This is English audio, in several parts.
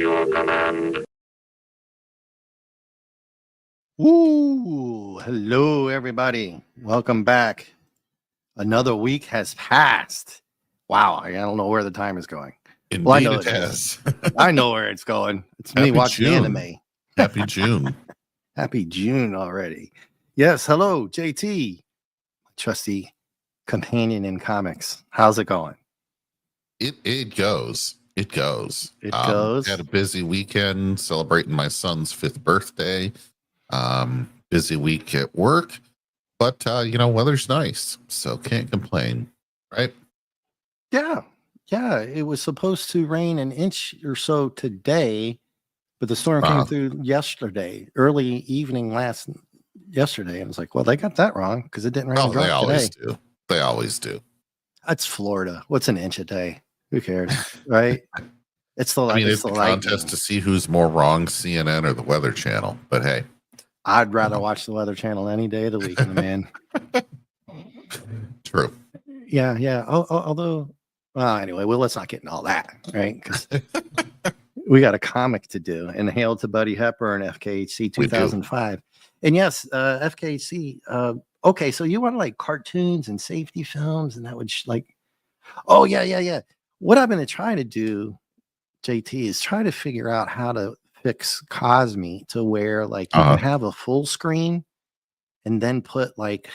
your command. Woo! Hello, everybody. Welcome back. Another week has passed. Wow, I don't know where the time is going. Indeed, Well, I know it has. I know where it's going. It's me Happy watching June. anime. Happy June. Happy June already. Yes, hello, JT, trusty companion in comics. How's it going? It goes. It goes. It goes. Had a busy weekend celebrating my son's 5th birthday. Busy week at work, but weather's nice, so can't complain, right? Yeah. It was supposed to rain an inch or so today, but the storm came through yesterday, early evening yesterday. And I was like, well, they got that wrong because it didn't rain a drop They always today. do. They always do. That's Florida. What's an inch a day? Who cares, right? It's the it's the contest to see who's more wrong, CNN or the Weather Channel. But hey, I'd rather watch the Weather Channel any day of the week, man. True. Yeah. Although, well, anyway, let's not get into all that, right? Because we got a comic to do. And hail to Buddy Hepburn, FKHC 2005. And yes, FKHC. Okay, so you want like cartoons and safety films, and that would oh yeah. What I'm going to try to do, JT, is try to figure out how to fix Cosme to where like you can have a full screen and then put like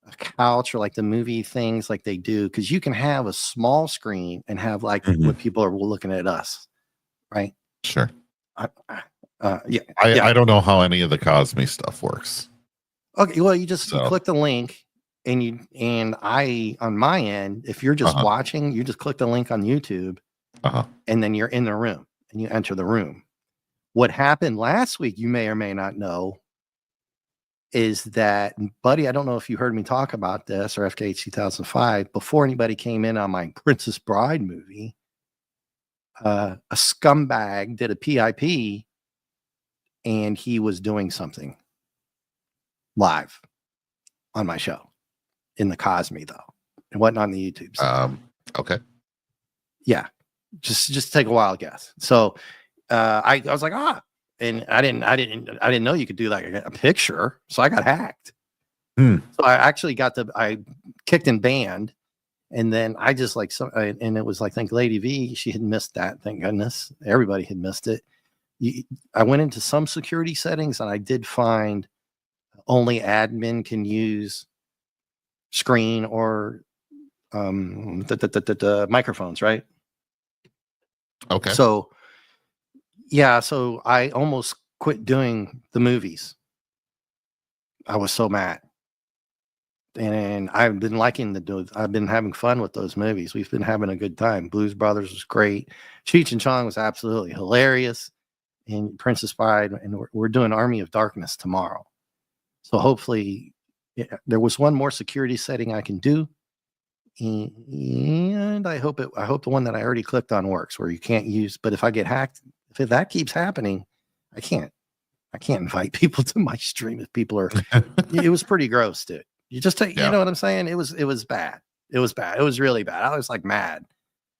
a couch or like the movie things like they do, because you can have a small screen and have like what people are looking at us, right? Sure. Yeah. I don't know how any of the Cosme stuff works. Okay, well, you click the link and I on my end, if you're just watching, you just click the link on YouTube and then you're in the room and you enter the room. What happened last week, you may or may not know, is that, Buddy, I don't know if you heard me talk about this or FKH 2005, before anybody came in on my Princess Bride movie, a scumbag did a PIP and he was doing something live on my show in the Cosme, though. It wasn't on the YouTube side. Okay. Yeah. Just take a wild guess. So I was like, and I didn't know you could do like a picture. So I got hacked. So I actually I kicked and banned. And then I just and it was like, I think Lady V, she had missed that. Thank goodness. Everybody had missed it. I went into some security settings and I did find only admin can use screen or the microphones, right? Okay. So I almost quit doing the movies. I was so mad. And I've been I've been having fun with those movies. We've been having a good time. Blues Brothers was great. Cheech and Chong was absolutely hilarious. And Princess Bride, and we're doing Army of Darkness tomorrow. So hopefully, there was one more security setting I can do, and I hope the one that I already clicked on works, where you can't use. But if I get hacked, if that keeps happening, I can't invite people to my stream if people are. It was pretty gross, dude. You just take, you know what I'm saying? It was bad. It was bad. It was really bad. I was like mad.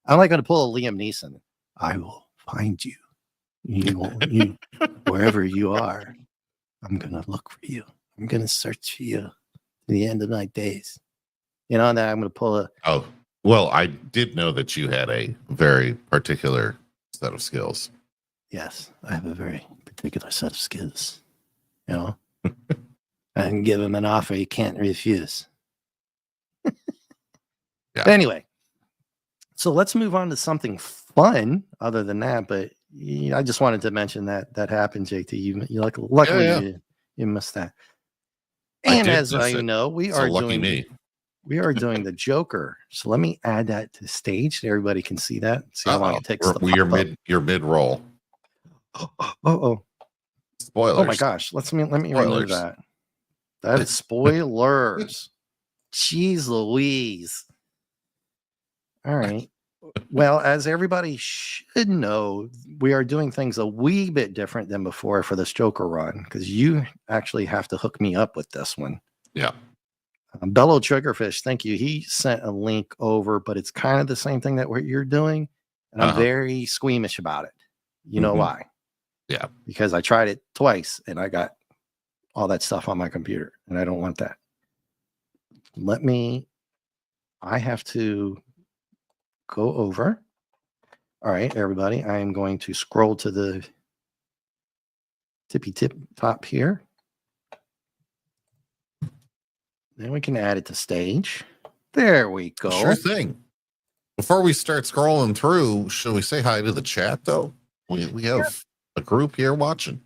I'm like going to pull a Liam Neeson. I will find you. You wherever you are. I'm going to look for you. I'm going to search for you to the end of my days. And on that, I'm going to pull a. Oh, well, I did know that you had a very particular set of skills. Yes, I have a very particular set of skills. You know, I can give him an offer he can't refuse. Yeah. Anyway, so let's move on to something fun other than that. But I just wanted to mention that happened, JT. You luckily you missed that. And as you know, we are doing the Joker. So let me add that to the stage so everybody can see that. See how long it takes. You're mid roll. Oh. Spoilers. Oh my gosh. Let me remove that. That is spoilers. Jeez Louise. All right. Well, as everybody should know, we are doing things a wee bit different than before for this Joker run, because you actually have to hook me up with this one. Yeah. Bellow Triggerfish, thank you. He sent a link over, but it's kind of the same thing that what you're doing, and I'm very squeamish about it. You know Mhm. why? Yeah. Because I tried it twice and I got all that stuff on my computer, and I don't want that. I have to go over. All right, everybody, I am going to scroll to the tippy tip top here. Then we can add it to stage. There we go. Sure thing. Before we start scrolling through, should we say hi to the chat though? We have a group here watching.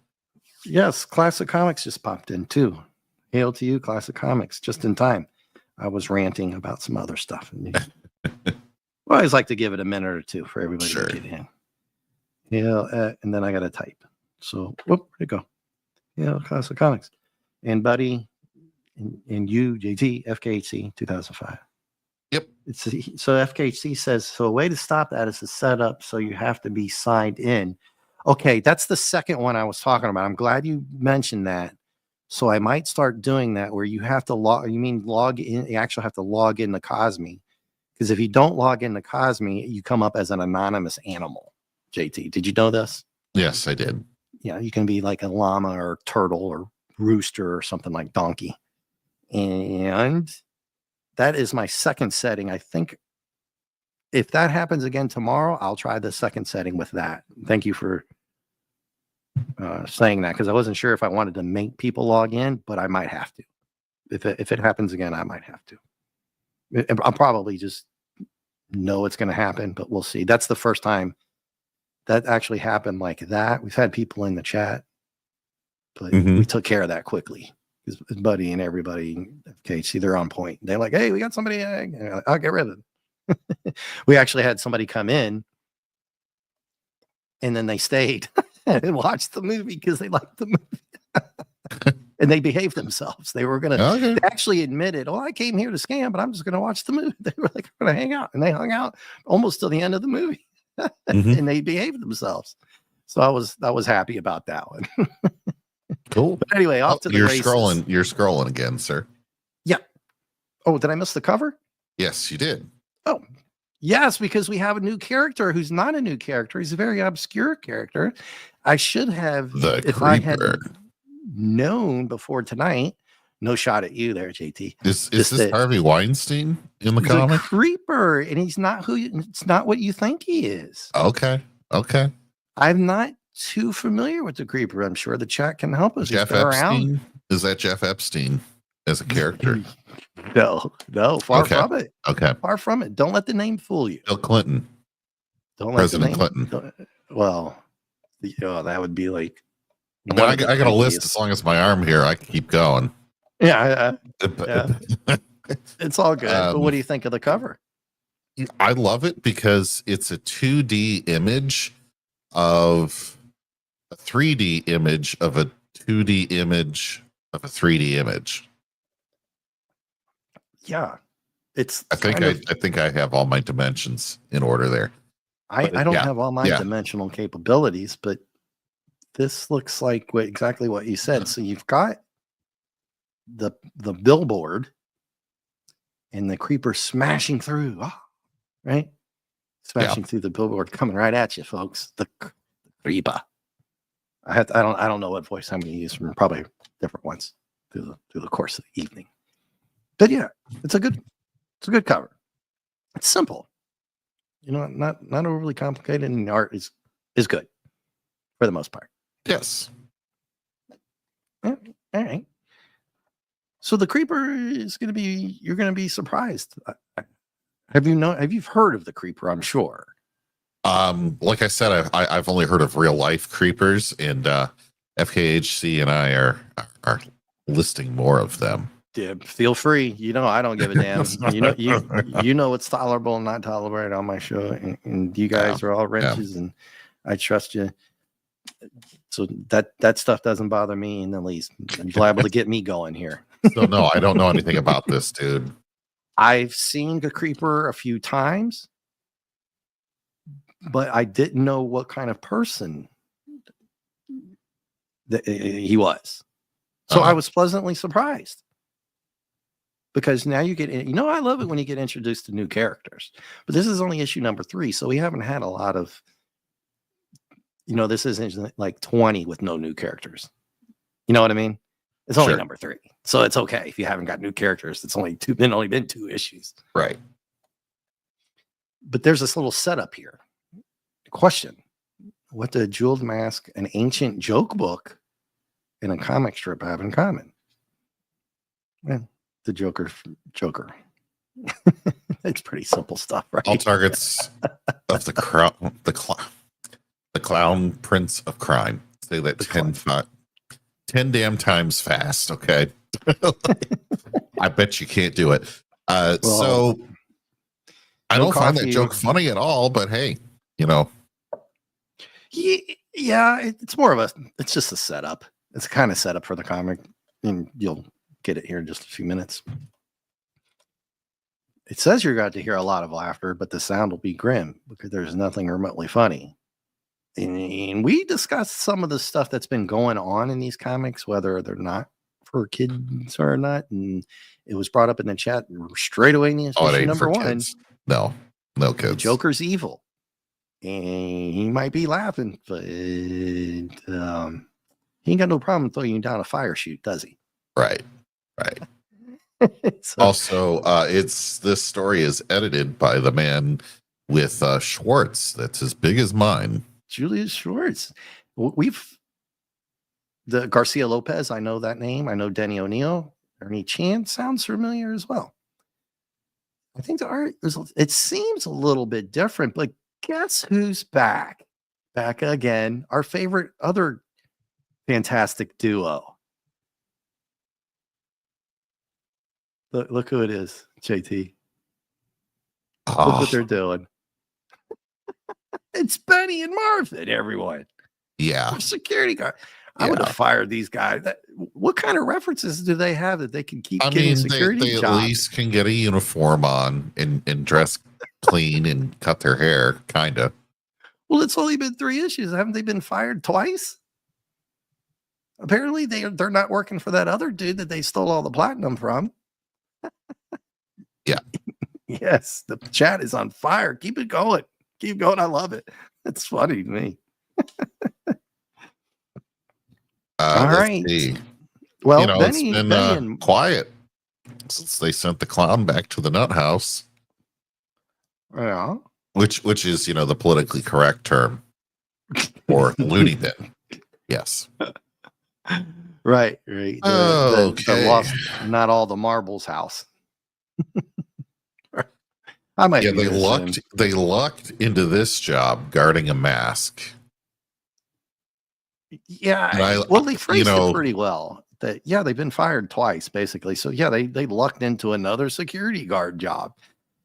Yes, Classic Comics just popped in too. Hail to you, Classic Comics, just in time. I was ranting about some other stuff. I always like to give it a minute or two for everybody Sure. to get in. Yeah, and then I got to type. So, where'd it go? Yeah, Classic Comics. And Buddy, and you, JT, FKHC 2005. Yep. So FKHC says, so a way to stop that is to set up so you have to be signed in. Okay, that's the second one I was talking about. I'm glad you mentioned that. So I might start doing that where you have to log in. You actually have to log in to Cosme. Because if you don't log in to Cosme, you come up as an anonymous animal. JT, did you know this? Yes, I did. Yeah, you can be like a llama or turtle or rooster or something like donkey. And that is my second setting. I think if that happens again tomorrow, I'll try the second setting with that. Thank you for saying that, because I wasn't sure if I wanted to make people log in, but I might have to. If it happens again, I might have to. I'll probably just know it's going to happen, but we'll see. That's the first time that actually happened like that. We've had people in the chat, but we took care of that quickly. His Buddy and everybody, FKC, they're on point. They're like, hey, we got somebody. I'll get rid of it. We actually had somebody come in and then they stayed and watched the movie because they liked the movie. And they behaved themselves. They were going to they actually admitted, oh, I came here to scam, but I'm just going to watch the movie. They were like, I'm going to hang out. And they hung out almost till the end of the movie. And they behaved themselves. So I was happy about that one. Cool. But anyway, off to the races. You're scrolling again, sir. Yeah. Oh, did I miss the cover? Yes, you did. Oh, yes, because we have a new character who's not a new character. He's a very obscure character. I should have, I had known before tonight. No shot at you there, JT. Is this Harvey Weinstein in the comic? Creeper, and he's not it's not what you think he is. Okay. I'm not too familiar with the Creeper. I'm sure the chat can help us. Jeff Epstein? Is that Jeff Epstein as a character? No, far from it. Okay. Far from it. Don't let the name fool you. Bill Clinton. Don't President let the name, Clinton. Well, that would be like. I got a list as long as my arm here. I can keep going. Yeah. It's all good. But what do you think of the cover? I love it because it's a 2D image of a 3D image of a 2D image of a 3D image. Yeah. I think I have all my dimensions in order there. I don't have all my dimensional capabilities, but this looks like exactly what you said. So you've got the billboard and the Creeper smashing through, right? Smashing through the billboard, coming right at you, folks. The Creeper. I don't know what voice I'm going to use from probably different ones through the course of the evening. But yeah, it's a good cover. It's simple, not overly complicated, and the art is good for the most part. Yes. Yeah, all right. So the Creeper is going to be. You're going to be surprised. Have you heard of the Creeper? I'm sure. Like I said, I've only heard of real life creepers, and FKHC and I are listing more of them. Yeah, feel free. I don't give a damn. you know what's tolerable and not tolerable on my show, and you guys are all wrenches, and I trust you. So that stuff doesn't bother me in the least. It's liable to get me going here. So no, I don't know anything about this, dude. I've seen the Creeper a few times, but I didn't know what kind of person that he was. So I was pleasantly surprised. Because now you get, I love it when you get introduced to new characters. But this is only issue number 3, so we haven't had a lot of this isn't like 20 with no new characters. You know what I mean? It's only Sure. number 3. So it's okay if you haven't got new characters. It's only been 2 issues. Right. But there's this little setup here. Question: what did Jeweled Mask, an ancient joke book, and a comic strip have in common? Well, the Joker. It's pretty simple stuff, right? All targets of the clown prince of crime. Say that 10 damn times fast, okay? I bet you can't do it. So I don't find that joke funny at all, but hey, Yeah, it's more of it's just a setup. It's kind of set up for the comic, and you'll get it here in just a few minutes. It says you're going to hear a lot of laughter, but the sound will be grim because there's nothing remotely funny. And we discussed some of the stuff that's been going on in these comics, whether they're not for kids or not. And it was brought up in the chat straight away in the issue number 1. Kids. No kids. The Joker's evil. And he might be laughing, but he ain't got no problem throwing you down a fire chute, does he? Right. So, also, this story is edited by the man with Schwartz that's as big as mine. Julius Schwartz. The Garcia Lopez, I know that name. I know Denny O'Neil. Ernie Chan sounds familiar as well. I think the art it seems a little bit different, but guess who's back? Back again. Our favorite other fantastic duo. Look who it is, JT. Look what they're doing. It's Benny and Marvin, everyone. Yeah. Security guard. I would have fired these guys. What kind of references do they have that they can keep getting security they jobs? At least can get a uniform on and dress clean and cut their hair, kind of. Well, it's only been 3 issues. Haven't they been fired twice? Apparently, they're not working for that other dude that they stole all the platinum from. Yeah. Yes, the chat is on fire. Keep it going. Keep going. I love it. It's funny to me. All right. See. Well, Benny, it's been quiet since they sent the clown back to the nut house. Yeah. Which is, the politically correct term for loony bin. Yes. Right. Okay. The lost, not all the marbles house. I might. Yeah, they lucked into this job guarding a mask. Yeah. They phrased it pretty well. They've been fired twice, basically. So yeah, they lucked into another security guard job,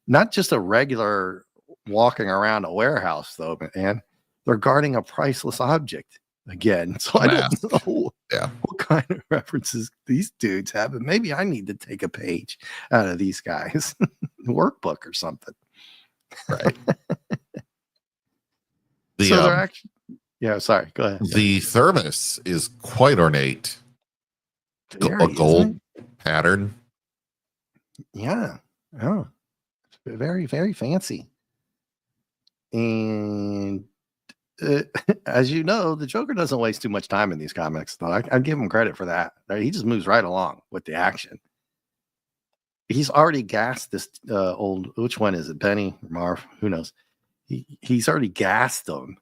not just a regular walking around a warehouse, though, man. They're guarding a priceless object again. So I don't know what kind of references these dudes have, but maybe I need to take a page out of these guys' workbook or something. Right. So they're actually, sorry, go ahead. The thermos is quite ornate. A gold pattern. Yeah. Oh, very, very fancy. And as you know, the Joker doesn't waste too much time in these comics, though. I give him credit for that. He just moves right along with the action. He's already gassed this which one is it? Benny or Marv? Who knows? He's already gassed them.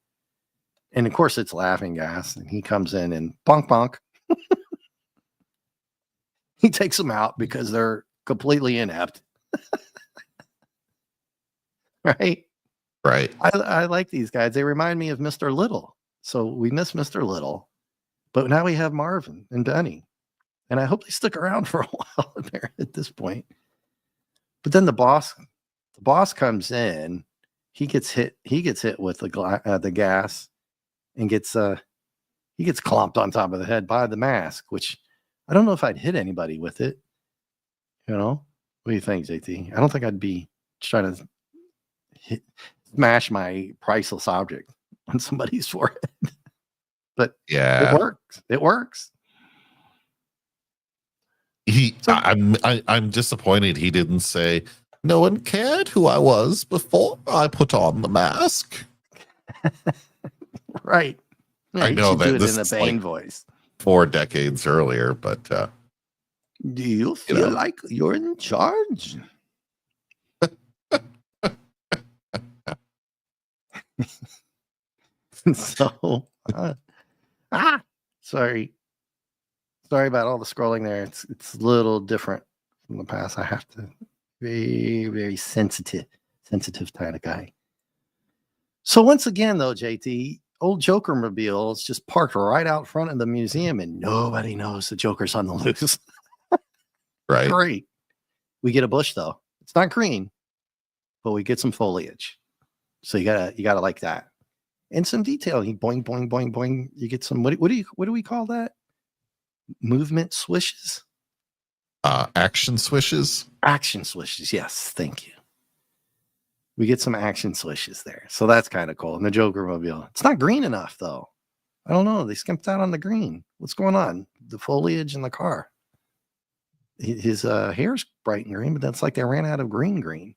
And of course, it's laughing gas. And he comes in and bonk, bonk. He takes them out because they're completely inept. Right? Right. I like these guys. They remind me of Mr. Little. So we miss Mr. Little. But now we have Marvin and Benny. And I hope they stick around for a while there at this point. But then the boss comes in. He gets hit with the gas and gets clomped on top of the head by the mask, which I don't know if I'd hit anybody with it. What do you think, JT? I don't think I'd be trying to smash my priceless object on somebody's forehead. But yeah, it works. It works. I'm disappointed he didn't say no one cared who I was before I put on the mask. Right. I You know should do that it this in a is Bane like voice. 4 decades earlier, but Do you feel know. like you're in charge? So, ah, sorry about all the scrolling there. It's a little different from the past. I have to very sensitive kind of guy. So once again, though, JT, old Joker mobile is just parked right out front of the museum, and nobody knows the Joker's on the loose. Right. Great. We get a bush though. It's not green, but we get some foliage. So you gotta like that. And some detail. You boing, boing, boing, boing. You get some what do we call that? Movement swishes? Action swishes. Action swishes. Yes, thank you. We get some action swishes there. So that's kind of cool. And the Joker mobile. It's not green enough though. I don't know. They skimped out on the green. What's going on? The foliage in the car. His hair's bright and green, but that's like they ran out of green.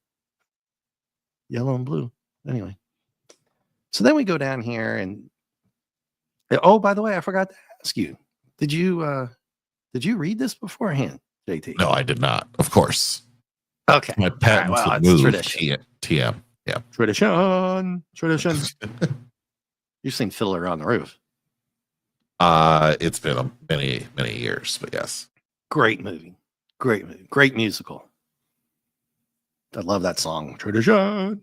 Yellow and blue. Anyway. So then we go down here and oh, by the way, I forgot to ask you. Did you read this beforehand, JT? No, I did not. Of course. Okay. My patented well, it's move. tradition. TM. Yeah. Tradition. You've seen Fiddler on the Roof. It's been many years, but yes. Great movie. Great musical. I love that song. Tradition.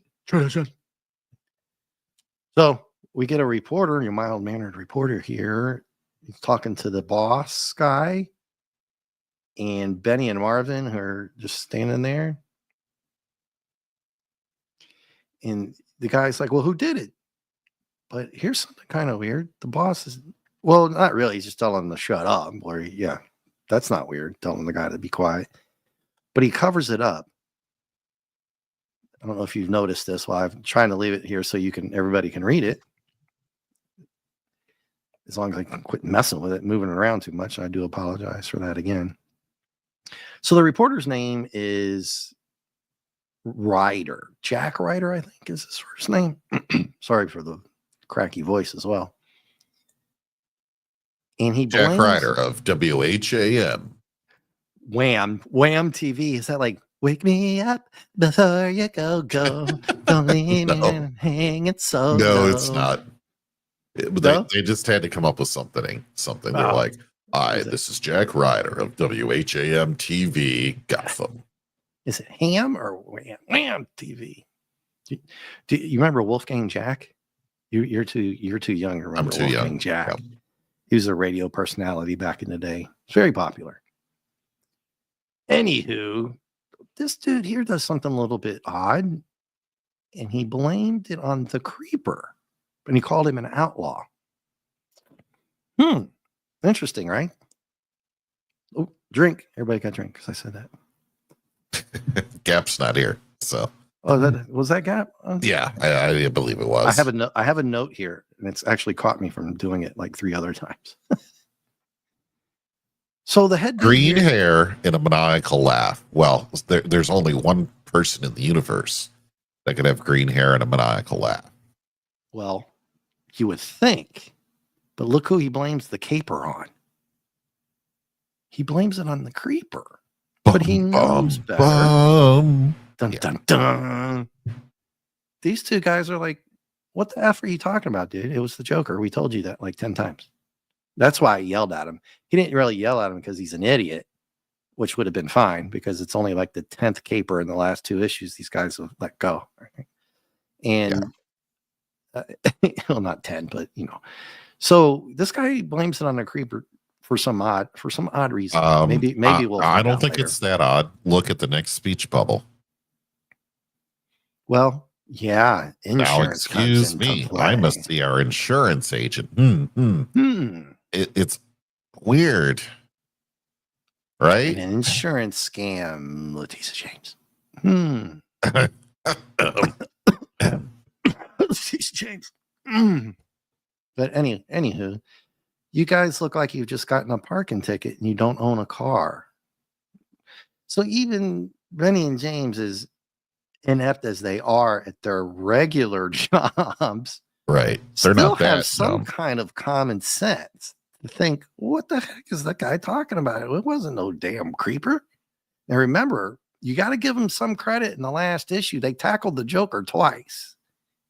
So we get a reporter, your mild-mannered reporter here. He's talking to the boss guy, and Benny and Marvin who are just standing there. And the guy's like, well, who did it? But here's something kind of weird. The boss is, well, not really. He's just telling him to shut up. Or, yeah, that's not weird. Telling the guy to be quiet. But he covers it up. I don't know if you've noticed this. Well, I'm trying to leave it here so everybody can read it. As long as I can quit messing with it, moving around too much. I do apologize for that again. So the reporter's name is Ryder. Jack Ryder, I think is his first name. Sorry for the cracky voice as well. And he Jack Ryder of WHAM. Wham TV. Is that like wake me up before you go? Don't leave me hanging so No, low. it's not. They just had to come up with something. They're like, hi, this is Jack Ryder of WHAM TV Gotham. Is it Ham or Wham TV? Do you remember Wolfgang Jack? You're too young to remember. I'm too Wolfgang young. Jack. Yeah. He was a radio personality back in the day. It's very popular. Anywho, this dude here does something a little bit odd, and he blamed it on the Creeper, and he called him an outlaw. Interesting, right? Oh, drink. Everybody got drink because I said that. Gap's not here, so. Oh, was that Gap? Yeah, I believe it was. I have a note here, and it's actually caught me from doing it like 3 other times. So the head green hair and a maniacal laugh. Well, there's only one person in the universe that could have green hair and a maniacal laugh. Well, you would think, but look who he blames the caper on. He blames it on the Creeper, but he knows better. Dun, dun, dun. These two guys are like, what the F are you talking about, dude? It was the Joker. We told you that like 10 times. That's why I yelled at him. He didn't really yell at him because he's an idiot, which would have been fine because it's only like the 10th caper in the last 2 issues these guys have let go. Right? And well, not 10, but So this guy blames it on the Creeper for some odd reason. Maybe we'll find I don't out think later. it's that odd. Look at the next speech bubble. Well, yeah, insurance. Now, excuse me. I must see our insurance agent. It's weird, right? An insurance scam, Letitia James. Letitia James. But anywho, you guys look like you've just gotten a parking ticket and you don't own a car. So even Benny and James, as inept as they are at their regular jobs, Right. They're Still not have that some dumb. kind of common sense to think, what the heck is that guy talking about? It wasn't no damn creeper. And remember, you got to give them some credit. In the last issue, they tackled the Joker twice,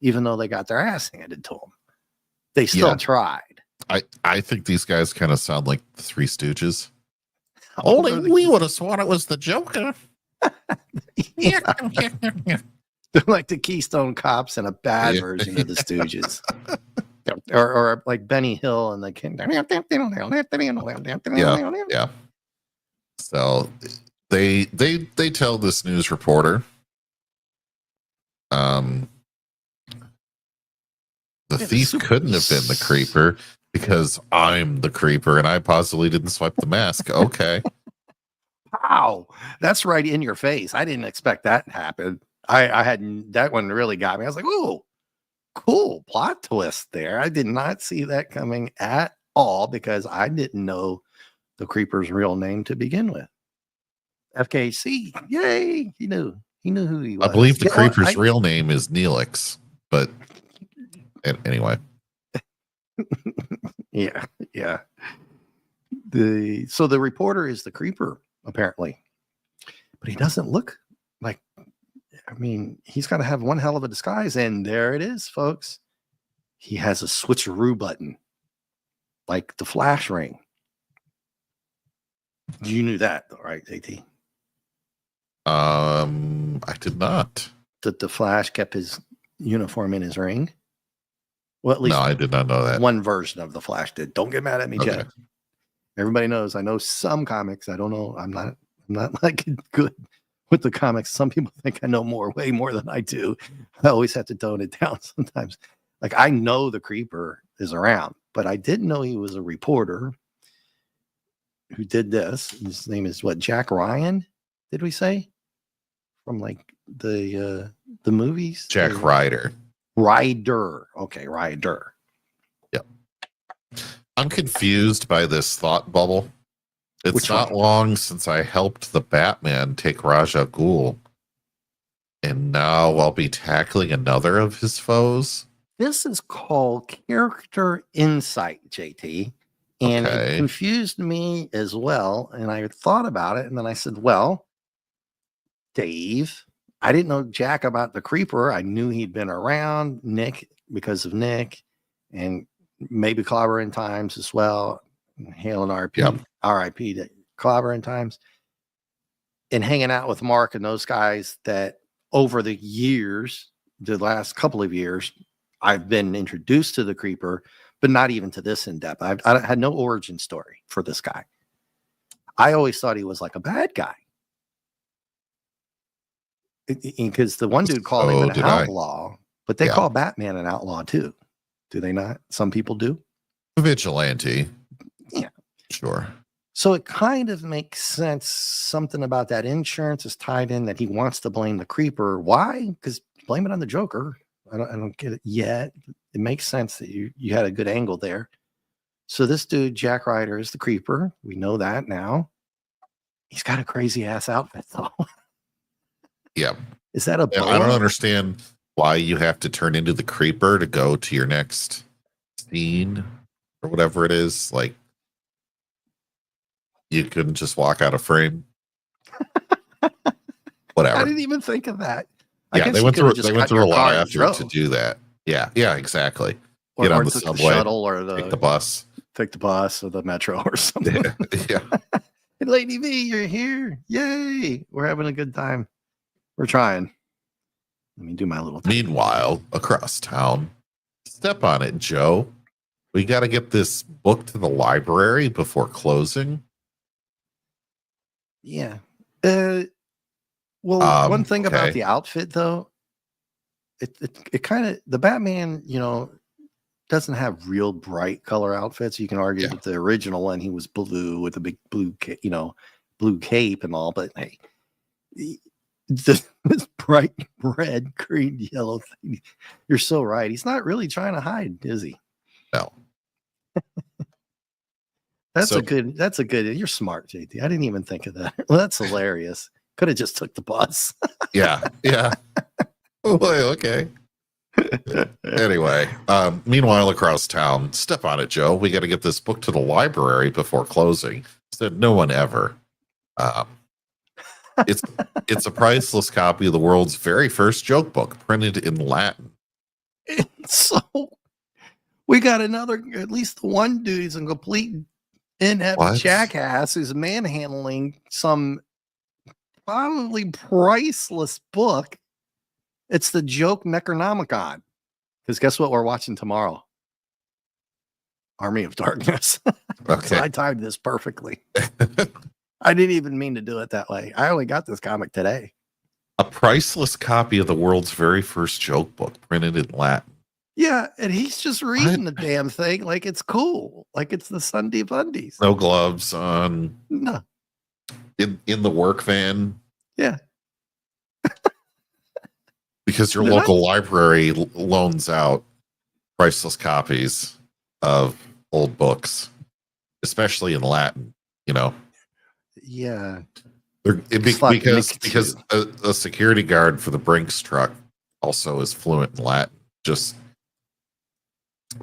even though they got their ass handed to them. They still tried. I think these guys kind of sound like the Three Stooges. Oh, Only we would have sworn it was the Joker. Yeah. They're like the Keystone Cops and a bad version of the Stooges. Or like Benny Hill and the Yeah. So they tell this news reporter, the thief couldn't have been the creeper because I'm the creeper and I possibly didn't swipe the mask. Okay. Wow, that's right in your face. I didn't expect that to happen. I hadn't. That one really got me. I was like, "Oh, cool plot twist there." I did not see that coming at all because I didn't know the creeper's real name to begin with. FKC, yay! He knew who he was. I believe the creeper's real name is Neelix, but anyway. Yeah. So the reporter is the creeper apparently, but he doesn't look like. I mean, he's got to have one hell of a disguise, and there it is, folks. He has a switcheroo button, like the flash ring. You knew that, though, right, JT? I did not. That the Flash kept his uniform in his ring. Well, at least no, I did not know that. One version of the Flash did. Don't get mad at me, Jeff. Everybody knows. I know some comics. I don't know. I'm not like good with the comics. Some people think I know way more than I do. I always have to tone it down sometimes. Like I know the creeper is around, but I didn't know he was a reporter who did this. His name is what? Jack Ryan? Did we say? From like the movies? Jack Ryder. Ryder. Okay, Ryder. Yep. I'm confused by this thought bubble. It's not long since I helped the Batman take Raja Ghul, and now I'll be tackling another of his foes. This is called character insight, JT, and it confused me as well. And I thought about it, and then I said, "Well, Dave, I didn't know jack about the creeper. I knew he'd been around Nick because of Nick, and maybe Clobbering Times as well. Hail and RIP to Clobbering Times, and hanging out with Mark and those guys that over the years, the last couple of years, I've been introduced to the creeper, but not even to this in depth. I had no origin story for this guy. I always thought he was like a bad guy. Because the one dude called him an outlaw, but they call Batman an outlaw too. Do they not? Some people do. Vigilante. Yeah. Sure. So it kind of makes sense. Something about that insurance is tied in that he wants to blame the creeper. Why? Because blame it on the Joker. I don't get it yet. It makes sense that you had a good angle there. So this dude, Jack Ryder, is the creeper. We know that now. He's got a crazy ass outfit though. Yeah. Is that a boa? I don't understand why you have to turn into the creeper to go to your next scene or whatever it is. Like, you couldn't just walk out of frame. Whatever. I didn't even think of that. Yeah, they went through a lot of effort to do that. Yeah, exactly. Get on the subway, shuttle, or take the bus. Take the bus or the metro or something. Yeah. Hey, Lady V, you're here. Yay. We're having a good time. We're trying. Let me do my little thing. Meanwhile, across town, step on it, Joe. We got to get this book to the library before closing. Yeah. Well, one thing about the outfit, though, it kind of, the Batman, doesn't have real bright color outfits. You can argue that the original one, he was blue with a big blue cape and all, but hey, this bright red, green, yellow thing. You're so right. He's not really trying to hide, is he? No. That's a good, you're smart, JT. I didn't even think of that. Well, that's hilarious. Could have just took the bus. Yeah. Oh boy, okay. Anyway, meanwhile, across town, step on it, Joe. We got to get this book to the library before closing. Said no one ever. Um, it's a priceless copy of the world's very first joke book, printed in Latin. So we got another, at least one dude is a complete inept What? jackass who's manhandling some probably priceless book. It's the joke Necronomicon. Because guess what we're watching tomorrow? Army of Darkness. Okay. So I timed this perfectly. I didn't even mean to do it that way. I only got this comic today. A priceless copy of the world's very first joke book, printed in Latin. Yeah, and he's just reading the damn thing like it's cool, like it's the Sunday Fundies. No gloves on. No. In the work van. Yeah. Because your local library loans out priceless copies of old books, especially in Latin, you know. Yeah. Because a security guard for the Brinks truck also is fluent in Latin, just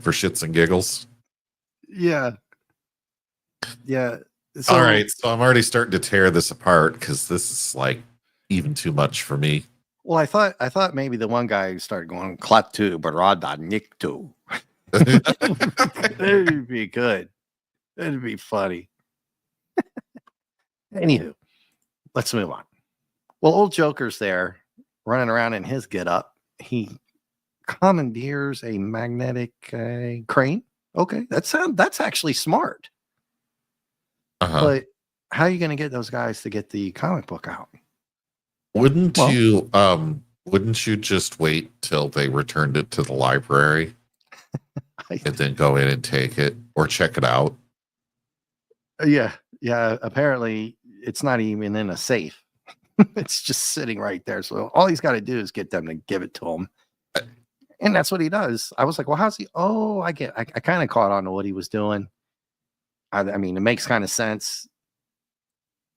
for shits and giggles. Yeah. Yeah. So, all right, so I'm already starting to tear this apart because this is like even too much for me. Well, I thought maybe the one guy started going Klatu Barada Niktu. That'd be good. That'd be funny. Anywho, let's move on. Well, old Joker's there running around in his getup. He commandeers a magnetic crane. Okay, that's actually smart. But how are you going to get those guys to get the comic book out? Wouldn't you just wait till they returned it to the library and then go in and take it or check it out? Yeah. Apparently it's not even in a safe. It's just sitting right there. So all he's got to do is get them to give it to him. And that's what he does. I was like, well, how's he? Oh, I kind of caught on to what he was doing. I mean, it makes kind of sense.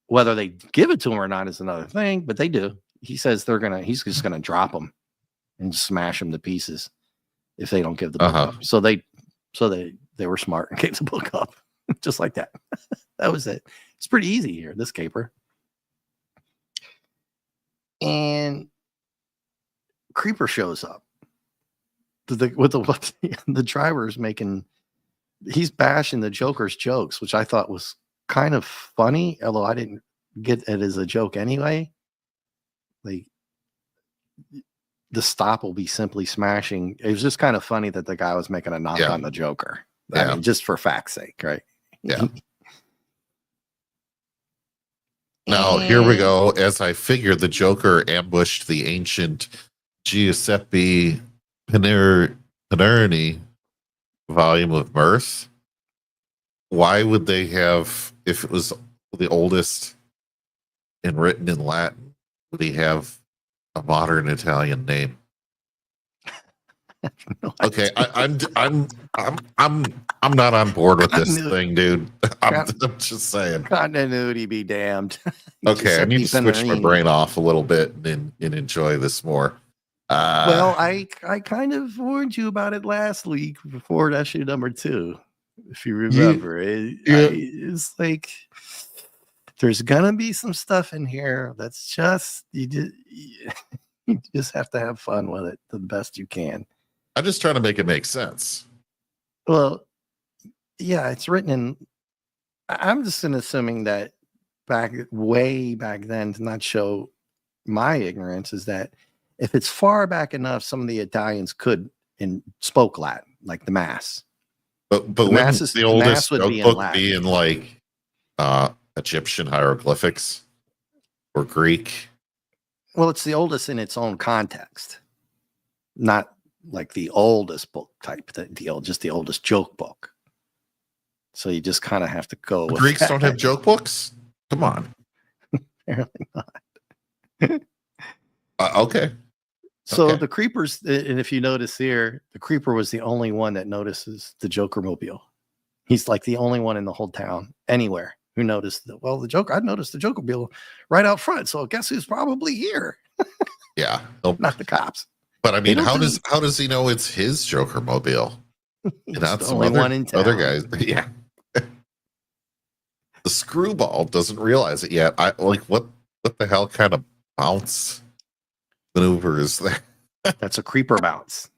Whether they give it to him or not is another thing, but they do. He says he's just gonna drop them and smash them to pieces if they don't give the book up. So they were smart and gave the book up just like that. That was it. It's pretty easy here, this caper. And Creeper shows up. The driver's making, he's bashing the Joker's jokes, which I thought was kind of funny, although I didn't get it as a joke anyway. Like, the stop will be simply smashing. It was just kind of funny that the guy was making a knock on the Joker. I mean, just for fact's sake, right? Yeah. Now, here we go. As I figured, the Joker ambushed the ancient Giuseppe Panerni volume of Mirth. Why would they have, if it was the oldest and written in Latin, would he have a modern Italian name? Okay, I'm not on board with this thing, dude. I'm just saying. Continuity be damned. Okay, I need to switch my brain off a little bit and enjoy this more. Well, I kind of warned you about it last week before issue number 2, if you remember. It's like there's gonna be some stuff in here that's just you just have to have fun with it the best you can. I'm just trying to make it make sense. Well, yeah, it's written in. I'm just assuming that way back then, to not show my ignorance, is that if it's far back enough, some of the Italians could and spoke Latin, like the Mass. But the oldest book be in like Egyptian hieroglyphics or Greek? Well, it's the oldest in its own context, not like the oldest book type deal, just the oldest joke book. So you just kind of have to go. The Greeks don't have joke books? Come on. Apparently not. Okay. So the Creepers, and if you notice here, the Creeper was the only one that notices the Joker mobile. He's like the only one in the whole town, anywhere, who noticed that. Well, I noticed the Joker mobile right out front. So guess who's probably here? Yeah. Not the cops. But I They mean, don't how do does he know it's his Joker mobile and He's not the some only one in other town. guys? Yeah. The screwball doesn't realize it yet. I like what the hell kind of bounce maneuver is that? That's a creeper bounce.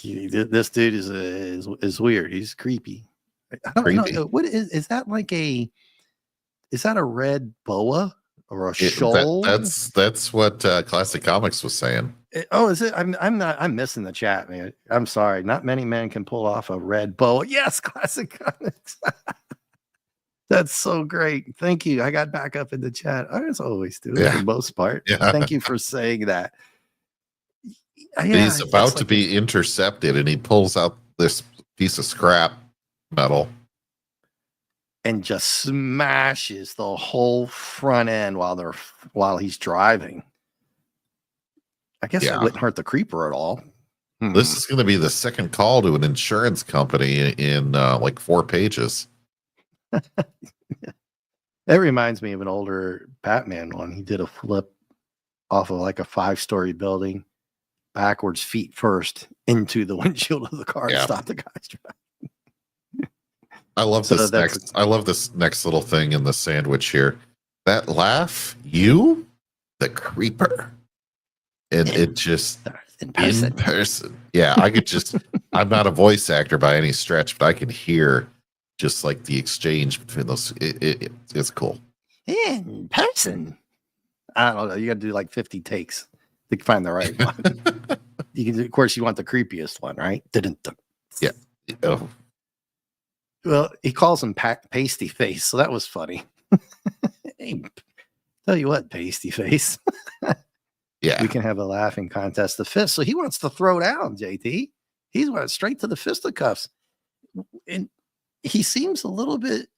This dude is weird. He's creepy. I don't Creepy. know. What is that like a? Is that a red boa or a It, shoal? that's what Classic Comics was saying. Oh, is it? I'm missing the chat, man. I'm sorry. Not many men can pull off a red boa. Yes, Classic Comics. That's so great. Thank you. I got back up in the chat. I always do for the most part. Yeah. Thank you for saying that. Yeah, He's about to be intercepted, and he pulls out this piece of scrap metal and just smashes the whole front end while he's driving. I guess it wouldn't hurt the creeper at all. This is going to be the second call to an insurance company in like 4 pages. That reminds me of an older Batman one. He did a flip off of like a 5-story building, backwards feet first into the windshield of the car and stop the guy's driving. I love this I love this next little thing in the sandwich here. That laugh, you, the creeper, and it just in person. Yeah, I could just. I'm not a voice actor by any stretch, but I can hear just like the exchange between those. It's cool. In person. I don't know. You got to do like 50 takes to find the right one. You can, of course, you want the creepiest one, right? Yeah. Oh. Well, he calls him pasty face, so that was funny. Hey, tell you what, pasty face. Yeah, we can have a laughing contest. The fist. So he wants to throw down, JT. He's went straight to the fisticuffs, and he seems a little bit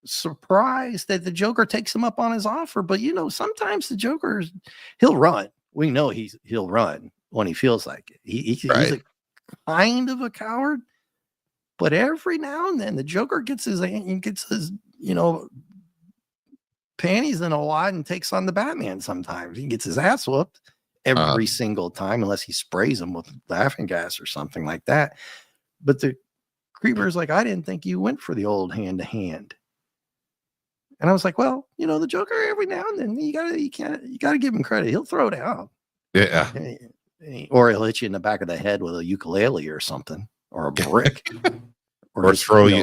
surprised that the Joker takes him up on his offer. But sometimes the Joker, he'll run. We know he'll run when he feels like it. He's a kind of a coward, but every now and then the Joker gets his panties in a wad and takes on the Batman. Sometimes he gets his ass whooped every single time, unless he sprays him with laughing gas or something like that. But the creeper's like, I didn't think you went for the old hand to hand. And I was like, well, the Joker every now and then you gotta give him credit. He'll throw down. Yeah. Or he'll hit you in the back of the head with a ukulele or something, or a brick. or throw you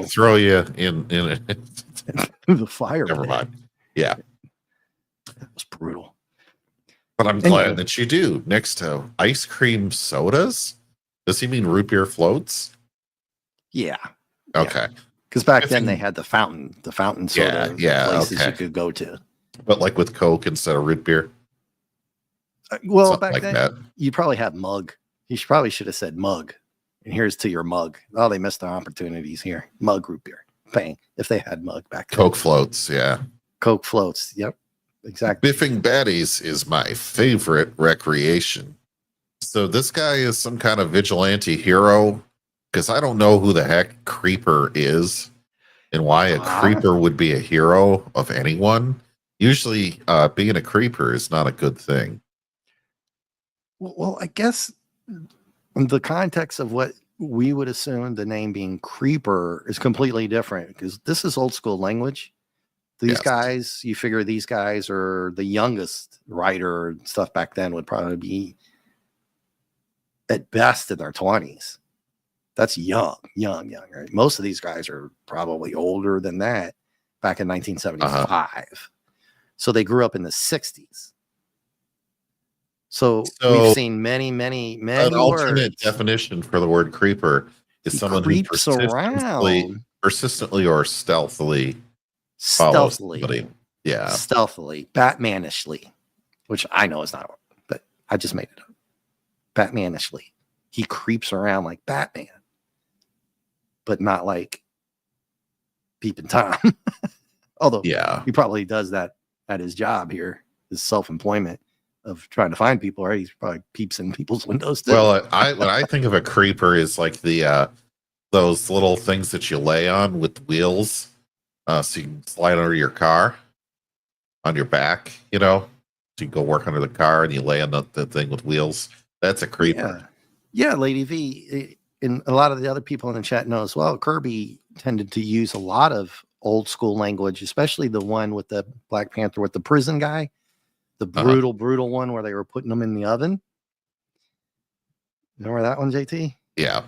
in the fire. Never mind. Yeah. That was brutal. But I'm glad that you do. Next to ice cream sodas. Does he mean root beer floats? Yeah. Okay. Because back then they had the fountain soda places you could go to. But like with Coke instead of root beer? Well, something back like then, that. You probably had mug. You probably should have said mug. And here's to your mug. Oh, they missed their opportunities here. Mug root beer. Bang. If they had mug back then. Coke floats, yeah. Coke floats. Yep. Exactly. Biffing baddies is my favorite recreation. So this guy is some kind of vigilante hero, because I don't know who the heck Creeper is and why a creeper would be a hero of anyone. Usually being a creeper is not a good thing. Well, I guess in the context of what we would assume the name being Creeper is completely different, because this is old school language. These guys, you figure these guys are the youngest writer and stuff back then would probably be at best in their 20s. That's young, right? Most of these guys are probably older than that back in 1975. So they grew up in the 60s. So we've seen many An alternate definition for the word creeper is someone who persistently or stealthily, Batmanishly, which I know is not, but I just made it up. Batmanishly, he creeps around like Batman, but not like Peeping Tom. Although, he probably does that at his job here, his self-employment of trying to find people, right? He's probably peeps in people's windows too. Well, when I think of a creeper is like the those little things that you lay on with wheels, so you can slide under your car on your back, so you can go work under the car and you lay on the thing with wheels. That's a creeper. Yeah. Yeah, Lady V. And a lot of the other people in the chat know as well. Kirby tended to use a lot of old school language, especially the one with the Black Panther with the prison guy, the brutal one where they were putting them in the oven. Remember that one, JT? Yeah.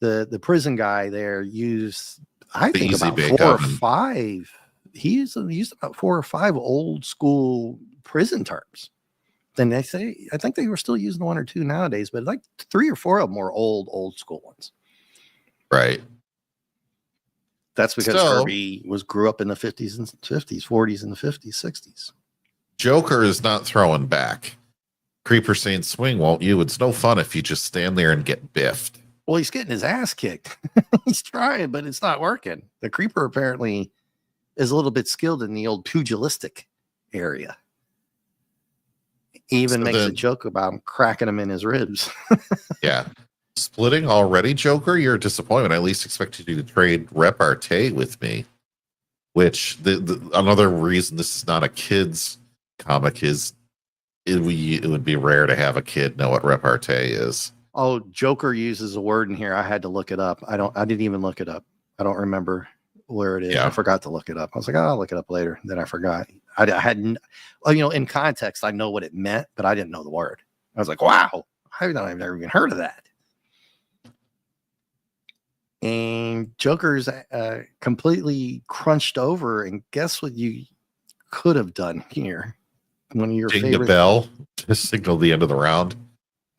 The prison guy there used, I The think, easy about bake 4 or oven. 5. He used about 4 or 5 old school prison terms. Then they say, I think they were still using 1 or 2 nowadays, but like 3 or 4 of them were old school ones. Right. That's because Kirby grew up in the 50s and 50s, 40s and the 50s, 60s. Joker is not throwing back. Creeper saying, swing, won't you? It's no fun if you just stand there and get biffed. Well, he's getting his ass kicked. He's trying, but it's not working. The Creeper apparently is a little bit skilled in the old pugilistic area. He even makes a joke about him cracking him in his ribs. Yeah. Splitting already, Joker? You're a disappointment. I at least expected you to trade repartee with me. Which, another reason this is not a kid's comic is it would be rare to have a kid know what repartee is. Oh, Joker uses a word in here. I had to look it up. I didn't even look it up. I don't remember where it is. Yeah. I forgot to look it up. I was like, oh, I'll look it up later. Then I forgot. I hadn't, in context, I know what it meant, but I didn't know the word. I was like, wow, I've never even heard of that. And Joker's completely crunched over. And guess what you could have done here? One of your favorite. Ding the bell to signal the end of the round.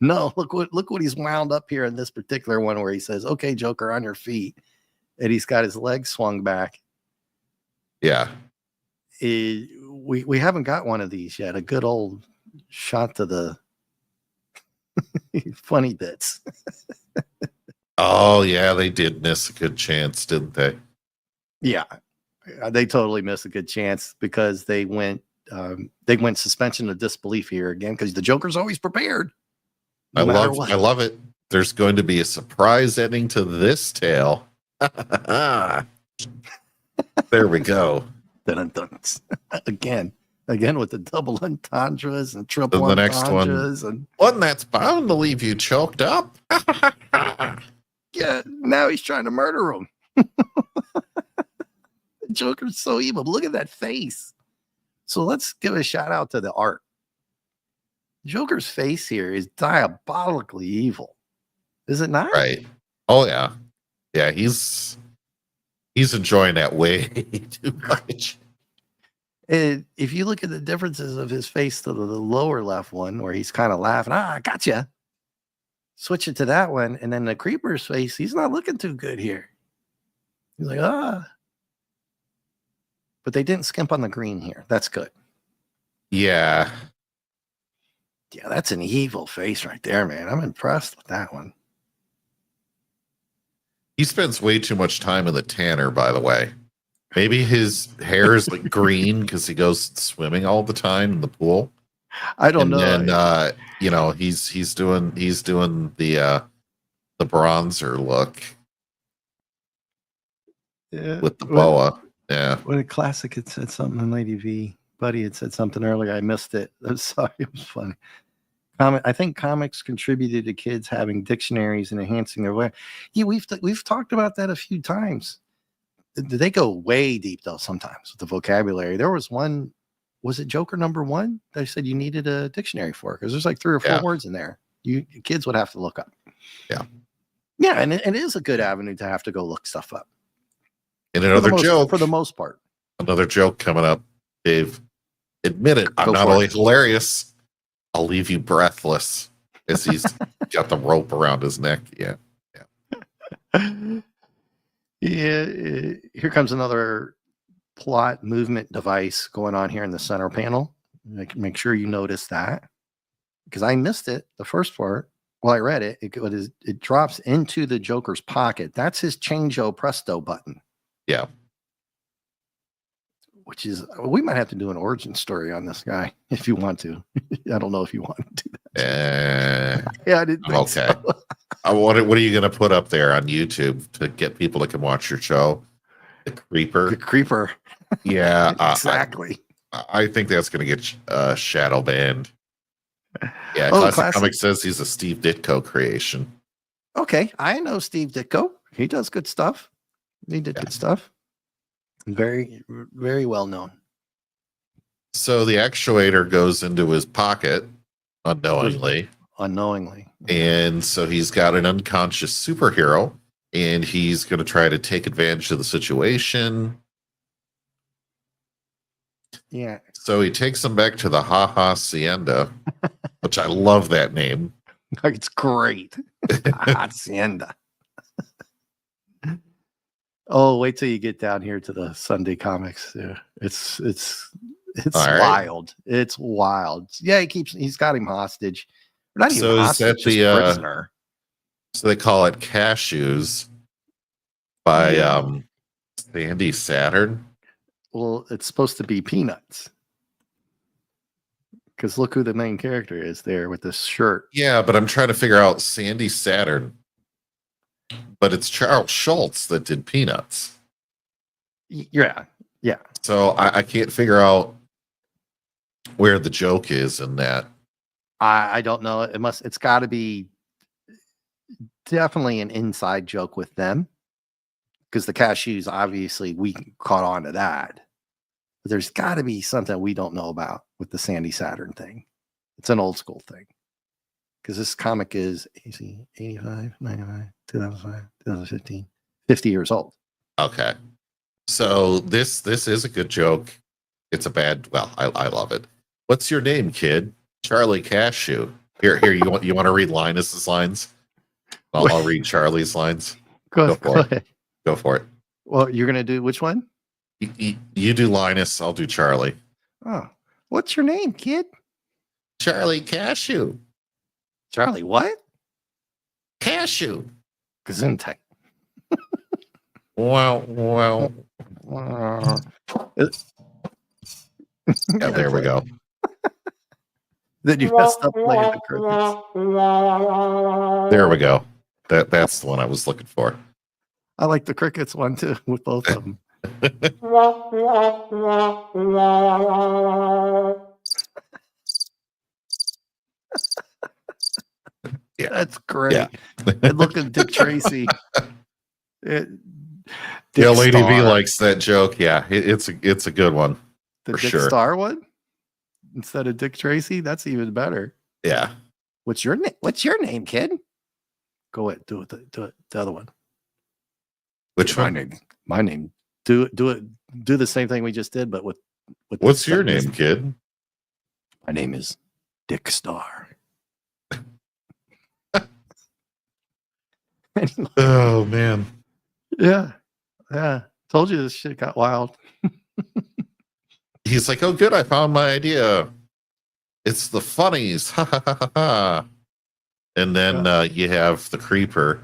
No, look what he's wound up here in this particular one where he says, okay, Joker, on your feet. And he's got his legs swung back. Yeah. We haven't got one of these yet. A good old shot to the funny bits. Oh, yeah, they did miss a good chance, didn't they? Yeah, they totally missed a good chance because they went suspension of disbelief here again because the Joker's always prepared. I love it. There's going to be a surprise ending to this tale. There we go. Again with the double entendres and triple the entendres. Next one that's bound to leave you choked up. Yeah, now he's trying to murder him. The Joker's so evil. Look at that face. So let's give a shout out to the art. Joker's face here is diabolically evil. Is it not? Right. Oh, yeah. Yeah, he's enjoying that way too much. And if you look at the differences of his face to the lower left one, where he's kind of laughing, I gotcha. Switch it to that one, and then the Creeper's face, he's not looking too good here. He's like, But they didn't skimp on the green here. That's good. Yeah. Yeah, that's an evil face right there, man. I'm impressed with that one. He spends way too much time in the tanner, by the way. Maybe his hair is like green because he goes swimming all the time in the pool. I don't know. And he's doing the bronzer look. Yeah, with the boa. Yeah. What a classic. It said something in Lady V. Buddy had said something earlier. I missed it. I'm sorry. It was funny. I think comics contributed to kids having dictionaries and enhancing their way. Yeah, we've talked about that a few times. They go way deep though sometimes with the vocabulary. There was one, was it Joker #1? They said you needed a dictionary for it because there's like 3 or 4 words in there. Kids would have to look up. Yeah. Yeah, and it is a good avenue to have to go look stuff up. And another joke for the most part. Another joke coming up, Dave. Admit it. I'm not only hilarious, I'll leave you breathless as he's got the rope around his neck. Yeah. Yeah. Here comes another plot movement device going on here in the center panel. Make sure you notice that because I missed it the first part. Well, I read it. It drops into the Joker's pocket. That's his Change-O Presto button. Yeah. Which is, we might have to do an origin story on this guy if you want to. I don't know if you want to do that. Yeah, I didn't think so. What are you going to put up there on YouTube to get people that can watch your show? The Creeper. The Creeper. Yeah. Exactly. I think that's going to get shadow banned. Yeah, Oh, Classic classic. Comics says he's a Steve Ditko creation. Okay, I know Steve Ditko. He does good stuff. He did good stuff. Very, very well known. So the actuator goes into his pocket unknowingly. Unknowingly. And so he's got an unconscious superhero, and he's going to try to take advantage of the situation. Yeah. So he takes him back to the Hacienda, which I love that name. It's great. Hacienda. Oh, wait till you get down here to the Sunday comics. Yeah. It's All right. wild. It's wild. Yeah, he's got him hostage. Not even So is hostage, that just prisoner. So they call it Cashews by Sandy Saturn. Well, it's supposed to be Peanuts. Because look who the main character is there with this shirt. Yeah, but I'm trying to figure out Sandy Saturn. But it's Charles Schultz that did Peanuts. Yeah. Yeah. So I can't figure out where the joke is in that. I don't know. It's got to be definitely an inside joke with them. Because the cashews, obviously, we caught on to that. But there's got to be something we don't know about with the Sandy Saturn thing. It's an old school thing. Because this comic is 85, 99, 2005, 2015, 50 years old. Okay. So this is a good joke. It's a bad, well, I love it. What's your name, kid? Charlie Cashew. Here, you want to read Linus's lines? I'll read Charlie's lines. Go ahead. Go for it. Well, you're gonna do which one? You do Linus, I'll do Charlie. Oh, what's your name, kid? Charlie Cashew. Charlie, what? Cashew. Gesundheit. Well. Yeah, there we go. Then you messed up playing the crickets. There we go. That's the one I was looking for. I like the crickets one too, with both of them. Yeah, that's great. Yeah. And look at Dick Tracy. Dick Lady Star. V likes that joke. Yeah, it's a good one. The for Dick sure. Star one instead of Dick Tracy. That's even better. Yeah. What's your name? What's your name, kid? Go ahead. Do it. The other one. Which my one? name? My name. Do it. Do the same thing we just did, but with What's your name, kid? My name is Dick Star. Oh man. Yeah. Told you this shit got wild. He's like, oh good, I found my idea. It's the funnies. Ha ha ha ha ha. And then you have the creeper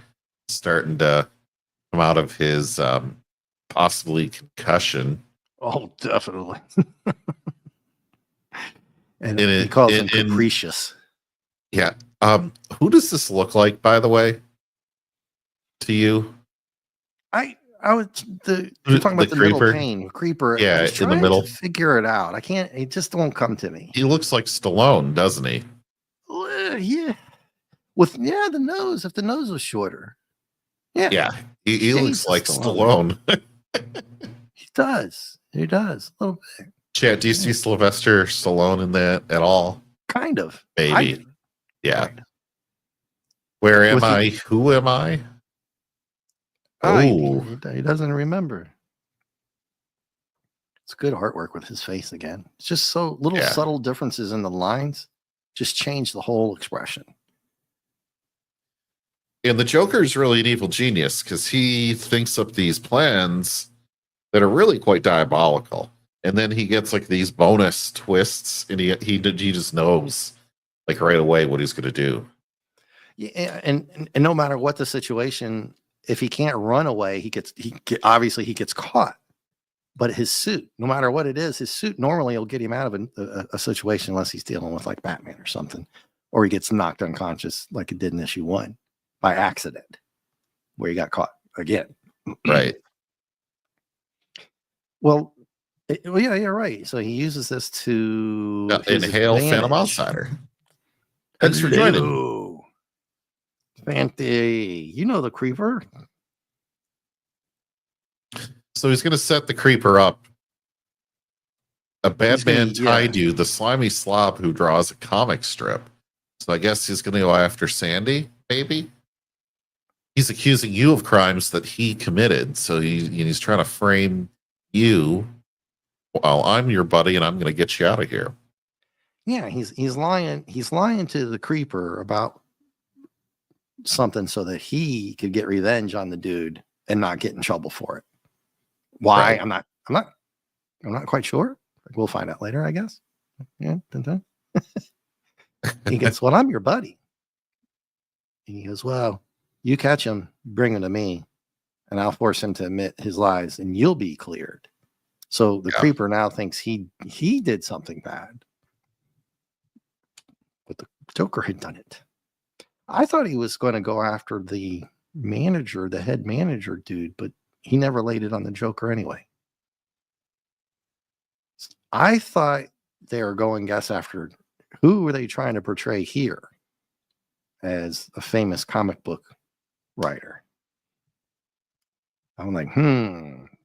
starting to come out of his possibly concussion. Oh, definitely. and he calls him capricious. Yeah. Who does this look like, by the way? To you? I was you're talking about the middle pane creeper. Yeah, in the middle. To figure it out. I can't. It just won't come to me. He looks like Stallone, doesn't he? Yeah. With the nose. If the nose was shorter. Yeah. He looks like Stallone. He does. A little bit. Chat, do you see Sylvester Stallone in that at all? Kind of. Maybe. Yeah. Kind of. Where am I? Who am I? Oh, he doesn't remember. It's good artwork with his face again. It's just so little subtle differences in the lines just change the whole expression. And the Joker is really an evil genius because he thinks up these plans that are really quite diabolical. And then he gets like these bonus twists and he just knows like right away what he's going to do. Yeah. And no matter what the situation, if he can't run away, he gets caught. But his suit, no matter what it is, his suit normally will get him out of a situation unless he's dealing with like Batman or something, or he gets knocked unconscious like it did in issue 1 by accident, where he got caught again. Right. Well, yeah, you're right. So he uses this to inhale Phantom Outsider. Thanks for joining. Hello. Fancy. You know the creeper. So he's going to set the creeper up. A bad man tied you, the slimy slob who draws a comic strip. So I guess he's going to go after Sandy, maybe? He's accusing you of crimes that he committed. So he's trying to frame you while I'm your buddy and I'm going to get you out of here. Yeah, he's lying. He's lying to the creeper about something so that he could get revenge on the dude and not get in trouble for it. Why? Right. I'm not quite sure. We'll find out later, I guess. Yeah. He goes, well, I'm your buddy. And he goes, well, you catch him, bring him to me, and I'll force him to admit his lies, and you'll be cleared. So the creeper now thinks he did something bad. But the Joker had done it. I thought he was going to go after the manager, the head manager dude, but he never laid it on the Joker anyway. I thought they were going guess after who were they trying to portray here as a famous comic book writer. I'm like,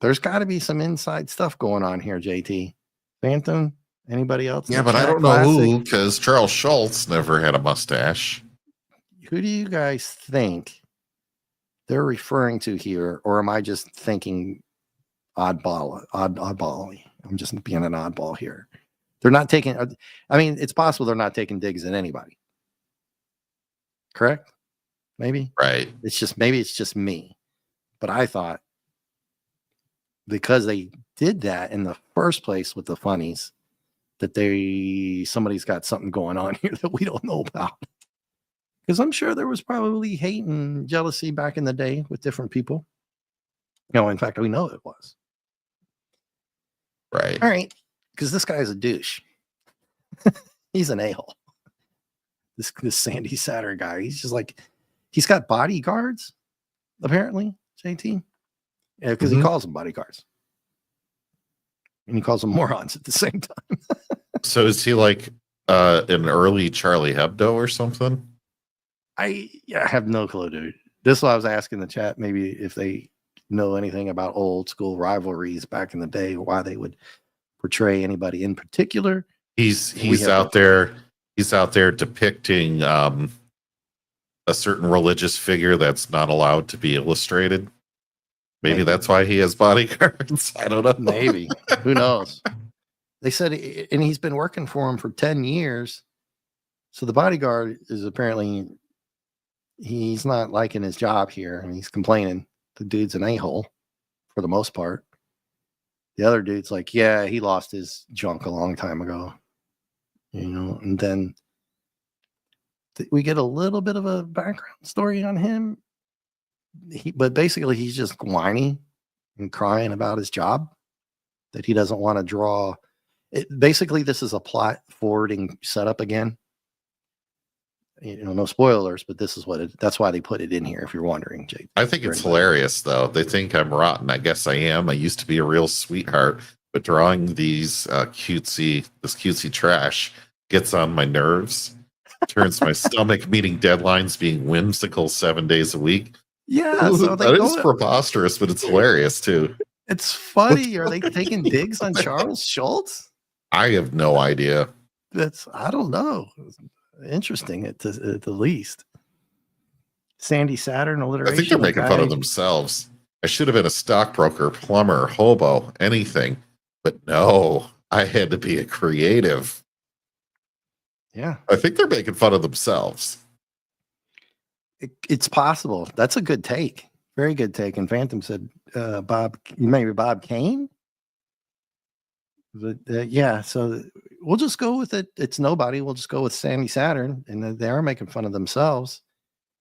there's got to be some inside stuff going on here, JT. Phantom, anybody else? Yeah, but I don't know who, because Charles Schultz never had a mustache. Who do you guys think they're referring to here, or am I just thinking oddball? I'm just being an oddball here. They're not taking. I mean, it's possible they're not taking digs at anybody. Correct? Maybe. Right. It's just me. But I thought because they did that in the first place with the funnies, that somebody's got something going on here that we don't know about. Because I'm sure there was probably hate and jealousy back in the day with different people. In fact, we know it was. Right. All right. Because this guy's a douche. He's an a-hole. This Sandy Saturn guy. He's just like, he's got bodyguards, apparently, JT. Yeah, because he calls them bodyguards. And he calls them morons at the same time. So is he like an early Charlie Hebdo or something? I have no clue, dude. This is what I was asking the chat. Maybe if they know anything about old school rivalries back in the day, why they would portray anybody in particular. He's out there. He's out there depicting a certain religious figure that's not allowed to be illustrated. Maybe that's why he has bodyguards. I don't know. Maybe. Who knows? They said, and he's been working for him for 10 years. So the bodyguard is apparently, he's not liking his job here. And he's complaining the dude's an a-hole for the most part. The other dude's like, yeah, he lost his junk a long time ago. And then we get a little bit of a background story on him. But basically, he's just whiny and crying about his job that he doesn't want to draw. Basically, this is a plot forwarding setup again. No spoilers, but this is that's why they put it in here. If you're wondering, Jake. I think it's hilarious, though. They think I'm rotten. I guess I am. I used to be a real sweetheart, but drawing this cutesy trash gets on my nerves, turns my stomach, meeting deadlines, being whimsical 7 days a week. Yeah, so that is preposterous, but it's hilarious too. It's funny. Are they taking digs on Charles Schultz? I have no idea. I don't know. Interesting at the least. Sandy Saturn alliteration. I think they're making fun of themselves. I should have been a stockbroker, plumber, hobo, anything, but no, I had to be a creative. Yeah, I think they're making fun of themselves. It's possible. That's a good take. Very good take. And Phantom said, maybe Bob Kane? But yeah, so we'll just go with it. It's nobody. We'll just go with Sandy Saturn. And they are making fun of themselves.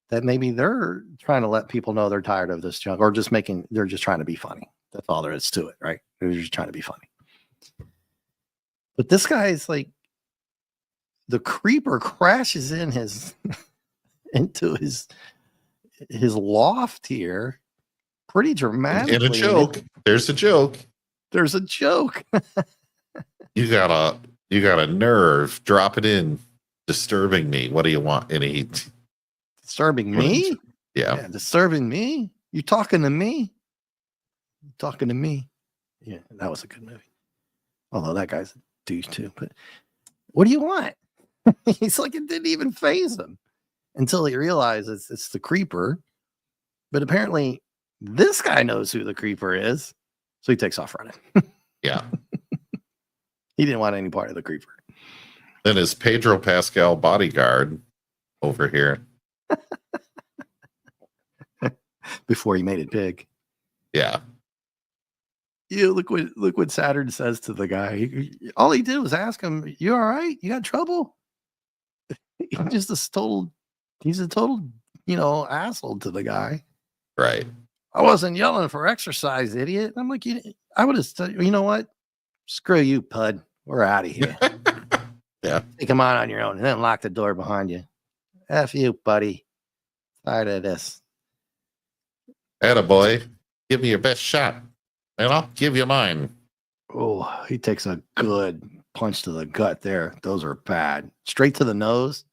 That maybe they're trying to let people know they're tired of this junk, or they're just trying to be funny. That's all there is to it, right? They're just trying to be funny. But this guy is like, the creeper crashes into his loft here pretty dramatically. And a joke. There's a joke. There's a joke. You got a nerve. Drop it in. disturbing me. What do you want? And he, Disturbing me? yeah. Disturbing me? You talking to me? You talking to me? Yeah, that was a good movie. Although that guy's a douche too. But what do you want? He's like, it didn't even faze him until he realizes it's the creeper. But apparently, this guy knows who the creeper is. So he takes off running. Yeah. He didn't want any part of the creeper. Then his Pedro Pascal bodyguard over here. Before he made it big. Yeah. Yeah, look what Saturn says to the guy. All he did was ask him, "You all right? You got trouble?" He's a total, asshole to the guy. Right. I wasn't yelling for exercise, idiot. I'm like, I would have said, you know what? Screw you, Pud. We're out of here. Yeah. Take him on your own and then lock the door behind you. F you, buddy. Tired of this. Attaboy. Give me your best shot, and I'll give you mine. Oh, he takes a good punch to the gut there. Those are bad. Straight to the nose,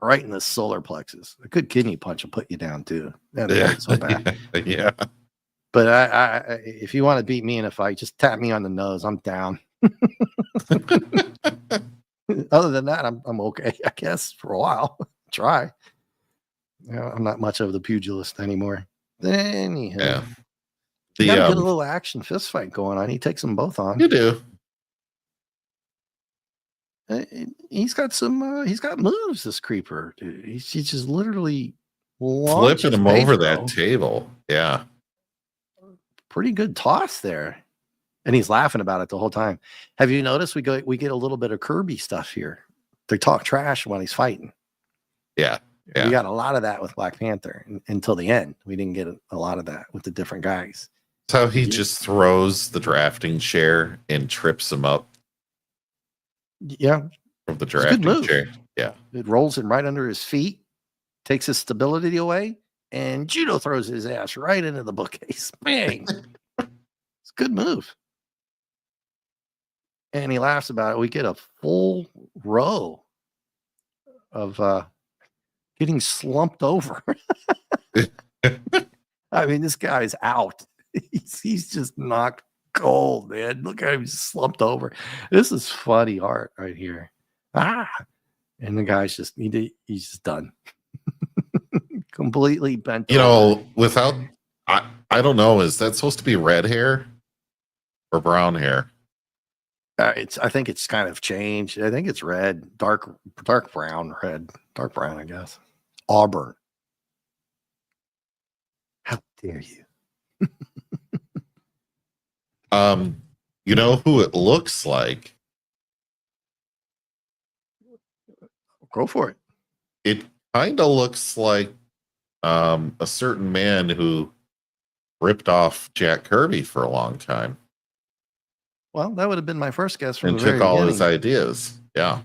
right in the solar plexus. A good kidney punch will put you down too. That hurts so bad. Yeah. But I, if you want to beat me in a fight, just tap me on the nose. I'm down. Other than that, I'm okay, I guess, for a while. Try. I'm not much of the pugilist anymore. Anyhow, Yeah. You got a good little action fist fight going on. He takes them both on. You do. He's got moves, this creeper, dude. He's just literally Flipping him over that table. Yeah. Pretty good toss there. And he's laughing about it the whole time. Have you noticed we get a little bit of Kirby stuff here? They talk trash when he's fighting. Yeah. Yeah. We got a lot of that with Black Panther until the end. We didn't get a lot of that with the different guys. So he just throws the drafting chair and trips him up. Yeah. From the drafting chair. Yeah. It rolls him right under his feet, takes his stability away, and Judo throws his ass right into the bookcase. Bang. It's a good move. And he laughs about it. We get a full row of getting slumped over. I mean, this guy's out. He's just knocked cold, man. Look at him slumped over. This is funny art right here. And the guy's just he's just done. Completely bent. Without I don't know, is that supposed to be red hair or brown hair? I think it's kind of changed. I think it's red, dark brown, dark brown, I guess. Auburn. How dare you? You know who it looks like? Go for it. It kind of looks like a certain man who ripped off Jack Kirby for a long time. Well, that would have been my first guess from and the very took all beginning. his ideas. Yeah.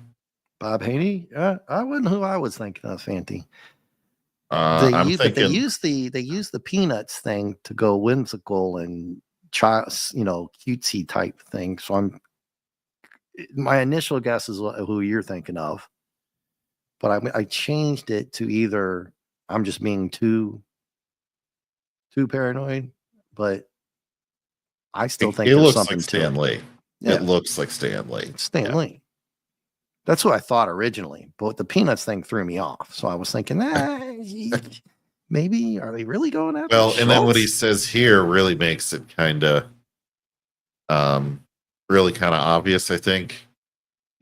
Bob Haney? I wasn't who I was thinking of, Fanty. I'm thinking they use the Peanuts thing to go whimsical and cutesy type thing. So my initial guess is who you're thinking of, but I changed it to either I'm just being too paranoid, but I still think it there's looks something like Stan to Lee. it. Yeah. It looks like Stan Lee. Stan Lee. That's what I thought originally, but the Peanuts thing threw me off. So I was thinking, maybe are they really going after? Well, and then what he says here really makes it kind of, really kind of obvious. I think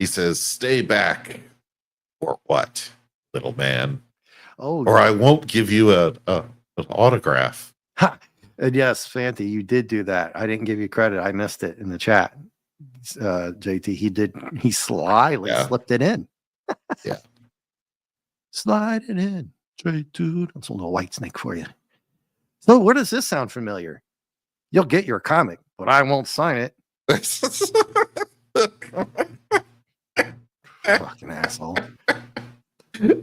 he says, "Stay back," or what, little man? Oh, or I won't give you an autograph. Ha! And yes, Fanty, you did do that. I didn't give you credit. I missed it in the chat. JT, he slyly slipped it in. Yeah. Slide it in. Straight to that's a little white snake for you. So where does this sound familiar? You'll get your comic, but I won't sign it. Fucking asshole.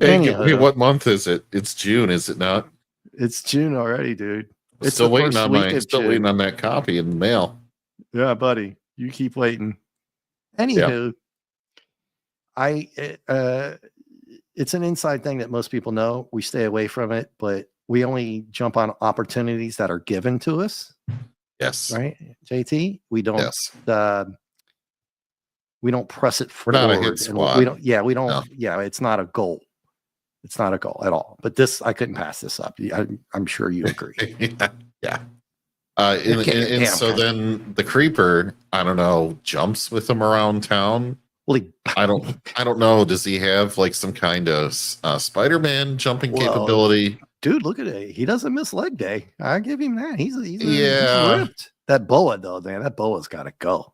Hey, what month is it? It's June, is it not? It's June already, dude. It's still waiting on waiting on that copy in the mail. Yeah, buddy. You keep waiting. Anywho, it's an inside thing that most people know. We stay away from it, but we only jump on opportunities that are given to us, Yes. right? JT, Yes. We don't press it We're forward. not a hit And squad. we don't. Yeah, we don't. No. Yeah, it's not a goal. It's not a goal at all. But this, I couldn't pass this up. I'm sure you agree. Yeah. And so then the creeper, I don't know, jumps with him around town. Well, I don't know. Does he have like some kind of Spider-Man jumping capability? Dude, look at it. He doesn't miss leg day. I give him that. He's ripped. That boa though, man. That boa's got to go.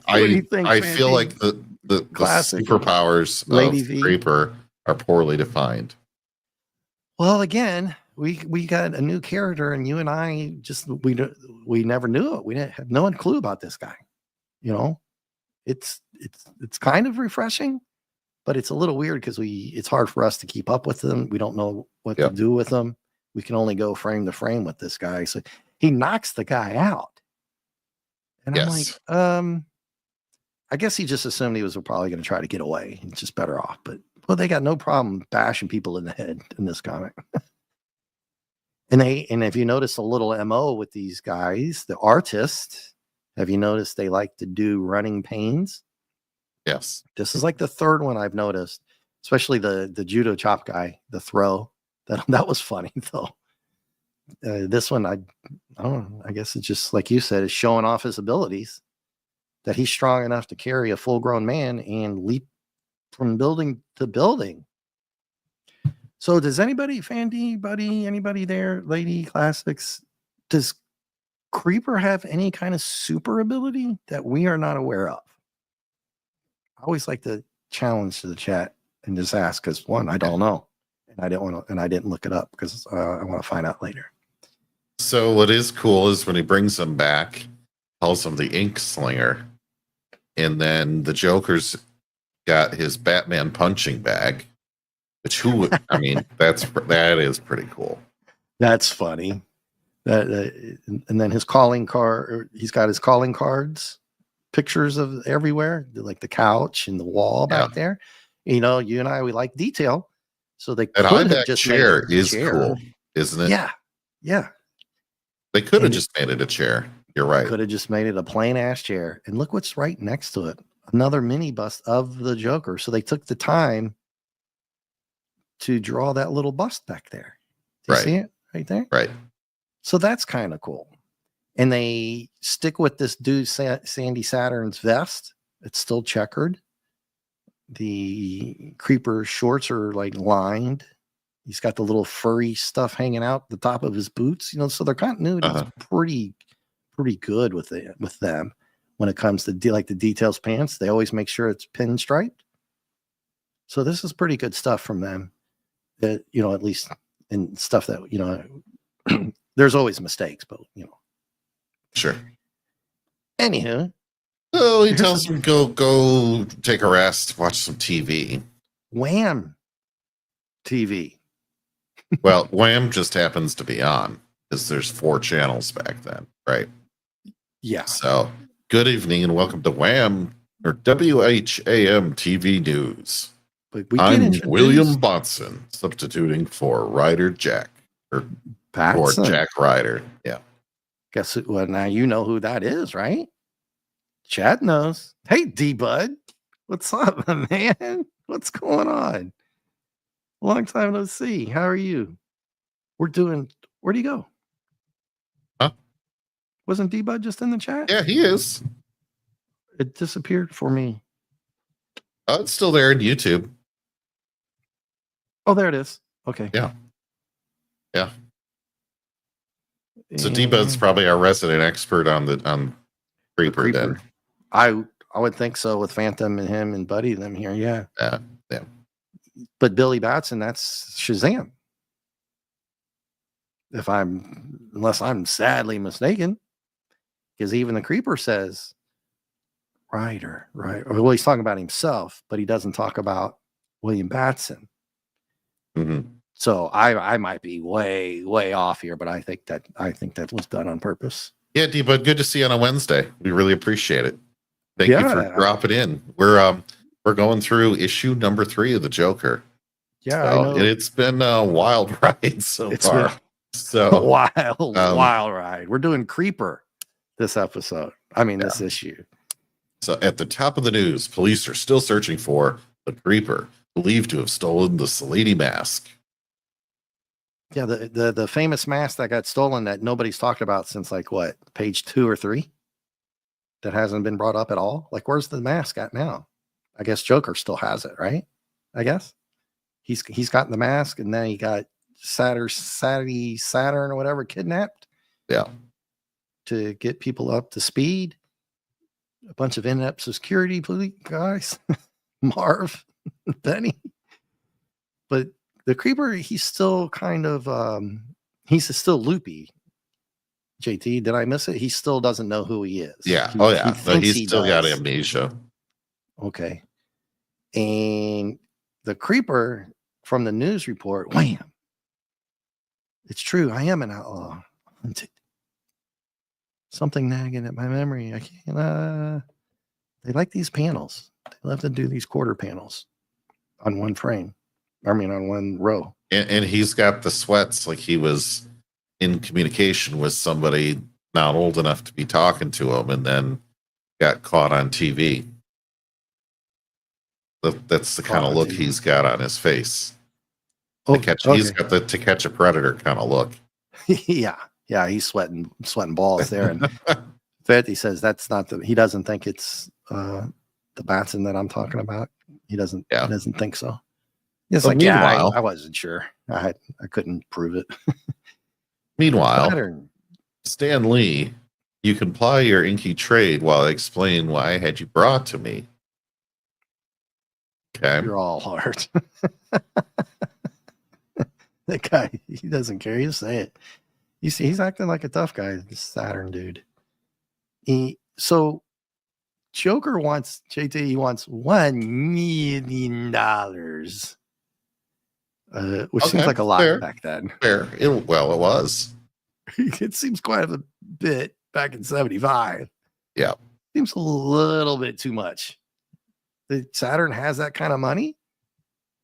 I feel like the superpowers Lady of V. Creeper are poorly defined. Well, again, we got a new character, and you and I just we never knew it. We didn't have no clue about this guy. You know, it's kind of refreshing, but it's a little weird because it's hard for us to keep up with them. We don't know what to do with them. We can only go frame to frame with this guy. So he knocks the guy out, and I'm like, I guess he just assumed he was probably going to try to get away. He's just better off. But they got no problem bashing people in the head in this comic. and if you notice a little MO with these guys, the artists, have you noticed they like to do running pains? Yes. This is like the third one I've noticed, especially the judo chop guy, the throw. That was funny though. This one, I don't know. I guess it's just like you said, is showing off his abilities. That he's strong enough to carry a full-grown man and leap from building to building. So does anybody there, Lady Classics, does Creeper have any kind of super ability that we are not aware of? I always like to challenge to the chat and just ask, because one, I don't know. And I didn't look it up because I want to find out later. So what is cool is when he brings them back, calls him the Ink Slinger. And then the Joker's got his Batman punching bag, which that is pretty cool. That's funny. And then his calling card, he's got his calling cards, pictures of everywhere, like the couch and the wall back there. You know, you and I, we like detail. So they could have just chair is cool, isn't it? Yeah. Yeah. They could have just made it a chair. You're right. Could have just made it a plain ass chair. And look what's right next to it. Another mini bust of the Joker. So they took the time to draw that little bust back there. Do you see it right there? Right. So that's kind of cool. And they stick with this dude, Sandy Saturn's vest. It's still checkered. The Creeper shorts are like lined. He's got the little furry stuff hanging out the top of his boots. You know, so their continuity is pretty good with them when it comes to like the details pants. They always make sure it's pinstriped. So this is pretty good stuff from them. That, you know, at least in stuff that, you know, there's always mistakes, but you know. Sure. Anywho. So he tells him go take a rest, watch some TV. Wham TV. Well, Wham just happens to be on because there's 4 channels back then, right? Yeah. So good evening and welcome to Wham or WHAM TV News. I'm William Botson, substituting for Ryder Jack or Jack Ryder. Yeah. Guess who? Well, now you know who that is, right? Chad knows. Hey, D-Bud. What's up, man? What's going on? Long time no see. How are you? Where'd he go? Huh? Wasn't D-Bud just in the chat? Yeah, he is. It disappeared for me. Oh, it's still there in YouTube. Oh, there it is. Okay. Yeah. Yeah. So D-Bud's probably our resident expert on Creeper then. I would think so with Phantom and him and Buddy them here. Yeah. Yeah. But Billy Batson, that's Shazam. Unless I'm sadly mistaken, because even the Creeper says Ryder, right? Well, he's talking about himself, but he doesn't talk about William Batson. Mm-hmm. So I might be way, way off here, but I think that was done on purpose. Yeah, D-Bud, good to see you on a Wednesday. We really appreciate it. Thank you for dropping in. We're going through issue number 3 of the Joker. Yeah, I know. It's been a wild ride so It's far. been a So wild ride. We're doing Creeper this episode. I mean, this issue. So at the top of the news, police are still searching for the creeper, believed to have stolen the Salady mask. Yeah, the famous mask that got stolen that nobody's talked about since like what, page 2 or 3? That hasn't been brought up at all. Like, where's the mask at now? I guess Joker still has it, right? I guess he's gotten the mask, and then he got Saturn or whatever kidnapped. Yeah. To get people up to speed. A bunch of inept security police guys, Marv, Benny. But the creeper, he's still kind of he's still loopy. JT, did I miss it? He still doesn't know who he is. Yeah. He's still got amnesia. Okay. And the creeper from the news report, wham. It's true. I am an outlaw. Something nagging at my memory. I can't. They like these panels. They love to do these quarter panels on one frame. I mean, on one row. And he's got the sweats like he was in communication with somebody not old enough to be talking to him, and then got caught on TV. That's the kind of look he's got on his face. He's got the To Catch a Predator kind of look. Yeah, he's sweating balls there. And Fatty says that's not he doesn't think it's the Batson that I'm talking about. He doesn't think so. It's like, I wasn't sure. I couldn't prove it. Meanwhile, Stan Lee, you can ply your inky trade while I explain why I had you brought to me. Okay. You're all hard. That guy, he doesn't care. He'll say it. You see, he's acting like a tough guy, this Saturn dude. So Joker wants JT, he wants $1 million. Which seems like a lot back then. Fair. It was. It seems quite a bit back in 75. Yeah. Seems a little bit too much. The Saturn has that kind of money.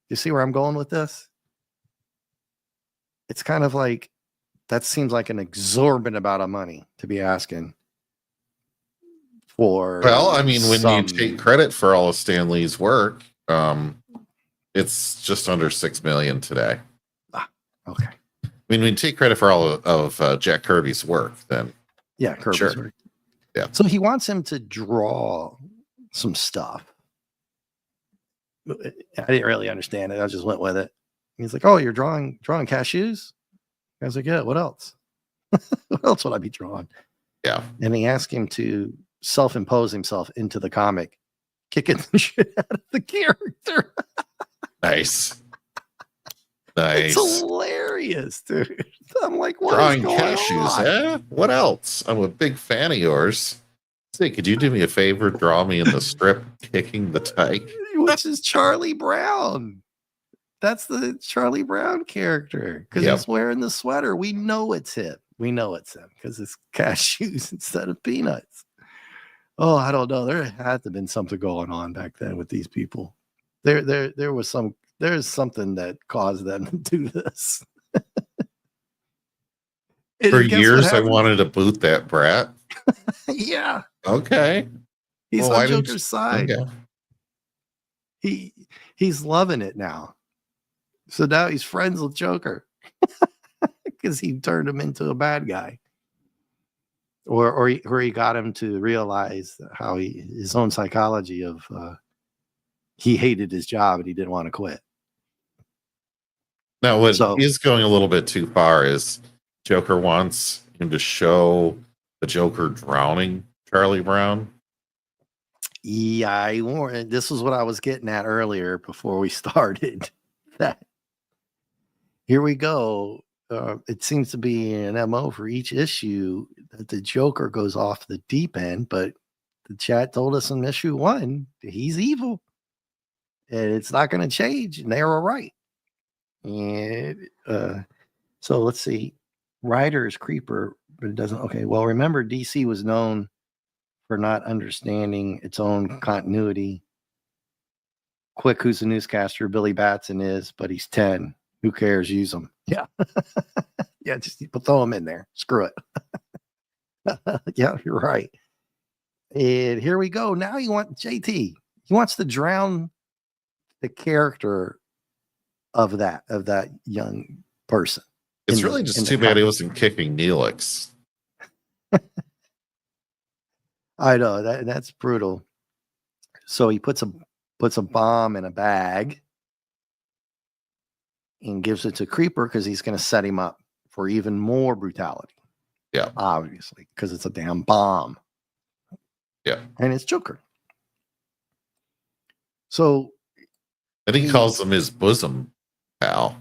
You see where I'm going with this? It's kind of like, that seems like an exorbitant amount of money to be asking for. Well, I mean, when you take credit for all of Stan Lee's work, it's just under $6 million today. Okay. I mean, when you take credit for all of Jack Kirby's work, then Kirby's work. Yeah. So he wants him to draw some stuff. I didn't really understand it. I just went with it. He's like, "Oh, you're drawing cashews?" I was like, "Yeah. What else? What else would I be drawing?" Yeah. And he asked him to self-impose himself into the comic, kicking the shit out of the character. Nice. It's hilarious, dude. I'm like, what drawing is going cashews, on? eh? What else? I'm a big fan of yours. Say, could you do me a favor? Draw me in the strip kicking the tyke. Which is Charlie Brown. That's the Charlie Brown character. Because he's wearing the sweater. We know it's him. Because it's cashews instead of peanuts. Oh, I don't know. There had to have been something going on back then with these people. There's something that caused them to do this. For years, I wanted to boot that brat. Yeah. Okay. He's on Joker's side. Okay. He's loving it now. So now he's friends with Joker because he turned him into a bad guy. Or he got him to realize how his own psychology of he hated his job and he didn't want to quit. Now, what is going a little bit too far is Joker wants him to show the Joker drowning Charlie Brown. Yeah, this is what I was getting at earlier before we started. That here we go. It seems to be an MO for each issue that the Joker goes off the deep end, but the chat told us in issue 1 he's evil and it's not going to change, and they were right. And so let's see. Ryder is Creeper, but it doesn't. Okay, well, remember DC was known for not understanding its own continuity. Quick, who's the newscaster? Billy Batson is, but he's 10. Who cares? Use him. Yeah. Yeah, just throw him in there. Screw it. Yeah, you're right. And here we go. Now you want JT. He wants to drown the character of that young person. It's really just too bad he wasn't kicking Neelix. I know that's brutal. So he puts a bomb in a bag and gives it to Creeper because he's going to set him up for even more brutality. Yeah, obviously, because it's a damn bomb. Yeah, and it's Joker. So, and he calls him his bosom pal.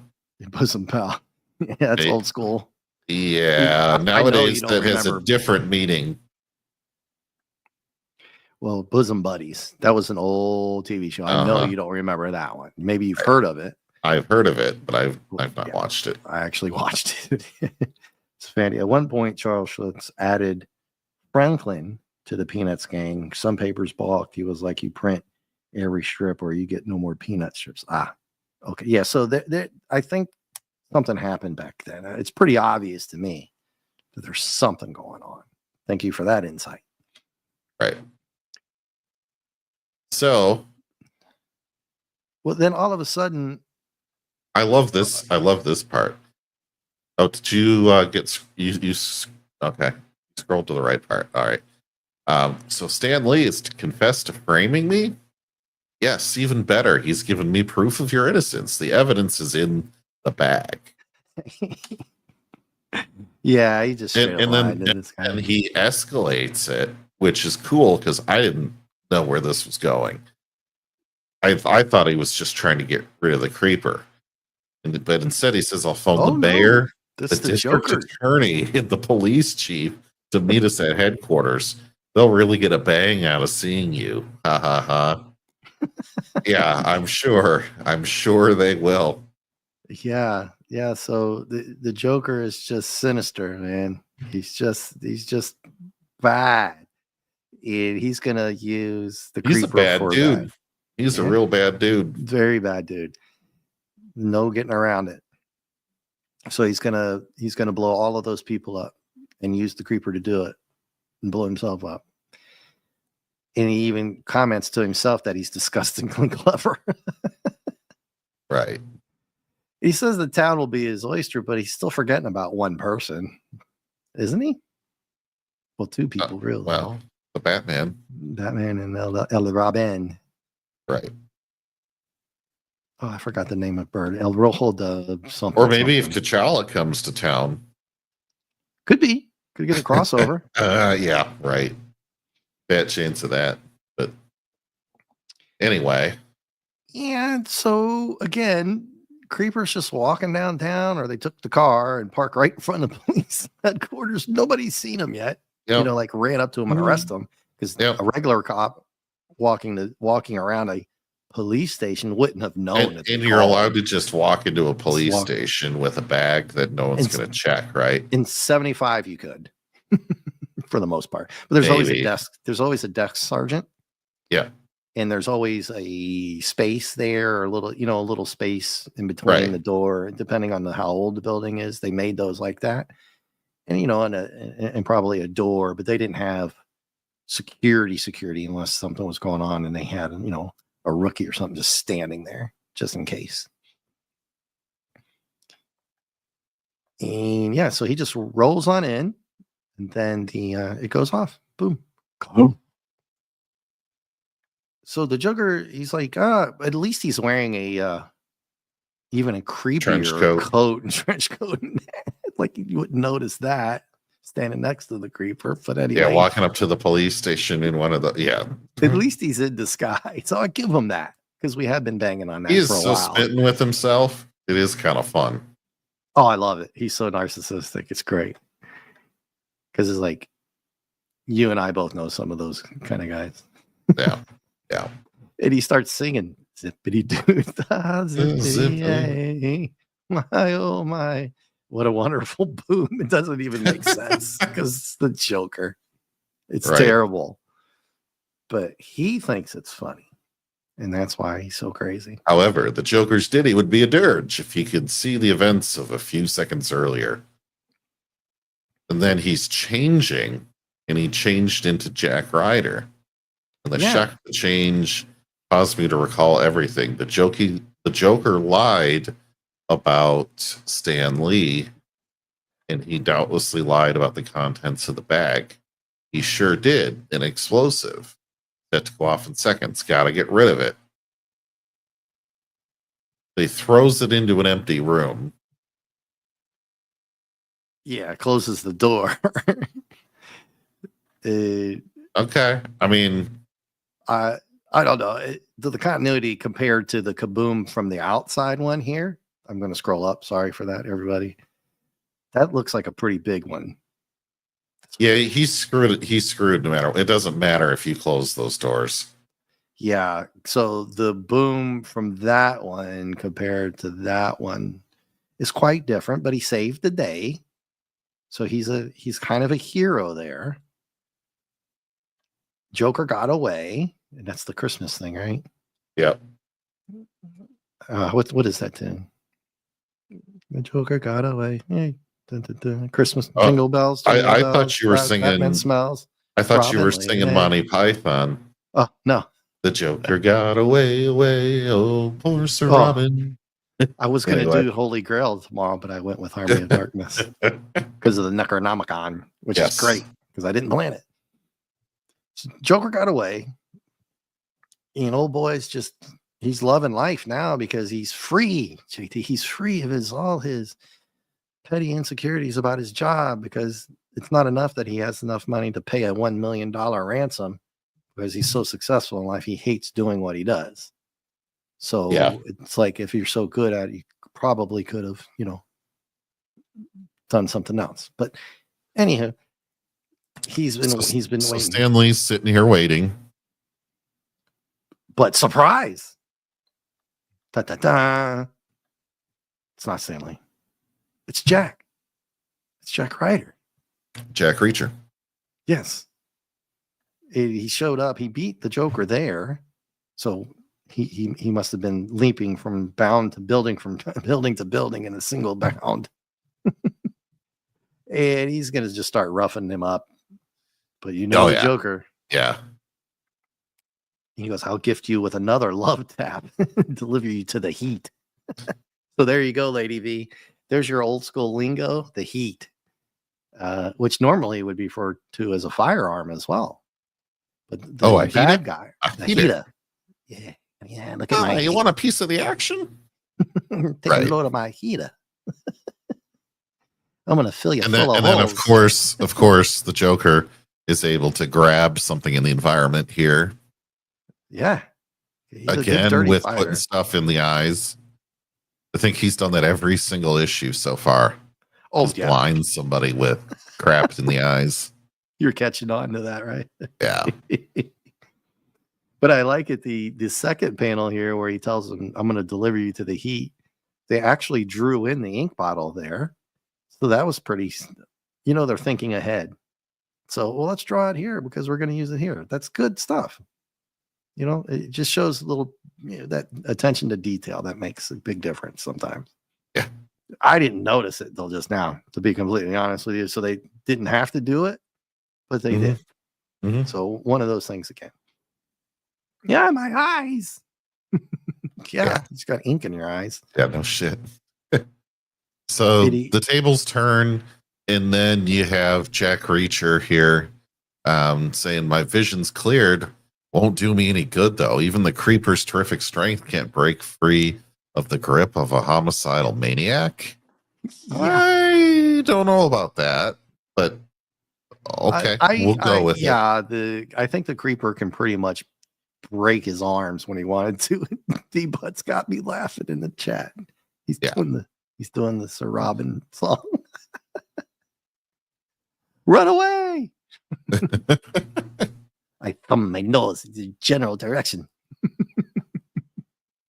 Bosom pal. Yeah, that's old school. Yeah, nowadays that has a different meaning. Well, Bosom Buddies. That was an old TV show. I know you don't remember that one. Maybe you've heard of it. I've heard of it, but I've not watched it. I actually watched it. It's fancy. At one point, Charles Schultz added Franklin to the Peanuts gang. Some papers balked. He was like, "You print every strip, or you get no more Peanut strips." Okay, yeah. So I think something happened back then. It's pretty obvious to me that there's something going on. Thank you for that insight. Right. So, well, then all of a sudden, I love this part. Oh, did you get you? Okay, scroll to the right part. All right. So Stan Lee is to confess to framing me. Yes, even better. He's given me proof of your innocence. The evidence is in the bag. Yeah, he just and he escalates it, which is cool because I didn't know where this was going. I thought he was just trying to get rid of the Creeper, but instead he says, "I'll phone the mayor, the district attorney, and the police chief to meet us at headquarters. They'll really get a bang out of seeing you." Ha ha ha. Yeah, I'm sure they will. Yeah. So the Joker is just sinister, man. He's just bad. And he's gonna use the Creeper. He's a bad dude. He's a real bad dude. Very bad dude. No getting around it. So he's gonna blow all of those people up and use the Creeper to do it and blow himself up. And he even comments to himself that he's disgustingly clever. Right. He says the town will be his oyster, but he's still forgetting about one person, isn't he? Well, two people, really. Well, the Batman and El Robin. Right. Oh, I forgot the name of bird. El Rojo de something. Or maybe if T'Challa comes to town. Could be. Could get a crossover. Yeah, right. Bad chance of that. But anyway. And so, again, Creeper's just walking downtown, or they took the car and parked right in front of the police headquarters. Nobody's seen him yet. Yep. Like ran up to him and arrest him, because a regular cop walking around a police station wouldn't have known. And you're allowed to just walk into a police station with a bag that no one's going to check, right? In 75, you could, for the most part. But there's always a desk. There's always a desk sergeant. Yeah. And there's always a space there, or a little space in between the door, depending on how old the building is. They made those like that. And, and probably a door, but they didn't have security unless something was going on, and they had, a rookie or something just standing there just in case. And yeah, so he just rolls on in, and then it goes off. Boom. Boom. So the Joker, he's like, at least he's wearing even a creepier coat and trench coat. Like you wouldn't notice that standing next to the Creeper. But anyway. Yeah, walking up to the police station in one of the, At least he's in disguise. So I give him that, because we have been banging on that for a while. He is so spitting with himself. It is kind of fun. Oh, I love it. He's so narcissistic. It's great. Because it's like, you and I both know some of those kind of guys. Yeah. Yeah. And he starts singing, zippity doo, zippity, my, oh my. What a wonderful boom. It doesn't even make sense because it's the Joker. It's terrible. But he thinks it's funny. and that's why he's so crazy. However, the Joker's ditty would be a dirge if he could see the events of a few seconds earlier. And then he's changing, and he changed into Jack Ryder. And the shock of the change caused me to recall everything. The Joker lied about Stan Lee, and he doubtlessly lied about the contents of the bag. He sure did. An explosive set to go off in seconds. Gotta get rid of it. He throws it into an empty room. Yeah, closes the door. Okay. I mean, I don't know. The continuity compared to the kaboom from the outside one here, I'm going to scroll up. Sorry for that, everybody. That looks like a pretty big one. yeah, he's screwed. He's screwed no matter. It doesn't matter if you close those doors. Yeah. So the boom from that one compared to that one is quite different, but he saved the day. So he's kind of a hero there. Joker got away, and that's the Christmas thing, right? Yep. What is that tune? The Joker got away. Hey, dun, dun, dun. Christmas jingle bells. Jingle I bells, thought you were singing. Batman smells. I thought you were Robin singing Lee, Monty Python. Oh no, The Joker got away, away. Oh, poor Sir Robin. I was going to Anyway. do Holy Grail tomorrow, but I went with Army of Darkness because of the Necronomicon, which is great because I didn't plan it. So Joker got away. And old boy's he's loving life now because he's free. JT, he's free of all his petty insecurities about his job because it's not enough that he has enough money to pay a $1 million ransom because he's so successful in life. He hates doing what he does. So it's like, if you're so good at it, you probably could have, done something else. But anyhow, he's been waiting. Stanley's sitting here waiting. But surprise! Da da da! It's not Stanley. It's Jack. It's Jack Ryder. Jack Reacher. Yes. He showed up. He beat the Joker there. So he must have been leaping from building to building in a single bound. And he's going to just start roughing him up. But the Joker. Yeah. He goes, I'll gift you with another love tap, deliver you to the heat. So there you go, Lady V. There's your old school lingo, the heat, which normally would be referred to as a firearm as well. But the bad guy, the heater. Yeah. Look at my. You want a piece of the action? Take a load of my heater. I'm gonna fill you full of holes. And then of course, the Joker is able to grab something in the environment here. Yeah. Again, with putting stuff in the eyes. I think he's done that every single issue so far. Oh, just blind somebody with crap in the eyes. You're catching on to that, right? Yeah. But I like it. The second panel here where he tells them, I'm going to deliver you to the heat. They actually drew in the ink bottle there. So that was pretty, they're thinking ahead. So, let's draw it here because we're going to use it here. That's good stuff. It just shows a little, that attention to detail that makes a big difference sometimes. Yeah. I didn't notice it till just now, to be completely honest with you. So they didn't have to do it, but they did. Mm-hmm. So one of those things again. Yeah, my eyes. Yeah, it's got ink in your eyes. Yeah, no shit. So the tables turn, and then you have Jack Reacher here saying, my vision's cleared. Won't do me any good, though. Even the creeper's terrific strength can't break free of the grip of a homicidal maniac. Yeah. I don't know about that, but okay, we'll go with it. Yeah, I think the creeper can pretty much break his arms when he wanted to. D-Butts got me laughing in the chat. He's doing the Sir Robin song. Run away! I thumb my nose in the general direction.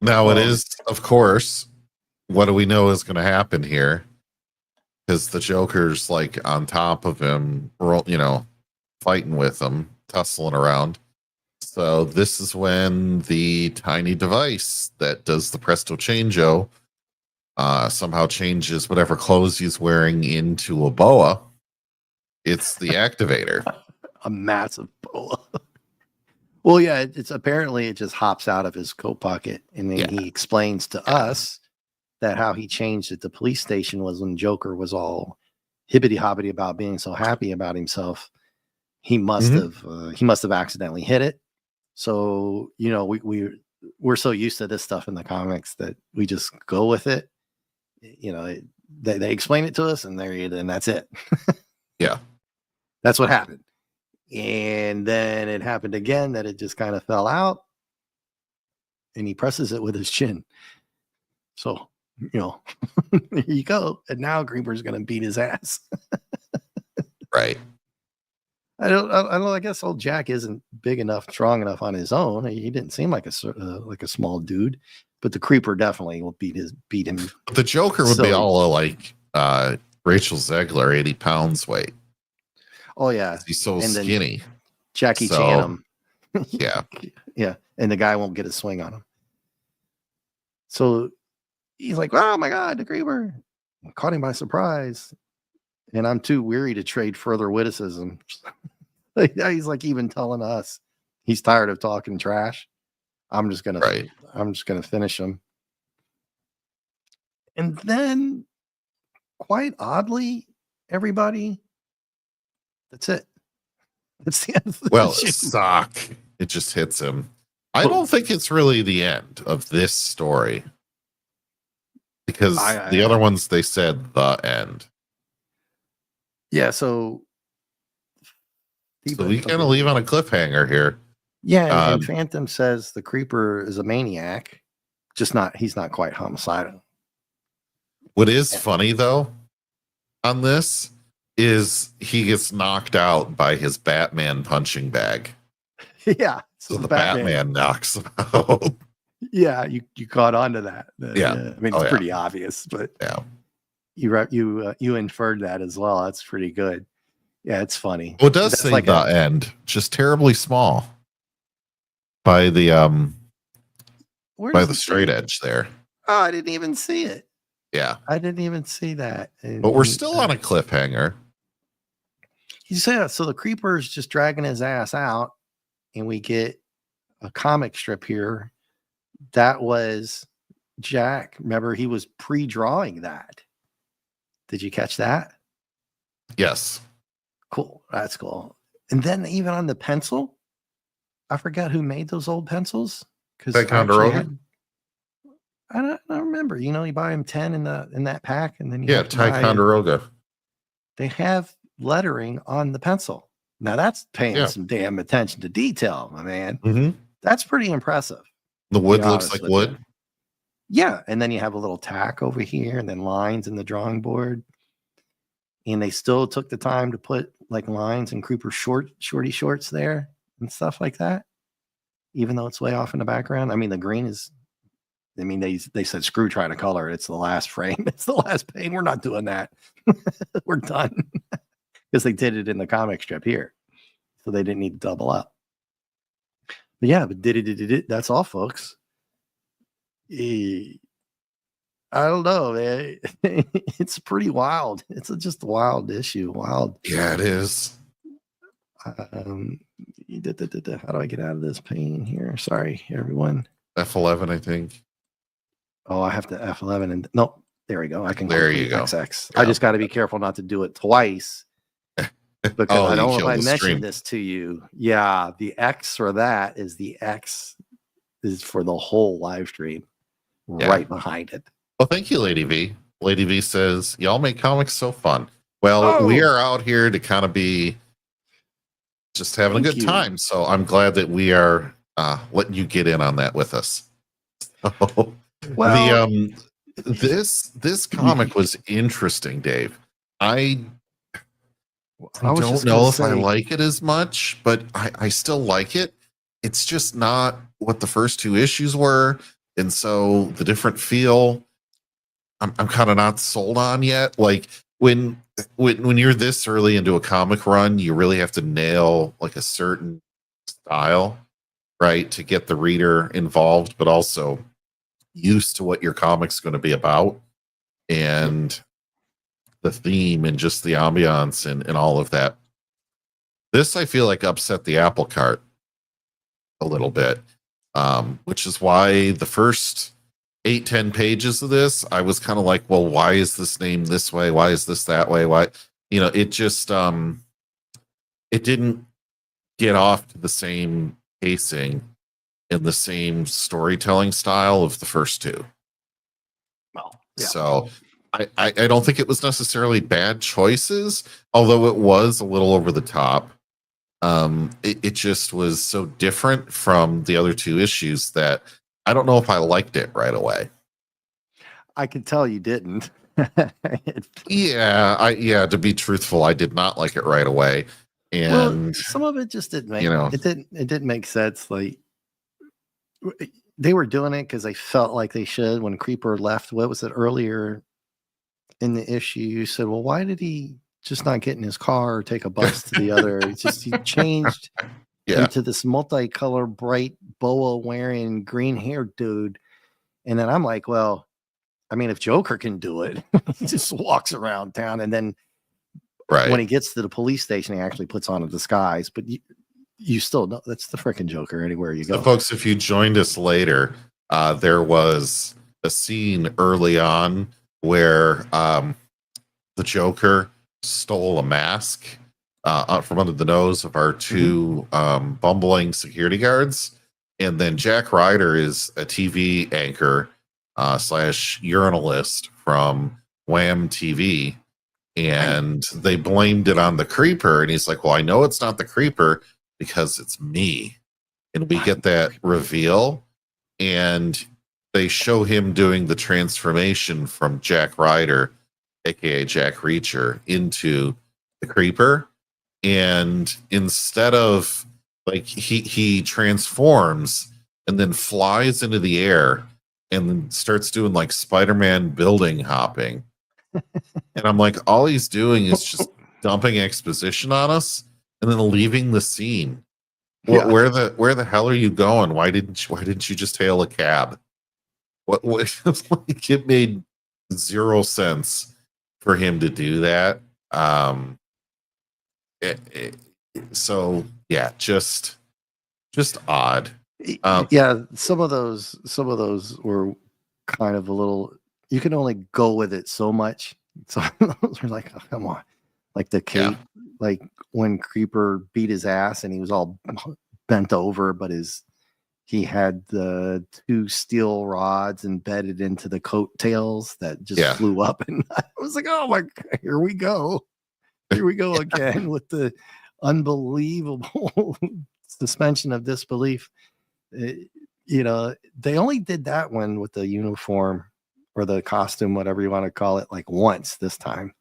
Now it is, of course, what do we know is going to happen here? Because the Joker's on top of him, fighting with him, tussling around. So this is when the tiny device that does the Presto Changeo somehow changes whatever clothes he's wearing into a boa. It's the activator. A massive boa. Well, yeah, it's apparently it just hops out of his coat pocket, and then he explains to us that how he changed at the police station was when Joker was all hibbity hobbity about being so happy about himself. He must have accidentally hit it. So we're so used to this stuff in the comics that we just go with it. They explain it to us, and that's it. Yeah, that's what happened. And then it happened again that it just kind of fell out, and he presses it with his chin. So, there you go. And now Creeper's going to beat his ass. right. I don't know. I guess old Jack isn't big enough, strong enough on his own. He didn't seem like a small dude, but the Creeper definitely will beat him. But the Joker would be all like Rachel Zegler, 80 pounds weight. Oh yeah, he's so skinny. Jackie Chan him. Yeah, yeah, and the guy won't get a swing on him. So he's like, "Oh my God, the Creeper caught him by surprise," and I'm too weary to trade further witticism. He's like even telling us he's tired of talking trash. I'm just gonna finish him. And then, quite oddly, everybody. That's it. That's the end of the issue. Sock. It just hits him. I don't think it's really the end of this story. Because the other ones, they said the end. Yeah, so we kind of leave on a cliffhanger here. Yeah, and Phantom says the Creeper is a maniac. He's not quite homicidal. What is funny, though, on this is he gets knocked out by his Batman punching bag. Yeah. So the Batman knocks him out. Yeah, you caught on to that. Yeah. I mean, it's pretty obvious, but yeah, you inferred that as well. That's pretty good. Yeah, it's funny. Well, it does say the end, just terribly small by the straight edge there. Oh, I didn't even see it. Yeah, I didn't even see that. But we're still on a cliffhanger. So the Creeper is just dragging his ass out, and we get a comic strip here. That was Jack. Remember, he was pre-drawing that. Did you catch that? Yes. Cool. That's cool. And then even on the pencil, I forgot who made those old pencils. I don't remember. You buy them 10 in that pack, and then Ticonderoga. They have lettering on the pencil. Now that's paying some damn attention to detail, my man. Mm-hmm. That's pretty impressive. The wood looks like wood. Yeah, and then you have a little tack over here, and then lines in the drawing board. And they still took the time to put like lines and Creeper shorty shorts there and stuff like that, even though it's way off in the background. I mean, the green is. I mean, they said screw trying to color. It's the last frame. It's the last pane. We're not doing that. We're done because they did it in the comic strip here, so they didn't need to double up. But yeah, but did it. That's all, folks. I don't know, man. It's pretty wild. It's just a wild issue. Wild. Yeah, it is. How do I get out of this pane here? Sorry, everyone. F11, I think. Oh, I have to F11 and no, there we go. I can. There you go. XX. Yeah. I just got to be careful not to do it twice because I don't know if I mentioned this to you. Yeah, the X for that is the X is for the whole live stream right behind it. Well, thank you, Lady V. Lady V says, y'all make comics so fun. Well, we are out here to kind of be just having a good time. So I'm glad that we are letting you get in on that with us. So, well, this comic was interesting, Dave. I don't know if I like it as much, but I still like it. It's just not what the first two issues were. And so the different feel, I'm kind of not sold on yet. Like when you're this early into a comic run, you really have to nail like a certain style. right? To get the reader involved, but also used to what your comic's going to be about and the theme and just the ambiance and all of that. This, I feel like, upset the apple cart a little bit, which is why the first 8-10 pages of this, I was kind of like, well, why is this named this way? Why is this that way? Why, it just, it didn't get off to the same pacing and the same storytelling style of the first two. Well, yeah. So I don't think it was necessarily bad choices, although it was a little over the top. It just was so different from the other two issues that I don't know if I liked it right away. I can tell you didn't. Yeah, to be truthful, I did not like it right away. And some of it just didn't make it didn't make sense. Like they were doing it because they felt like they should. When Creeper left, what was it earlier in the issue? You said, well, why did he just not get in his car or take a bus to the other? It's just he changed into this multicolored, bright boa wearing, green haired dude. And then I'm like, well, I mean, if Joker can do it, he just walks around town, and then when he gets to the police station, he actually puts on a disguise. But you still know that's the freaking Joker anywhere you go. So, folks, if you joined us later, there was a scene early on where the Joker stole a mask out from under the nose of our two bumbling security guards. And then Jack Ryder is a TV anchor / urinalist from Wham TV. And they blamed it on the Creeper. And he's like, well, I know it's not the Creeper because it's me. And we get that reveal. And they show him doing the transformation from Jack Ryder, aka Jack Reacher, into the Creeper. And instead of like he transforms and then flies into the air and then starts doing like Spider-Man building hopping. And I'm like, all he's doing is just dumping exposition on us and then leaving the scene. Where the hell are you going? Why didn't you just hail a cab? What like, it made zero sense for him to do that. So yeah, just odd. Some of those were kind of a little. You can only go with it so much. So those were like, oh, come on, like the cape, like when Creeper beat his ass and he was all bent over, but he had the 2 steel rods embedded into the coattails that just flew up, and I was like, oh my God, here we go again with the unbelievable suspension of disbelief. They only did that one with the uniform or the costume, whatever you want to call it, like once this time.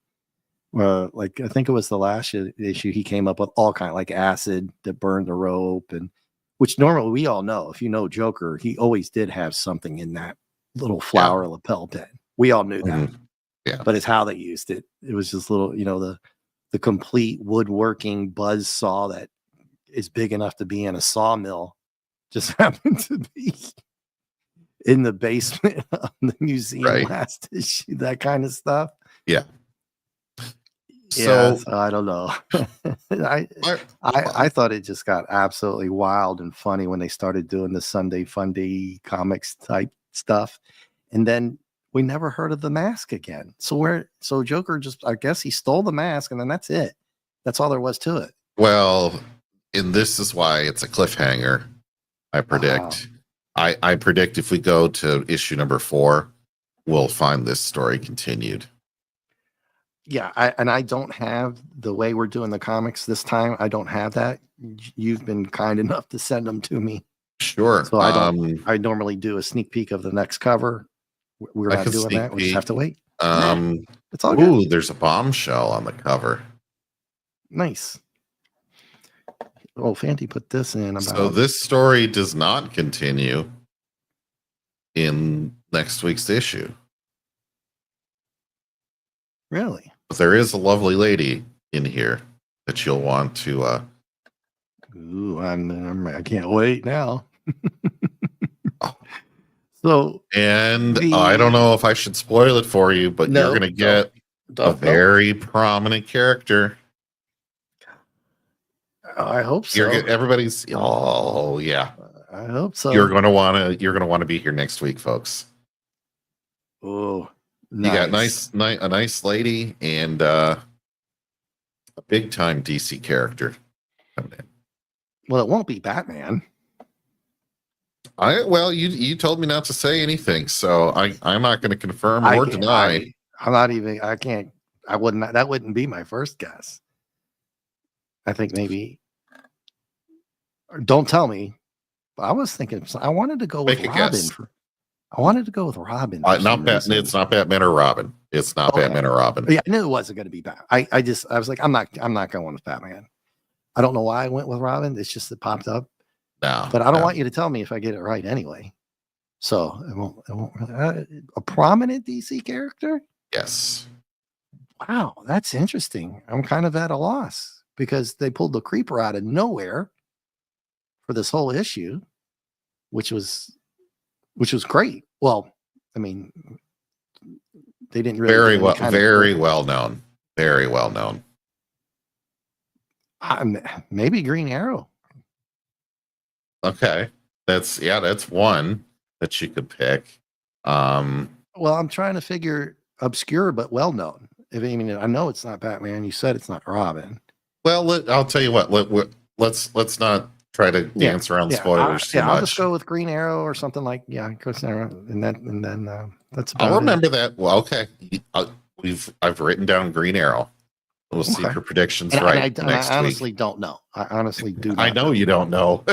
Like I think it was the last issue, he came up with all kind of like acid that burned the rope, and which normally we all know, if you know Joker, he always did have something in that little flower lapel pin. We all knew that. Yeah. But it's how they used it. It was just little, the complete woodworking buzz saw that is big enough to be in a sawmill just happened to be in the basement of the museum last issue, that kind of stuff. Yeah. So I don't know. I thought it just got absolutely wild and funny when they started doing the Sunday Funday comics type stuff. And then we never heard of the mask again. So Joker just, I guess he stole the mask and then that's it. That's all there was to it. Well, and this is why it's a cliffhanger. I predict. I predict if we go to issue number 4, we'll find this story continued. Yeah, I don't have the way we're doing the comics this time. I don't have that. You've been kind enough to send them to me. Sure. So I normally do a sneak peek of the next cover. We're not doing that. We just have to wait. It's all good. There's a bombshell on the cover. Nice. Oh, Fanty put this in. So this story does not continue in next week's issue. Really? But there is a lovely lady in here that you'll want to Ooh, I can't wait now. So And I don't the know if I should spoil it for you, but you're no, going to get a don't, very prominent character. I hope so. Everybody's, oh yeah. I hope so. You're going to want to be here next week, folks. Oh, You got a nice lady and a big time DC character coming in. Well, it won't be Batman. Well, you told me not to say anything, so I'm not going to confirm or deny. I'm not even. I can't. I wouldn't. That wouldn't be my first guess. I think maybe. Don't tell me. I was thinking. I wanted to go with Robin. I wanted to go with Robin. Not Batman. It's not Batman or Robin. It's not Batman or Robin. Yeah, I knew it wasn't going to be Batman. I was like, I'm not going with Batman. I don't know why I went with Robin. It's just it popped up. No, but I don't want you to tell me if I get it right anyway. So it won't really, a prominent DC character. Yes. Wow, that's interesting. I'm kind of at a loss because they pulled the Creeper out of nowhere for this whole issue, which was great. Well, I mean, they didn't really very well known. Very well known. Maybe Green Arrow. Okay, that's one that you could pick. Well, I'm trying to figure obscure but well known. I mean, I know it's not Batman. You said it's not Robin. Well, I'll tell you what. Let's not try to dance around spoilers too much. I'll just go with Green Arrow or something like Green Arrow, and then that's about I'll remember that. Well, okay, I've written down Green Arrow. We'll see if your predictions right. I honestly don't know. I honestly do. I know you don't know.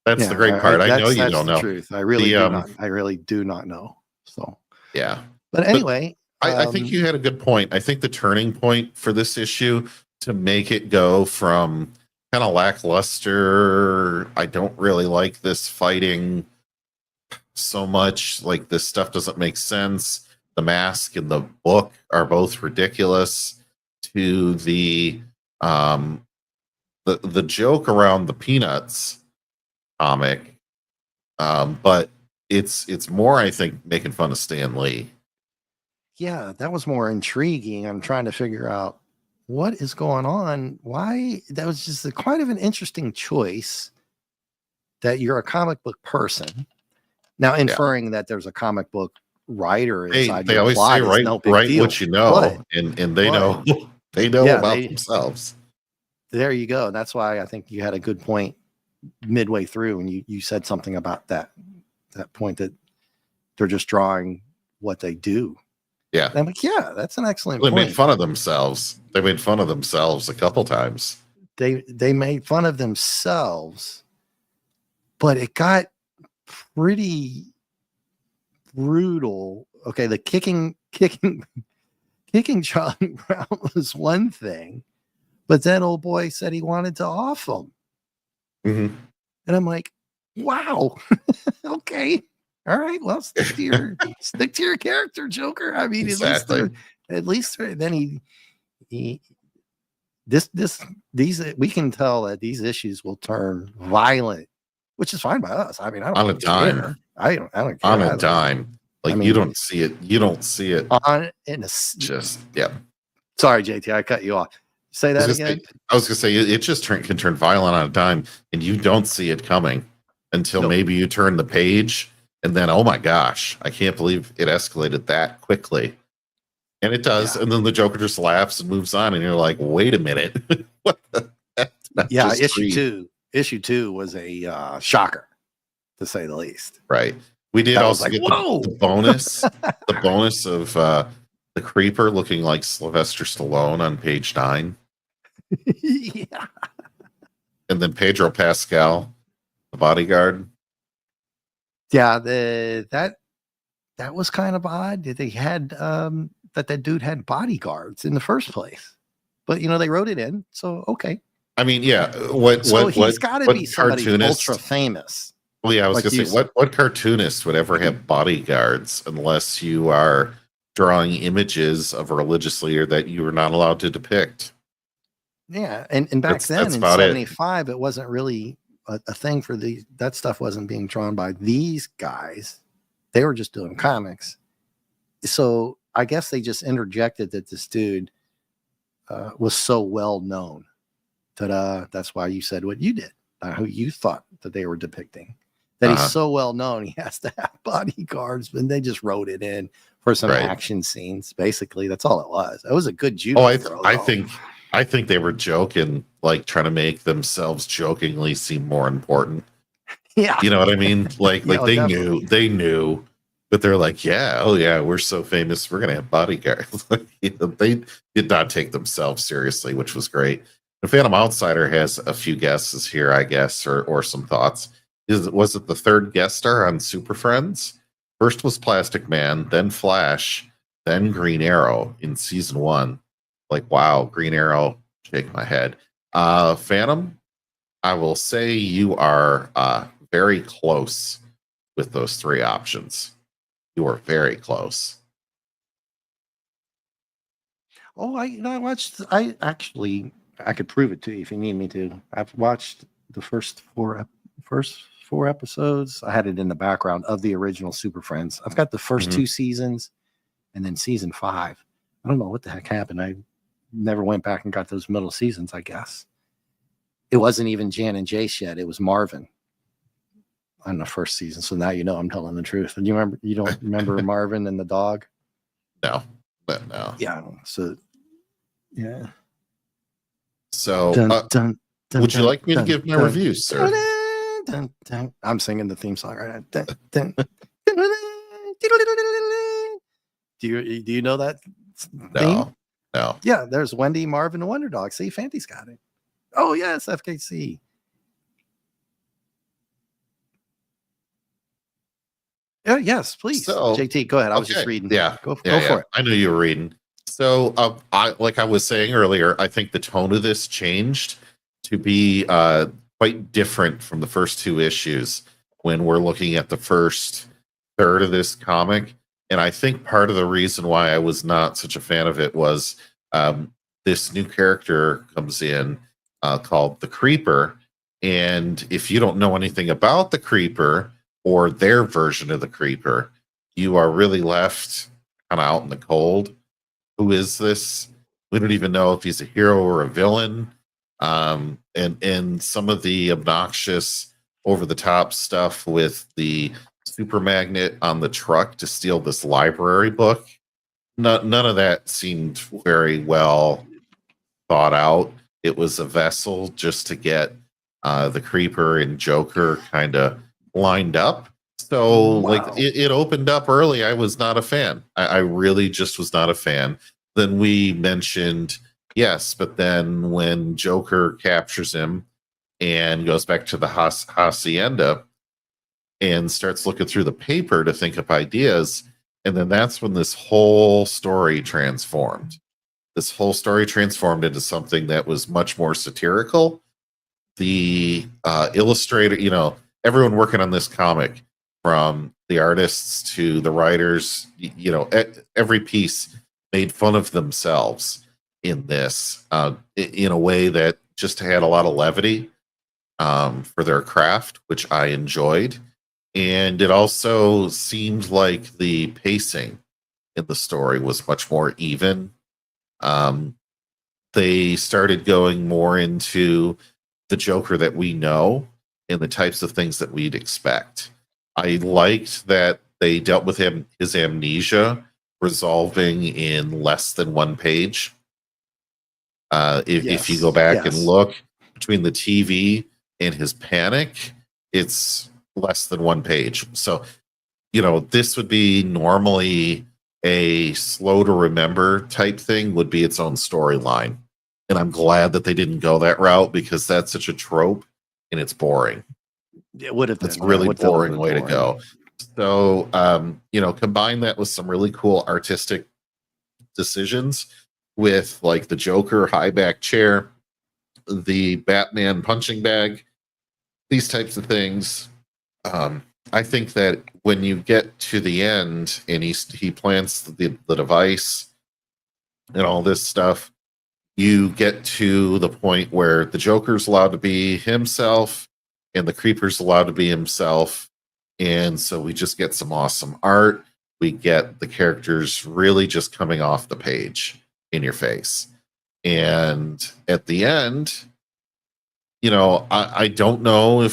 That's the great part. I know you don't know. Truth. I really do not. I really do not know. So yeah. But anyway, I think you had a good point. I think the turning point for this issue to make it go from kind of lackluster, I don't really like this fighting so much, like this stuff doesn't make sense, the mask and the book are both ridiculous, to the joke around the Peanuts comic, but it's more, I think, making fun of Stan Lee. Yeah, that was more intriguing. I'm trying to figure out what is going on. Why? That was just quite of an interesting choice. That you're a comic book person now, inferring that there's a comic book writer inside. They always say write what you know, and they know about themselves. There you go. That's why I think you had a good point midway through, and you said something about that point that they're just drawing what they do. Yeah. And I'm like, yeah, that's an excellent point. They made fun of themselves. They made fun of themselves a couple times. They made fun of themselves, but it got pretty brutal. Okay, the kicking Charlie Brown was one thing, but then old boy said he wanted to off him. Mm-hmm. And I'm like, wow, okay. All right, well, stick to your character, Joker. I mean, exactly. at least then these we can tell that these issues will turn violent, which is fine by us. I mean, I don't on a dime. Care. I don't care. On a dime. Like, I mean, you don't see it. You don't see it. Just yeah. Sorry, JT, I cut you off. Say that again. I was gonna say it just can turn violent on a dime, and you don't see it coming until maybe you turn the page. And then, oh my gosh, I can't believe it escalated that quickly. And it does. Yeah. And then the Joker just laughs and moves on. And you're like, wait a minute. What the heck? Yeah, issue two was a shocker, to say the least. Right. We did also get the bonus, the bonus of the Creeper looking like Sylvester Stallone on page 9. Yeah. And then Pedro Pascal, the bodyguard. Yeah, that was kind of odd that they had that dude had bodyguards in the first place, but they wrote it in, so okay. I mean, yeah. He's got to be somebody ultra famous. Well, yeah, I was gonna say, what cartoonist would ever have bodyguards unless you are drawing images of a religious leader that you are not allowed to depict? Yeah, and back then That's in about it. '75, it wasn't really a thing for that stuff wasn't being drawn by these guys. They were just doing comics. So I guess they just interjected that this dude was so well known that that's why you said what you did, who you thought that they were depicting. That he's so well known, he has to have bodyguards, and they just wrote it in for some action scenes. Basically, that's all it was. It was a good judo throw. I think they were joking, like trying to make themselves jokingly seem more important. Yeah, you know what I mean. Like they definitely. knew, but they're like, yeah, oh yeah, we're so famous, we're gonna have bodyguards. They did not take themselves seriously, which was great. The Phantom Outsider has a few guesses here, I guess, or some thoughts. Was it the third guest star on Super Friends? First was Plastic Man, then Flash, then Green Arrow in season 1. Like, wow, Green Arrow, shake my head. Phantom, I will say you are very close with those 3 options. You are very close. Oh, I could prove it to you if you need me to. I've watched the first four episodes. I had it in the background of the original Super Friends. I've got the first 2 seasons and then season 5. I don't know what the heck happened. I never went back and got those middle seasons, I guess. It wasn't even Jan and Jace yet. It was Marvin on the first season. So now you know I'm telling the truth. And you don't remember Marvin and the dog? No. Yeah. So yeah. So would you like me to give my review, sir? I'm singing the theme song right now. Do you know that theme? No. Yeah, there's Wendy, Marvin, and Wonder Dog. See, Fanty's got it. Oh yes, FKC. Yeah, yes, please. So, JT, go ahead. I was just reading. Yeah, go for it. I knew you were reading. So, like I was saying earlier, I think the tone of this changed to be quite different from the first 2 issues when we're looking at the first third of this comic. And I think part of the reason why I was not such a fan of it was this new character comes in called the Creeper. And if you don't know anything about the Creeper or their version of the Creeper, you are really left kind of out in the cold. Who is this? We don't even know if he's a hero or a villain. And some of the obnoxious, over the top stuff with the super magnet on the truck to steal this library book. None of that seemed very well thought out. It was a vessel just to get the Creeper and Joker kind of lined up. So like it opened up early. I was not a fan. I really just was not a fan. Then we mentioned, yes, but then when Joker captures him and goes back to the hacienda and starts looking through the paper to think up ideas, and then that's when this whole story transformed. This whole story transformed into something that was much more satirical. The illustrator, everyone working on this comic, from the artists to the writers, every piece made fun of themselves in this in a way that just had a lot of levity for their craft, which I enjoyed. And it also seemed like the pacing in the story was much more even. They started going more into the Joker that we know and the types of things that we'd expect. I liked that they dealt with his amnesia resolving in less than 1 page. If you go back and look between the TV and his panic, it's less than 1 page. So, this would be normally a slow to remember type thing, would be its own storyline. And I'm glad that they didn't go that route, because that's such a trope and it's boring. It would have been. It's a really boring way to go. So, combine that with some really cool artistic decisions with like the Joker high back chair, the Batman punching bag, these types of things. I think that when you get to the end and he plants the device and all this stuff, you get to the point where the Joker's allowed to be himself and the Creeper's allowed to be himself. And so we just get some awesome art. We get the characters really just coming off the page in your face. And at the end, you know, I don't know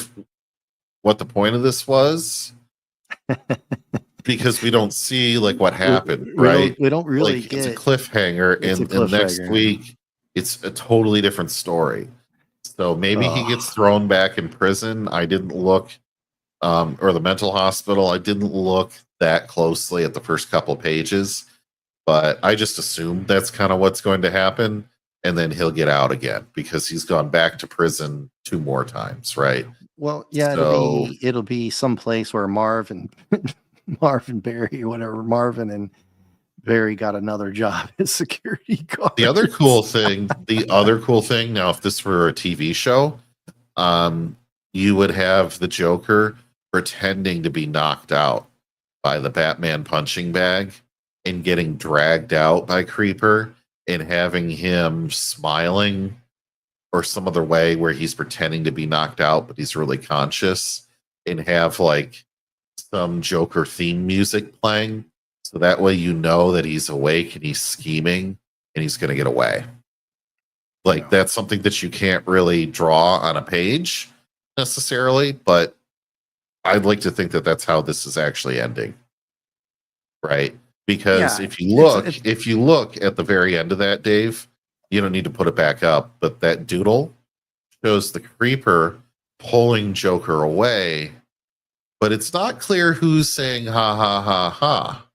what the point of this was because we don't see like what happened, right? We don't really like get it's a cliffhanger, it's a and next cliffhanger. week it's a totally different story. So maybe he gets Ugh. thrown back in prison. I didn't look, or the mental hospital. I didn't look that closely at the first couple pages, but I just assumed that's kind of what's going to happen. And then he'll get out again because he's gone back to prison 2 more times, right? Well, yeah, So it'll be some place where Marv and Marvin Barry or whatever, Marvin and Barry got another job as security guard. the other cool thing, now, if this were a TV show, you would have the Joker pretending to be knocked out by the Batman punching bag and getting dragged out by Creeper and having him smiling or some other way where he's pretending to be knocked out, but he's really conscious, and have like some Joker theme music playing. So that way you know that he's awake and he's scheming and he's going to get away. Like that's something that you can't really draw on a page necessarily, but I'd like to think that that's how this is actually ending. Right? Because Yeah, if you look at the very end of that, Dave, you don't need to put it back up, but that doodle shows the Creeper pulling Joker away, but it's not clear who's saying ha ha ha ha.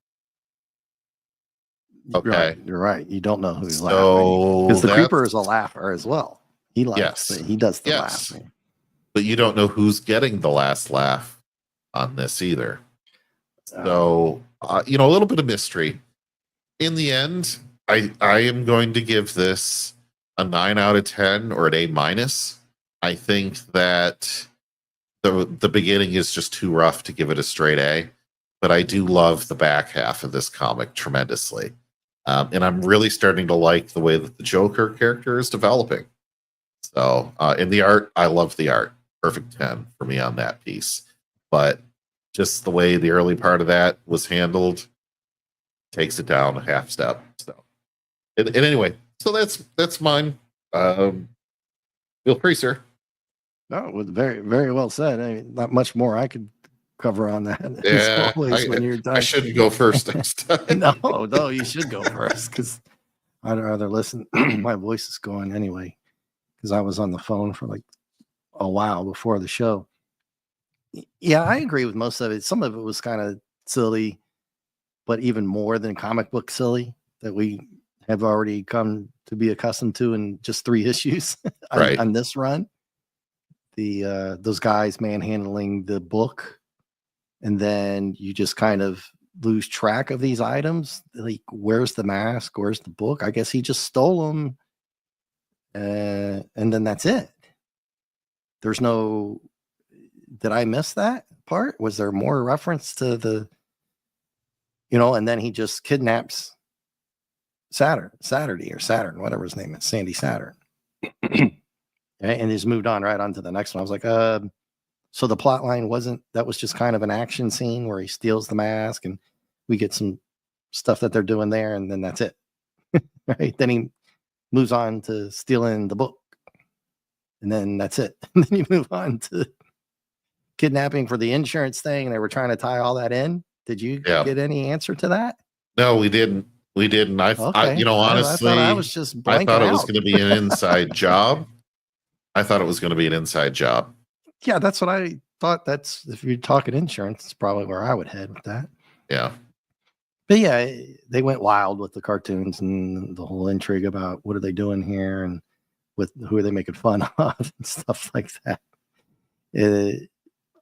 Okay. Right, you're right. You don't know who's So laughing because the that's- Creeper is a laugher as well. He laughs. Yes. He does the Yes. laughing. But you don't know who's getting the last laugh on this either. So, you know, a little bit of mystery. In the end, I am going to give this a 9 out of 10 or an A minus. I think that the beginning is just too rough to give it a straight A, but I do love the back half of this comic tremendously. And I'm really starting to like the way that the Joker character is developing. So, in the art, I love the art. Perfect 10 for me on that piece. But just the way the early part of that was handled takes it down a half step. So, and anyway, so that's mine. Feel free, sir. No, it was very, very well said. I mean, not much more I could cover on that. Yeah, As always, when you're done. I shouldn't go first next time. No, you should go first because I'd rather listen. My voice is going anyway because I was on the phone for like a while before the show. Yeah, I agree with most of it. Some of it was kind of silly, but even more than comic book silly that we have already come to be accustomed to in just 3 issues Right. on this run. Those guys manhandling the book, and then you just kind of lose track of these items. Like, where's the mask? Where's the book? I guess he just stole them, and then that's it. There's no. Did I miss that part? Was there more reference to the? And then he just kidnaps Saturn, whatever his name is, Sandy Saturn. And he's moved on right on to the next one. I was like, so the plot line that was just kind of an action scene where he steals the mask and we get some stuff that they're doing there, and then that's it. Right? Then he moves on to stealing the book. And then that's it. And then you move on to kidnapping for the insurance thing. And they were trying to tie all that in. Did you get any answer to that? No, we didn't. I honestly, I was just blanking I thought it was out. going to be an inside job. Yeah, that's what I thought. That's, if you're talking insurance, it's probably where I would head with that. Yeah. But yeah, they went wild with the cartoons and the whole intrigue about what are they doing here and with who are they making fun of and stuff like that.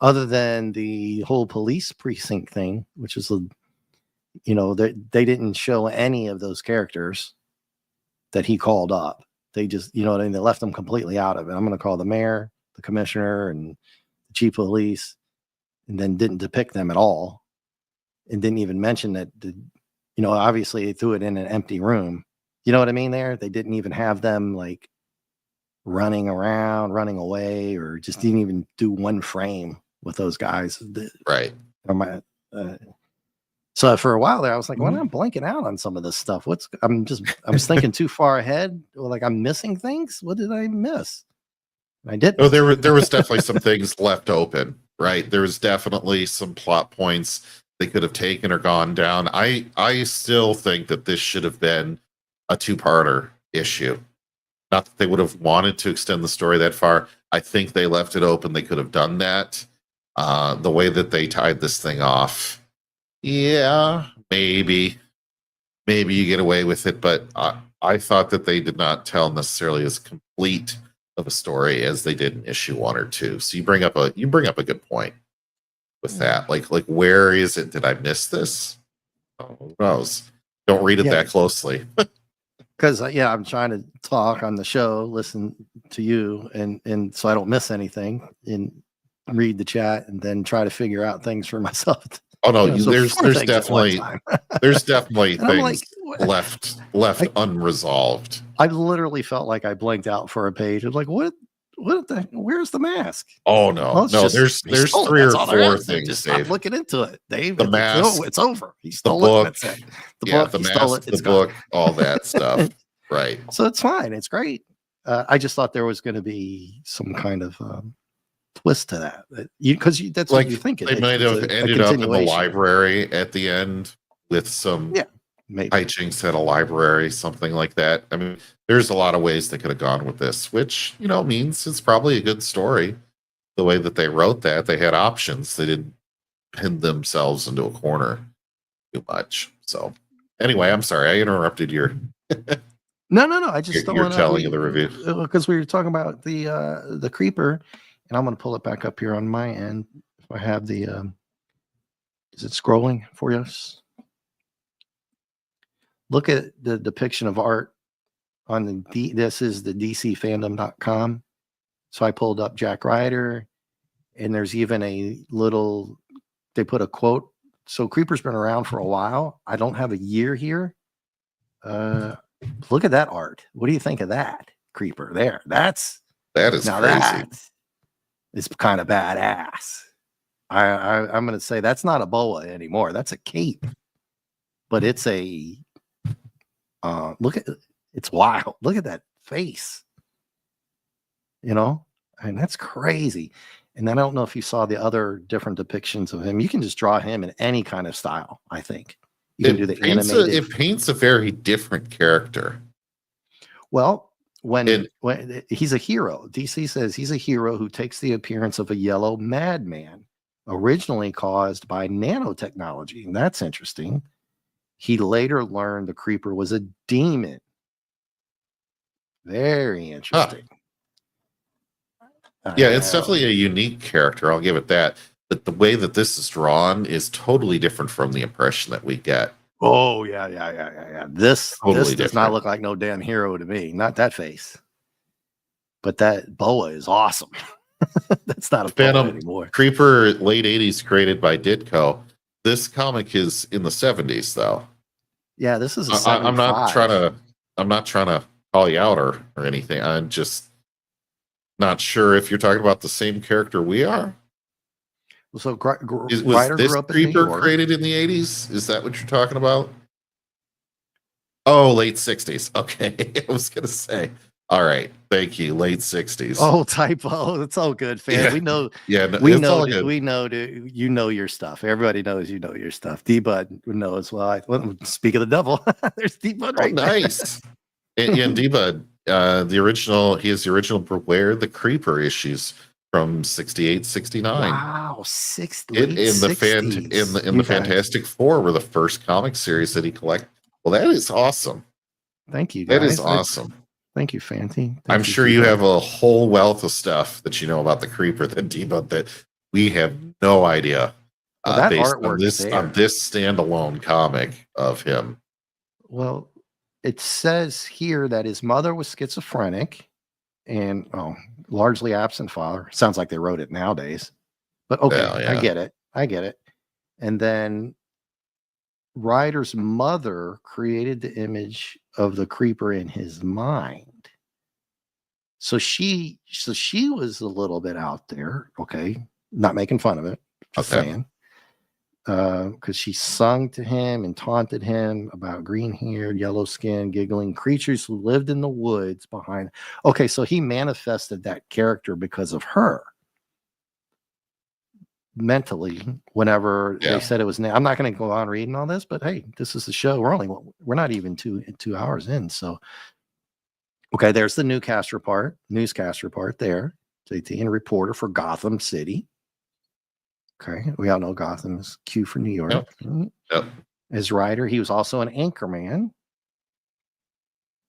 Other than the whole police precinct thing, which is, they didn't show any of those characters that he called up. They just, they left them completely out of it. I'm going to call the mayor, the commissioner, and the chief of police, and then didn't depict them at all. And didn't even mention that, obviously they threw it in an empty room. You know what I mean? They didn't even have them like running around, running away, or just didn't even do one frame with those guys. Right. So for a while there, I was like, well, Mhm. I'm blanking out on some of this stuff. I'm thinking too far ahead. Or like I'm missing things. What did I miss? I didn't. No, there was definitely some things left open, right? There was definitely some plot points they could have taken or gone down. I still think that this should have been a two-parter issue. Not that they would have wanted to extend the story that far. I think they left it open. They could have done that. The way that they tied this thing off, yeah, maybe you get away with it, but I thought that they did not tell necessarily as complete of a story as they did in issue 1 or 2. So you bring up a good point with that. Like where is it? Did I miss this? Oh, who knows? Don't read it that closely. Because I'm trying to talk on the show, listen to you, and so I don't miss anything, and read the chat, and then try to figure out things for myself. Oh no, So there's definitely there's definitely things left unresolved. I literally felt like I blinked out for a page. I was like, what where's the mask? Oh no, Well, no, there's 3 or 4 things. Just Dave. stop looking into it, Dave. The mask, it's over. He stole the book, it. That's it. The yeah, book, the he mask, stole it. the book, all that stuff. Right. So it's fine. It's great. I just thought there was going to be some kind of twist to that, because that's like what you think. They might have ended up in the library at the end with some maybe hijinks at a library, something like that. I mean, there's a lot of ways they could have gone with this, which means it's probably a good story. The way that they wrote that, they had options. They didn't pin themselves into a corner too much. So anyway, I'm sorry I interrupted your. No. I just don't you're want telling you the review because we were talking about the creeper, and I'm going to pull it back up here on my end. If I have the, is it scrolling for us? Look at the depiction of art on this is the DCFandom.com. So I pulled up Jack Ryder, and there's even a little. They put a quote. So Creeper's been around for a while. I don't have a year here. Look at that art. What do you think of that Creeper there? That is crazy. It's kind of badass. I'm going to say that's not a boa anymore. That's a cape, but it's a look at it's wild. Look at that face. That's crazy. And then I don't know if you saw the other different depictions of him. You can just draw him in any kind of style. I think you can do the animated. It paints a very different character. Well, when he's a hero, DC says he's a hero who takes the appearance of a yellow madman, originally caused by nanotechnology. And that's interesting. He later learned the Creeper was a demon. Very interesting. Yeah, it's definitely a unique character. I'll give it that. But the way that this is drawn is totally different from the impression that we get. Oh, yeah. This does not look like no damn hero to me. Not that face. But that boa is awesome. That's not a Phantom anymore. Creeper, late 80s, created by Ditko. This comic is in the 70s, though. Yeah, this is a I'm not trying to call you out or anything. I'm just not sure if you're talking about the same character we are. So was this Creeper created in the 80s? Is that what you're talking about? Oh, late 60s. Okay. I was going to say. All right. Thank you. Late 60s. Oh, typo. It's all good, fam. Yeah. We know. Yeah. We know. We know. You know your stuff. Everybody knows you know your stuff. D-Bud would know as well. Speak of the devil. There's D-Bud right nice. And D-Bud, the original. He has the original Beware the Creeper issues from 68, 69. Wow, in the Fantastic Four were the first comic series that he collected. Well, that is awesome. Thank you, guys. That is awesome. Thank you, Fanty. I'm sure you have a whole wealth of stuff that you know about the Creeper that we have no idea. That based artwork on this standalone comic of him. Well, it says here that his mother was schizophrenic and largely absent father. Sounds like they wrote it nowadays, but okay, yeah. I get it. And then Ryder's mother created the image of the creeper in his mind. So she was a little bit out there. Okay, not making fun of it, just saying. Because she sung to him and taunted him about green-haired, yellow skin, giggling creatures who lived in the woods behind. Okay, so he manifested that character because of her mentally. Whenever they said it was, I'm not going to go on reading all this, but hey, this is the show. We're not even 2 hours in. So, okay, there's the newscaster part there. JT and reporter for Gotham City. Okay, we all know Gotham is Q for New York. Yep. As Ryder, he was also an anchorman.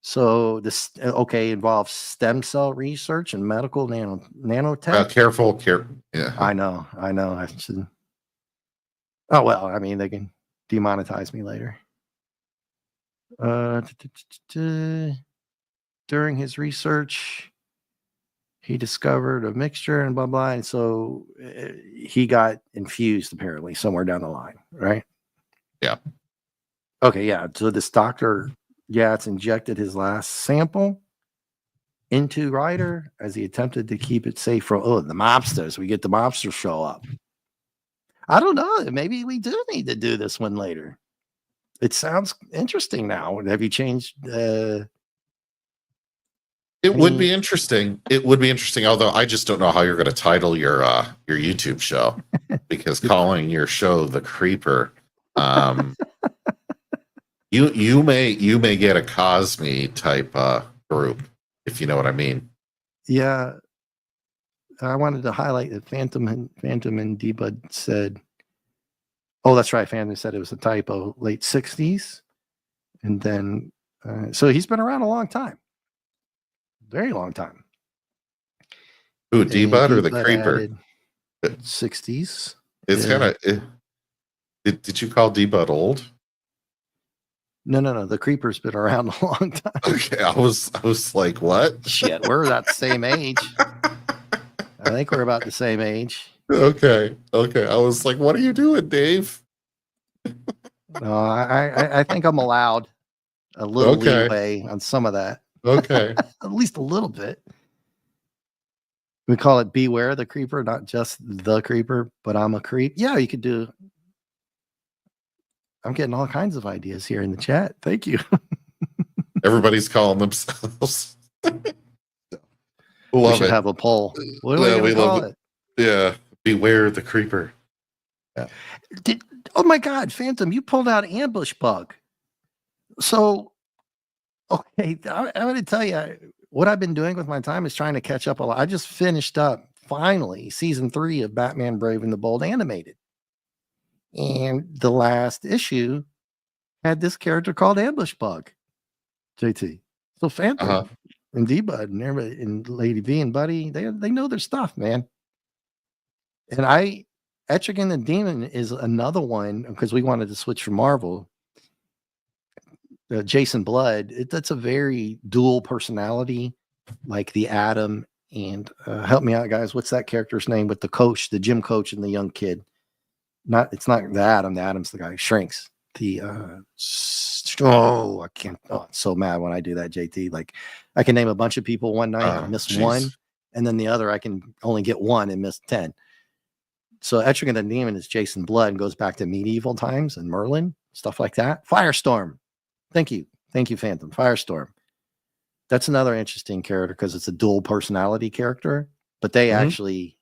So this involves stem cell research and medical nanotech. Careful. Yeah, I know. I should. Oh well, I mean they can demonetize me later. During his research, he discovered a mixture and blah, blah. And so he got infused apparently somewhere down the line, right? Yeah. Okay, yeah. So this doctor, it's injected his last sample into Ryder as he attempted to keep it safe from, the mobsters. We get the mobsters show up. I don't know. Maybe we do need to do this one later. It sounds interesting now. Have you changed? It would be interesting. Although I just don't know how you're going to title your YouTube show, because calling your show The Creeper, you may get a Cosme type group, if you know what I mean. Yeah, I wanted to highlight that Phantom and D-Bud said, "Oh, that's right." Phantom said it was a typo, late 60s, and then so he's been around a long time. Very long time. Who, D-Bud or the Creeper? 60s. It's kind of. Did you call D-Bud old? No. The Creeper's been around a long time. Okay, I was like, what? Shit, we're about the same age. I think we're about the same age. Okay. I was like, what are you doing, Dave? No, I think I'm allowed a little leeway on some of that. Okay. At least a little bit. We call it Beware the Creeper, not just the Creeper, but I'm a creep. Yeah, you could do. I'm getting all kinds of ideas here in the chat. Thank you. Everybody's calling themselves. We should have a poll. What do we call it? Yeah, Beware the Creeper. Yeah. Oh my God, Phantom, you pulled out Ambush Bug. So, okay, I'm going to tell you what I've been doing with my time is trying to catch up a lot. I just finished up finally season 3 of Batman Brave and the Bold animated. And the last issue had this character called Ambush Bug, JT. So Phantom and D-Bud and everybody and Lady V and Buddy, they know their stuff, man. And Etrigan the Demon is another one because we wanted to switch from Marvel. Jason Blood, that's a very dual personality, like the Atom and help me out, guys. What's that character's name with the coach, the gym coach, and the young kid? It's not the Atom. The Atom's the guy who shrinks. The I can't. Oh, I'm so mad when I do that, JT. Like I can name a bunch of people one night and miss one, and then the other I can only get one and miss 10. So Etrigan the Demon is Jason Blood and goes back to medieval times and Merlin, stuff like that. Firestorm. Thank you, Phantom. Firestorm. That's another interesting character because it's a dual personality character, but they actually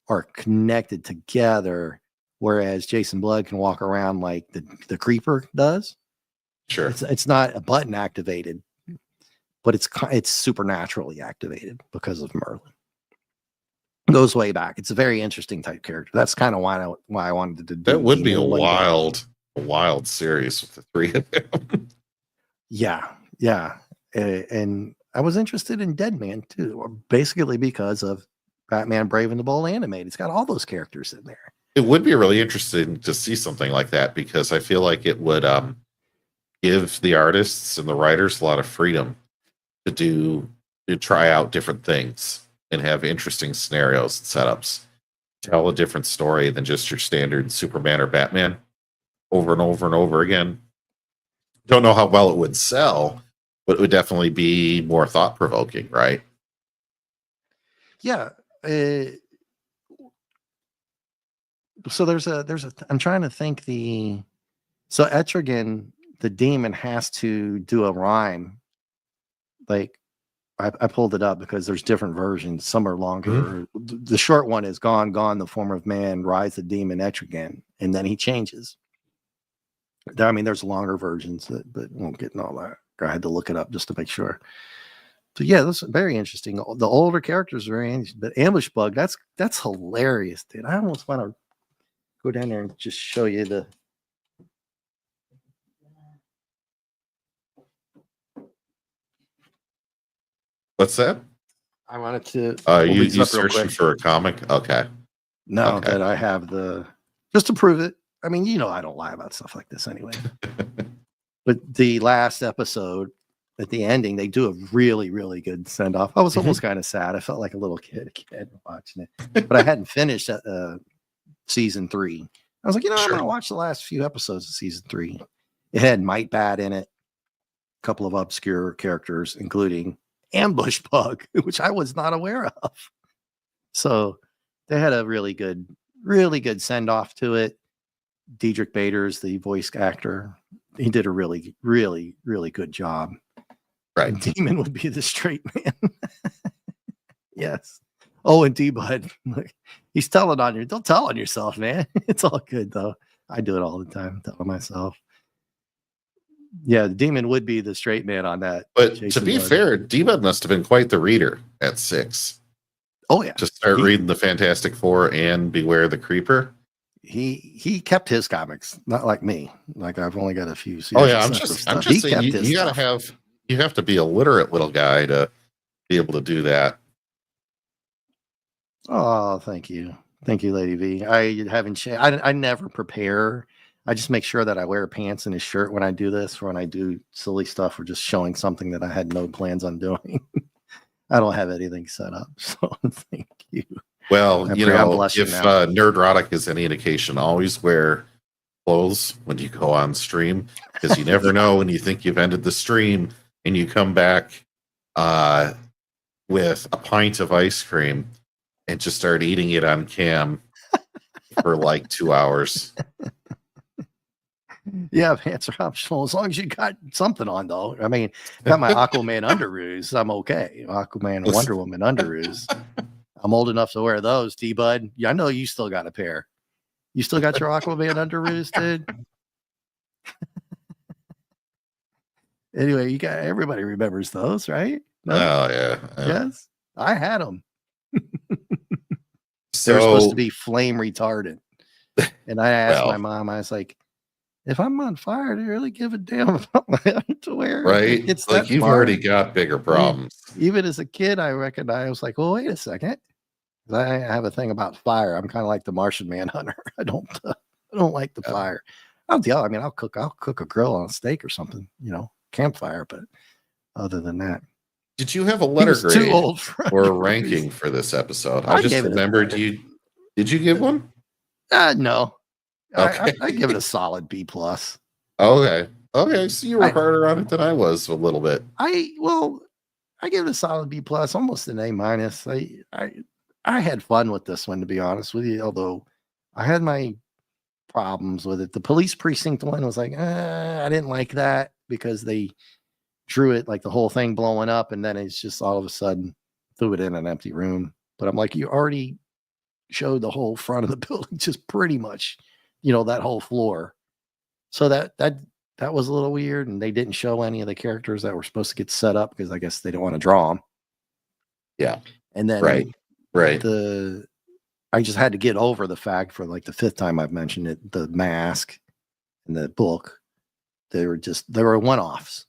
are connected together. Whereas Jason Blood can walk around like the Creeper does. Sure, it's not a button activated, but it's supernaturally activated because of Merlin. Goes way back. It's a very interesting type character. That's kind of why I wanted to do. That would be a wild series with the 3 of them. Yeah. And I was interested in Deadman too, basically because of Batman Brave and the Bold animated. It's got all those characters in there. It would be really interesting to see something like that because I feel like it would give the artists and the writers a lot of freedom to try out different things and have interesting scenarios and setups. Tell a different story than just your standard Superman or Batman. over and over and over again. Don't know how well it would sell, but it would definitely be more thought provoking, right? Yeah. So I'm trying to think so Etrigan, the demon, has to do a rhyme. Like I pulled it up because there's different versions. Some are longer. The short one is gone, gone, the form of man, rise the demon Etrigan. And then he changes. I mean, there's longer versions, but won't get in all that. I had to look it up just to make sure. So yeah, that's very interesting. The older characters are very interesting, but Ambush Bug, that's hilarious, dude. I almost want to go down there and just show you the. What's that? I wanted to. You searching for a comic? Okay. No, okay. that I have just to prove it. I mean, I don't lie about stuff like this anyway. But the last episode, at the ending, they do a really, really good send off. I was almost kind of sad. I felt like a little kid watching it, but I hadn't finished season 3. I was like, I'm going to watch the last few episodes of season 3. It had Might Bat in it, a couple of obscure characters, including Ambush Bug, which I was not aware of. So they had a really good send off to it. Diedrich Bader's the voice actor. He did a really, really, really good job. Right. And Demon would be the straight man. Yes. Oh, and D-Bud. He's telling on you. Don't tell on yourself, man. It's all good, though. I do it all the time, telling myself. Yeah, the Demon would be the straight man on that. But to be fair, D-Bud must have been quite the reader at 6. Oh, yeah. To start reading the Fantastic Four and Beware the Creeper. He kept his comics, not like me. Like I've only got a few. Oh yeah, I'm just saying you gotta you have to be a literate little guy to be able to do that. Oh, thank you, Lady V. I haven't. I never prepare. I just make sure that I wear pants and a shirt when I do this, or when I do silly stuff, or just showing something that I had no plans on doing. I don't have anything set up, so thank you. Well, if Nerdrotic is any indication, always wear clothes when you go on stream, because you never know when you think you've ended the stream and you come back with a pint of ice cream and just start eating it on cam for like 2 hours. Yeah, pants are optional as long as you got something on, though. I mean, got my Aquaman underoos. I'm okay. Aquaman and Wonder Woman underoos. I'm old enough to wear those, D-Bud. Yeah, I know you still got a pair. You still got your Aquaman underoos, dude? Anyway, everybody remembers those, right? No? Oh, yeah. Yes, I had them. They're supposed to be flame retardant. And I asked my mom, I was like, if I'm on fire, do you really give a damn about my underwear? Right? It's like you've already got bigger problems. Even as a kid, I was like, well, wait a second. I have a thing about fire. I'm kind of like the Martian Manhunter. I don't like the fire. I'll cook a grill on a steak or something, campfire. But other than that, did you have a letter grade too old or a ranking for this episode? I just remembered you. Did you give one? No. Okay. I give it a solid B+. Okay. So you were harder on it than I was a little bit. I give it a solid B+, almost an A-. I had fun with this one, to be honest with you, although I had my problems with it. The police precinct one was like, I didn't like that because they drew it like the whole thing blowing up, and then it's just all of a sudden threw it in an empty room. But I'm like, you already showed the whole front of the building, just pretty much, that whole floor. So that was a little weird, and they didn't show any of the characters that were supposed to get set up because I guess they don't want to draw them. Yeah. And then right. I just had to get over the fact, for like the 5th time I've mentioned it, the mask and the book, they were one-offs,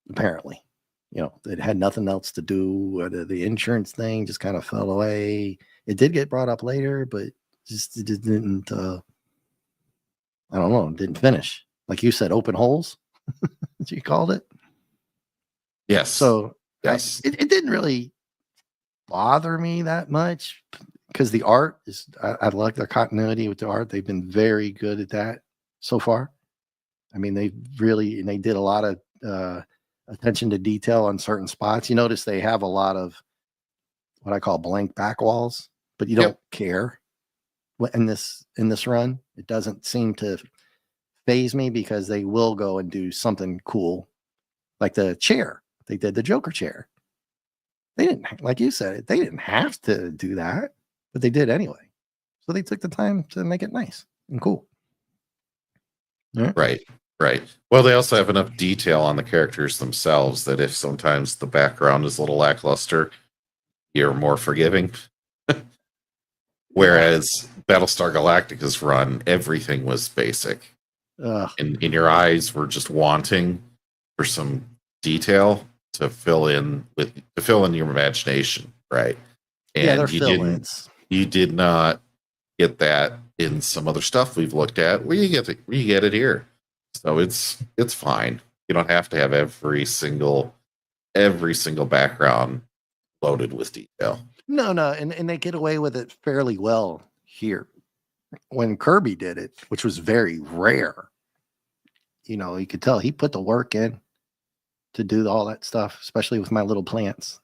apparently. It had nothing else to do with the insurance thing, just kind of fell away. It did get brought up later, but it didn't, I don't know, didn't finish. Like you said, open holes, as you called it. Yes. So yes, it didn't really bother me that much because the art is, I like the continuity with the art. They've been very good at that so far. I mean, they did a lot of attention to detail on certain spots. You notice they have a lot of what I call blank back walls, but you don't care in this run. It doesn't seem to phase me because they will go and do something cool, like the chair. They did the Joker chair. They didn't, like you said, they didn't have to do that, but they did anyway. So they took the time to make it nice and cool. Right. Well, they also have enough detail on the characters themselves that if sometimes the background is a little lackluster, you're more forgiving. Whereas Battlestar Galactica's run, everything was basic. And your eyes were just wanting for some detail to fill in your imagination, right? And they're fill-ins. You did not get that in some other stuff we've looked at. You get it here. So it's fine. You don't have to have every single background loaded with detail. No, and they get away with it fairly well here. When Kirby did it, which was very rare, you could tell he put the work in to do all that stuff, especially with my little plants.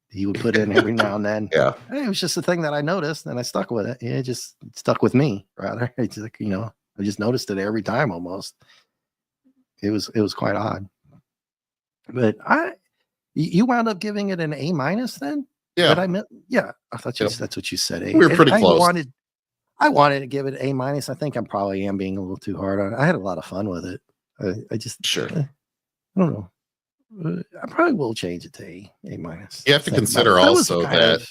He would put in every now and then. Yeah. It was just a thing that I noticed and I stuck with it. It just stuck with me, rather. It's like, I just noticed it every time almost. It was quite odd. But you wound up giving it an A- then? Yeah. I thought that's what you said. We were pretty close. I wanted to give it A-. I think I probably am being a little too hard on it. I had a lot of fun with it. I just I don't know. I probably will change it to A-. You have to consider also that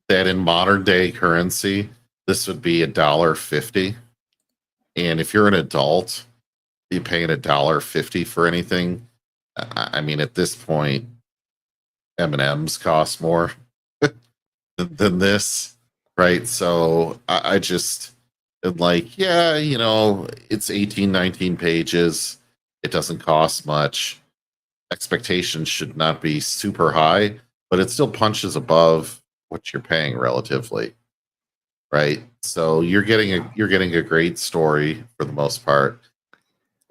in modern day currency, this would be $1.50. And if you're an adult, you're paying $1.50 for anything. I mean, at this point, M&Ms cost more than this, right? So I just am like, it's 18, 19 pages. It doesn't cost much. Expectations should not be super high, but it still punches above what you're paying relatively, right? So you're getting a great story for the most part,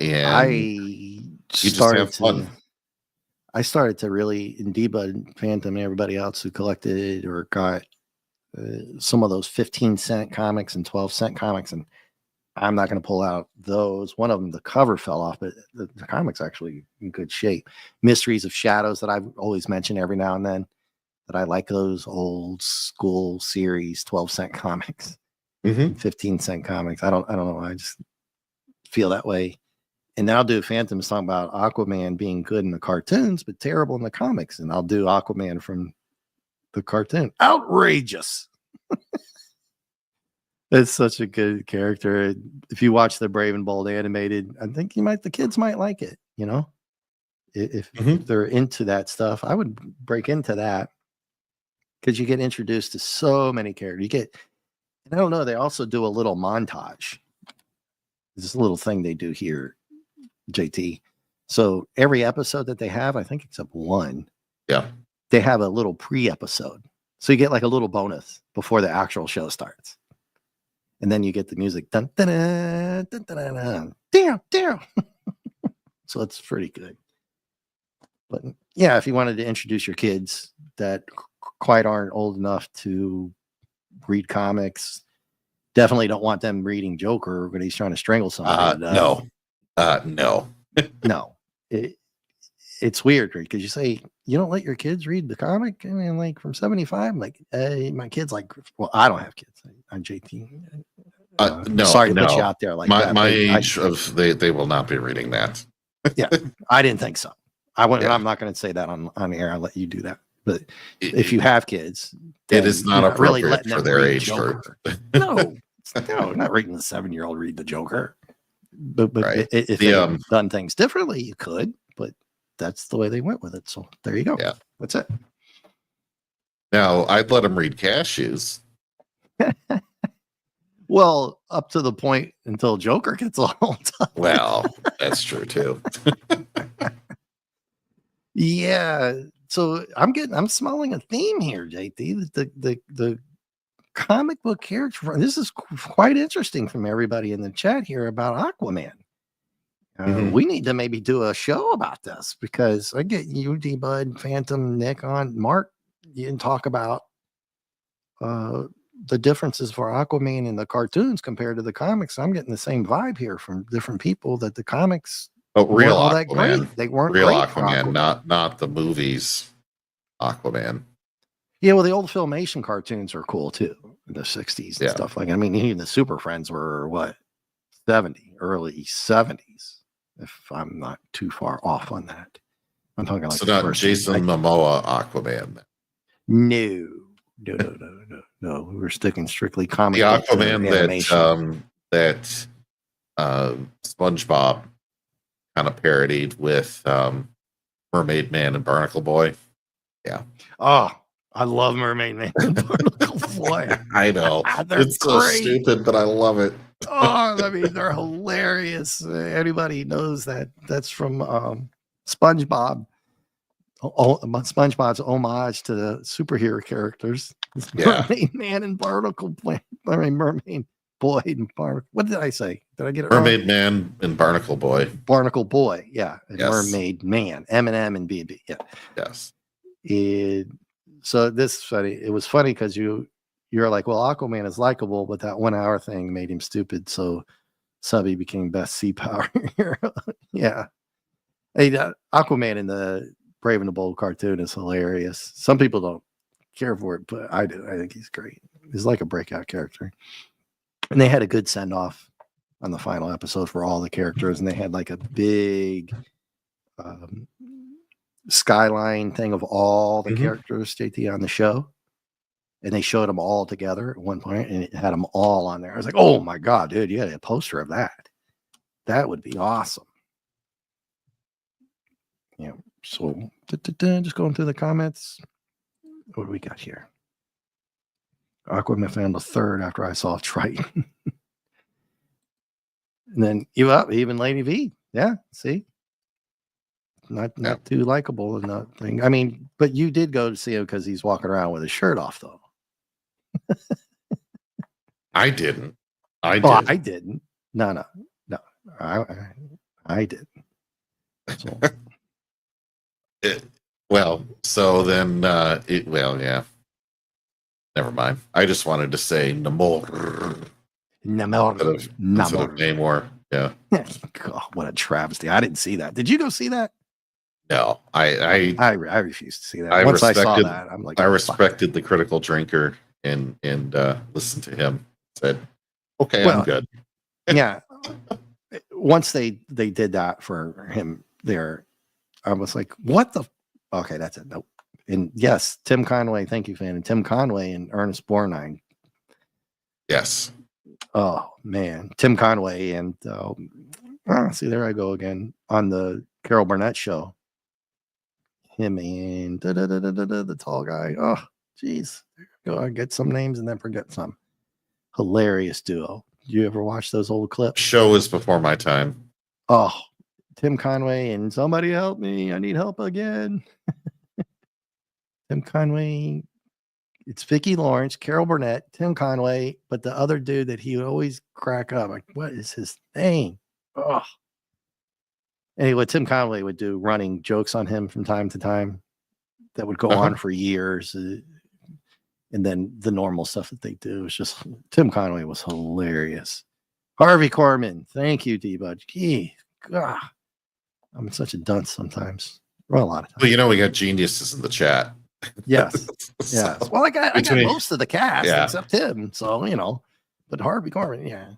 and you just have fun. I started to really, in Deba and Phantom and everybody else who collected or got some of those 15-cent comics and 12-cent comics, and I'm not going to pull out those. One of them, the cover fell off, but the comic's actually in good shape. Mysteries of Shadows that I've always mentioned every now and then, that I like those old school series 12-cent comics, 15-cent comics. I don't know. I just feel that way. And then I'll do Phantom's talking about Aquaman being good in the cartoons, but terrible in the comics. And I'll do Aquaman from the cartoon. Outrageous. It's such a good character. If you watch the Brave and Bold animated, I think the kids might like it. If they're into that stuff, I would break into that because you get introduced to so many characters. And I don't know, they also do a little montage. This little thing they do here, JT. So every episode that they have, I think except one, they have a little pre-episode. So you get like a little bonus before the actual show starts. And then you get the music. Dun, dun, dun, dun, dun, dun, dun, dun. So it's pretty good. But yeah, if you wanted to introduce your kids that quite aren't old enough to read comics, definitely don't want them reading Joker when he's trying to strangle somebody. No. No. It's weird, right? Because you say you don't let your kids read the comic. I mean, like from 75, like my kids, like, well, I don't have kids. I'm JT. No, sorry to put you out there like that. My age they will not be reading that. Yeah, I didn't think so. I'm not going to say that on air. I'll let you do that. But if you have kids, it is not appropriate really for their age group. No, not reading the 7-year-old read the Joker. But right. if they had done things differently, you could. But that's the way they went with it. So there you go. Yeah, that's it. Now I'd let them read Cashews. Well, up to the point until Joker gets old. Well, that's true too. Yeah. So I'm smelling a theme here, JT. The comic book character. This is quite interesting from everybody in the chat here about Aquaman. We need to maybe do a show about this because I get you, D Bud, Phantom, Nick on Mark. You didn't talk about the differences for Aquaman in the cartoons compared to the comics. I'm getting the same vibe here from different people that the comics real weren't all Aquaman. that great. They weren't real great Aquaman, not the movies Aquaman. Yeah, well, the old Filmation cartoons are cool too in the 60s and Yeah. stuff like that. I mean, even the Super Friends were what, 70, early 70s, if I'm not too far off on that. I'm talking like So the not first Jason Momoa Aquaman. No. We were sticking strictly comic The book Aquaman animation. that SpongeBob kind of parodied with Mermaid Man and Barnacle Boy. Yeah. Oh, I love Mermaid Man and Barnacle Boy. I know. It's so stupid, but I love it. Oh, I mean, they're hilarious. Anybody knows that. That's from SpongeBob. SpongeBob's homage to the superhero characters. Yeah. Mermaid Man and Barnacle Boy. I mean, Mermaid Boy and Barnacle. What did I say? Did I get it Mermaid wrong? Man and Barnacle Boy. Barnacle Boy. Yeah. And Yes. Mermaid Man. M&M and B&B. Yeah. Yes. So this is funny. It was funny because you're like, well, Aquaman is likable, but that 1 hour thing made him stupid. So Subby became best sea power hero. Yeah. Hey, Aquaman in the Brave and the Bold cartoon is hilarious. Some people don't care for it, but I do. I think he's great. He's like a breakout character. And they had a good send off on the final episode for all the characters, and they had like a big skyline thing of all the characters, JT, on the show. And they showed them all together at one point, and it had them all on there. I was like, oh my God, dude, you had a poster of that. That would be awesome. Yeah. So just going through the comments. What do we got here? Aquaman found a third after I saw Triton. And then even Lady V. Yeah, see? Not too likable in that thing. I mean, but you did go to see him because he's walking around with his shirt off, though. I didn't. I didn't. No. I didn't. So. Yeah. Never mind. I just wanted to say Namor. Instead of Namor. Yeah. God, what a travesty. I didn't see that. Did you go see that? No, I refused to see that. Once I saw that, I'm like, I respected the critical drinker and listened to him. Said, okay, I'm good. Yeah. Once they did that for him there, I was like, what the? Okay, that's it. Nope. And yes, Tim Conway. Thank you, fan. And Tim Conway and Ernest Borgnine. Yes. Oh man, Tim Conway and see, there I go again on the Carol Burnett show. Him and the tall guy. Oh, geez. Go. I get some names and then forget some. Hilarious duo. You ever watch those old clips? Show is before my time. Oh, Tim Conway and somebody help me. I need help again. Tim Conway. It's Vicki Lawrence, Carol Burnett, Tim Conway, but the other dude that he would always crack up. Like, what is his name? Oh. Anyway, Tim Conway would do running jokes on him from time to time that would go on for years. And then the normal stuff that they do is just Tim Conway was hilarious. Harvey Korman. Thank you, D-Bud. God, I'm such a dunce sometimes. Well, a lot of times. Well, we got geniuses in the chat. Yes. Yes. Well, I got most of the cast except him. So, but Harvey Korman, yeah.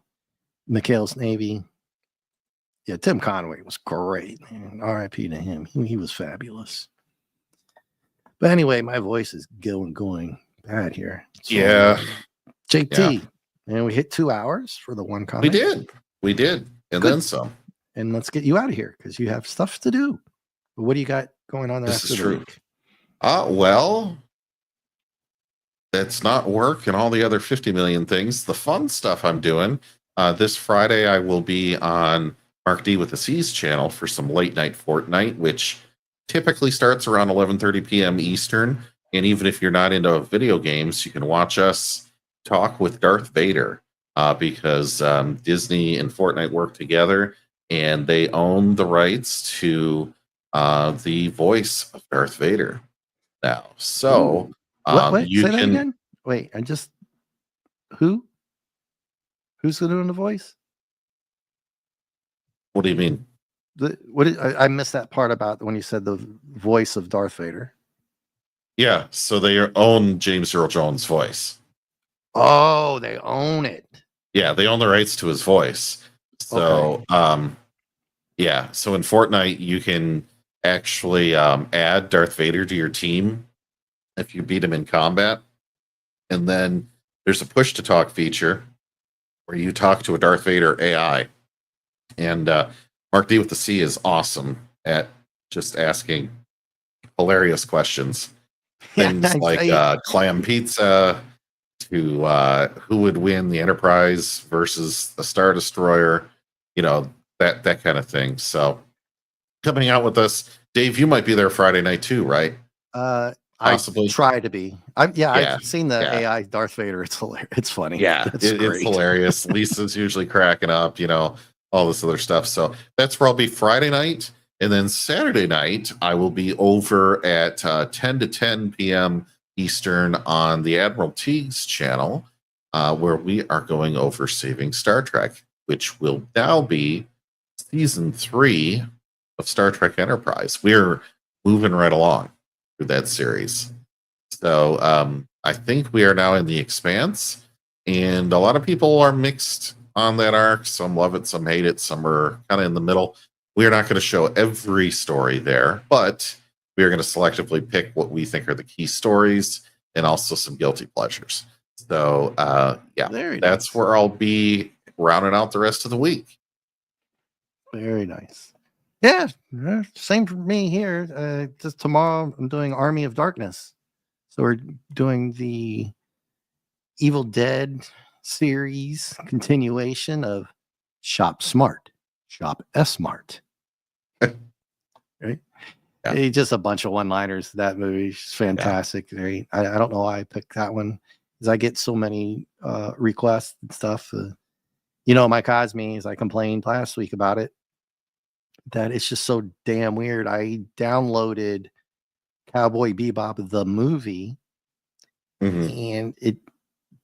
Mikhail's Navy. Yeah, Tim Conway was great, man. R.I.P. to him. He was fabulous. But anyway, my voice is going bad here. So, yeah. JT, and we hit 2 hours for the one comment. We did. And then some. And let's get you out of here because you have stuff to do. But what do you got going on the rest of the week? Well, that's not work and all the other 50 million things. The fun stuff I'm doing. This Friday, I will be on Mark D with the Seas channel for some late night Fortnite, which typically starts around 11:30 p.m. Eastern. And even if you're not into video games, you can watch us talk with Darth Vader because Disney and Fortnite work together. and they own the rights to the voice of Darth Vader now. So Ooh. What? you Say that can. again. Wait, who? Who's doing the voice? What do you mean? I missed that part about when you said the voice of Darth Vader. Yeah, so they own James Earl Jones' voice. Oh, they own it. Yeah, they own the rights to his voice. So, Okay. yeah, so in Fortnite, you can actually add Darth Vader to your team if you beat him in combat. And then there's a push to talk feature where you talk to a Darth Vader AI. And Mark D with the C is awesome at just asking hilarious questions. Yeah, Things like clam pizza, to who would win the Enterprise versus the Star Destroyer, that kind of thing. So coming out with us, Dave, you might be there Friday night too, right? I Possibly. try to be. Yeah, I've seen the yeah. AI Darth Vader. It's hilarious. It's funny. Yeah, That's it's great. hilarious. Lisa's usually cracking up, all this other stuff. So that's where I'll be Friday night. And then Saturday night, I will be over at 10 to 10 p.m. Eastern on the Admiral Teague's channel, where we are going over Saving Star Trek, which will now be season 3 of Star Trek Enterprise. We're moving right along through that series. So I think we are now in the Expanse, and a lot of people are mixed on that arc. Some love it, some hate it, some are kind of in the middle. We are not going to show every story there, but we are going to selectively pick what we think are the key stories and also some guilty pleasures. So yeah, Very that's nice. where I'll be rounding out the rest of the week. Very nice. Yeah, same for me here. Just tomorrow, I'm doing Army of Darkness. So we're doing the Evil Dead series continuation of Shop Smart, Shop S Smart. Right? Yeah. It's just a bunch of one-liners. That movie's fantastic. Yeah. I don't know why I picked that one, because I get so many requests and stuff. My Cosme, as I complained last week about it, that it's just so damn weird. I downloaded Cowboy Bebop the movie, and it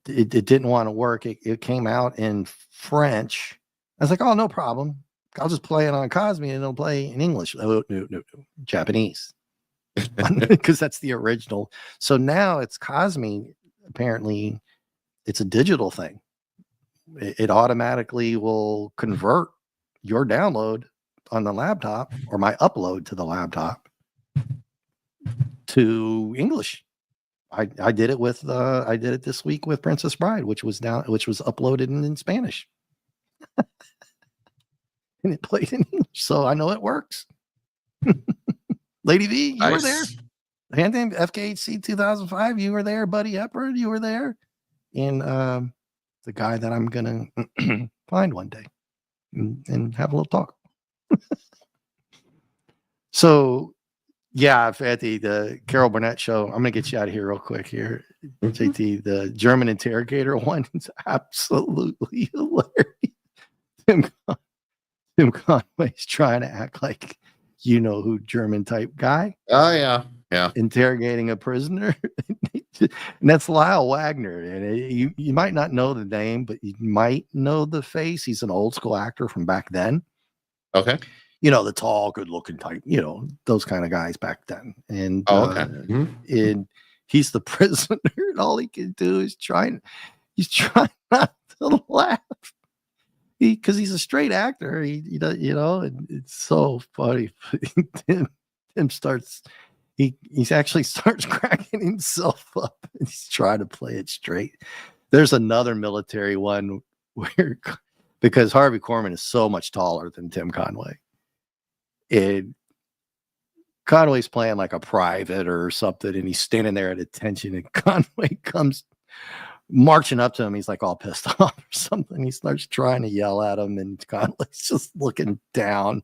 didn't want to work. It came out in French. I was like, oh, no problem. I'll just play it on Cosme and it'll play in English. Oh, no, Japanese. Because that's the original. So now it's Cosme. Apparently, it's a digital thing. It automatically will convert your download on the laptop or my upload to the laptop to English. I did it with I did it this week with Princess Bride, which was uploaded in Spanish. And it played in English. So I know it works. Lady V, you were there. Hand name FKHC 2005, you were there. Buddy Hepburn, you were there. And the guy that I'm gonna find one day and have a little talk. So yeah, at the Carol Burnett show, I'm gonna get you out of here real quick here. JT, the German interrogator one is absolutely hilarious. Tim Conway's trying to act like who German type guy. Oh yeah. Yeah. Interrogating a prisoner. And that's Lyle Wagner. And you might not know the name, but you might know the face. He's an old school actor from back then. Okay. The tall, good looking type, those kind of guys back then. And okay. And he's the prisoner, and all he can do is he's trying not to laugh. Because he's a straight actor. He does, and it's so funny. Tim starts he's actually starts cracking himself up, and he's trying to play it straight. There's another military one where, because Harvey Korman is so much taller than Tim Conway, and Conway's playing like a private or something, and he's standing there at attention, and Conway comes marching up to him. He's like all pissed off or something. He starts trying to yell at him, and Conway's just looking down.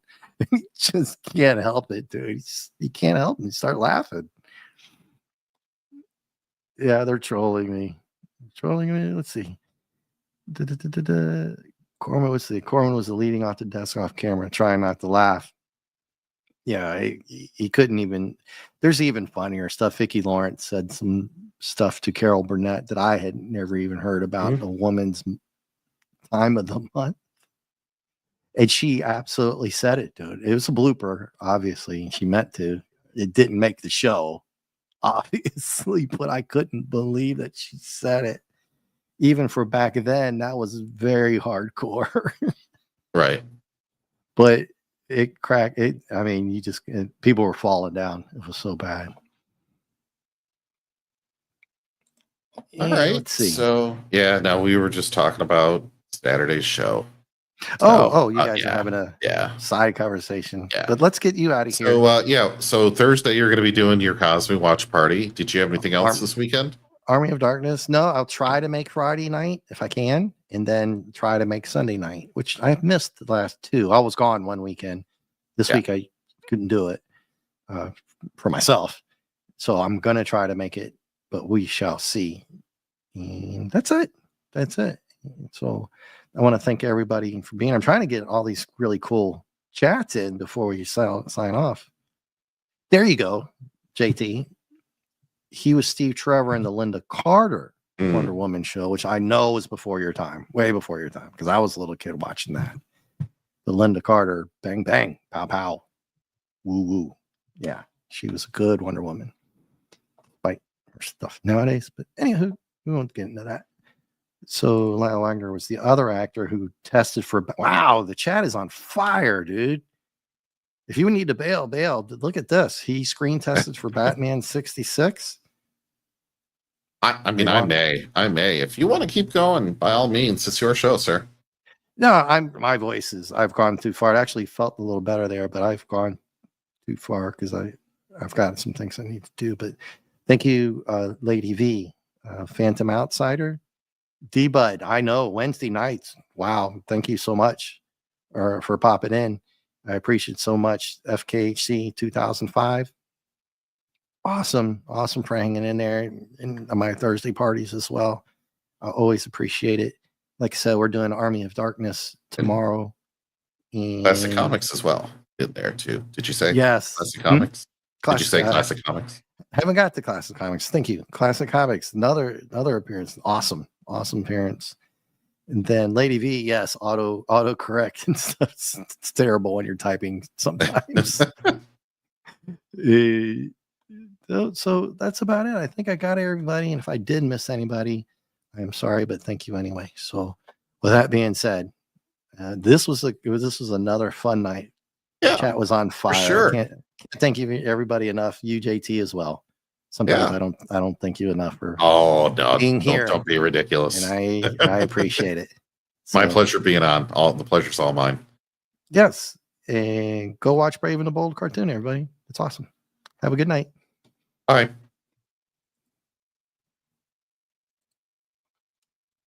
He just can't help it, dude. He can't help him. He start laughing. Yeah, they're trolling me. Let's see. Corman was the leading off the desk off camera, trying not to laugh. Yeah, he couldn't even. There's even funnier stuff. Vicki Lawrence said some stuff to Carol Burnett that I had never even heard about a woman's time of the month. And she absolutely said it, dude. It was a blooper, obviously. She meant to. It didn't make the show, obviously, but I couldn't believe that she said it. Even for back then, that was very hardcore. Right. But it cracked it. I mean, people were falling down. It was so bad. All right. Let's see. So, yeah, now we were just talking about Saturday's show. You guys are having a side conversation. Yeah. But let's get you out of here. So, so Thursday you're going to be doing your Cosby watch party. Did you have anything else this weekend? Army of Darkness. No, I'll try to make Friday night if I can, and then try to make Sunday night, which I've missed the last two. I was gone one weekend. This week I couldn't do it for myself. So I'm going to try to make it, but we shall see. And that's it. So I want to thank everybody for being. I'm trying to get all these really cool chats in before we sign off. There you go, JT. He was Steve Trevor in the Linda Carter Wonder Woman show, which I know was before your time, way before your time, because I was a little kid watching that. The Linda Carter, bang, bang, pow, pow, woo, woo. Yeah, she was a good Wonder Woman. Despite her stuff nowadays. But anywho, we won't get into that. So Lyle Wagner was the other actor who tested for. Wow, the chat is on fire, dude. If you need to bail. Look at this. He screen tested for Batman 66. I mean, I may. If you want to keep going, by all means, it's your show, sir. No, my voice is. I've gone too far. It actually felt a little better there, but I've gone too far because I've got some things I need to do. But thank you, Lady V, Phantom Outsider, D Bud. I know Wednesday nights. Wow, thank you so much for popping in. I appreciate so much. FKHC 2005. Awesome for hanging in there in my Thursday parties as well. I always appreciate it. Like I said, we're doing Army of Darkness tomorrow. And Classic Comics as well in there too. Did you say? Yes. Classic Comics. Did you say Classic Comics? I haven't got to Classic Comics. Thank you. Classic Comics. Another appearance. Awesome appearance. And then Lady V, yes, auto correct and stuff. It's terrible when you're typing sometimes. So that's about it. I think I got everybody. And if I did miss anybody, I am sorry, but thank you anyway. So with that being said, this was another fun night. Yeah, chat was on fire. Sure. I can't thank you everybody enough. You JT as well. Sometimes I don't thank you enough for being here. Don't be ridiculous. And I appreciate it. My pleasure being on. The pleasure's all mine. Yes. And go watch Brave and the Bold cartoon, everybody. It's awesome. Have a good night. Bye.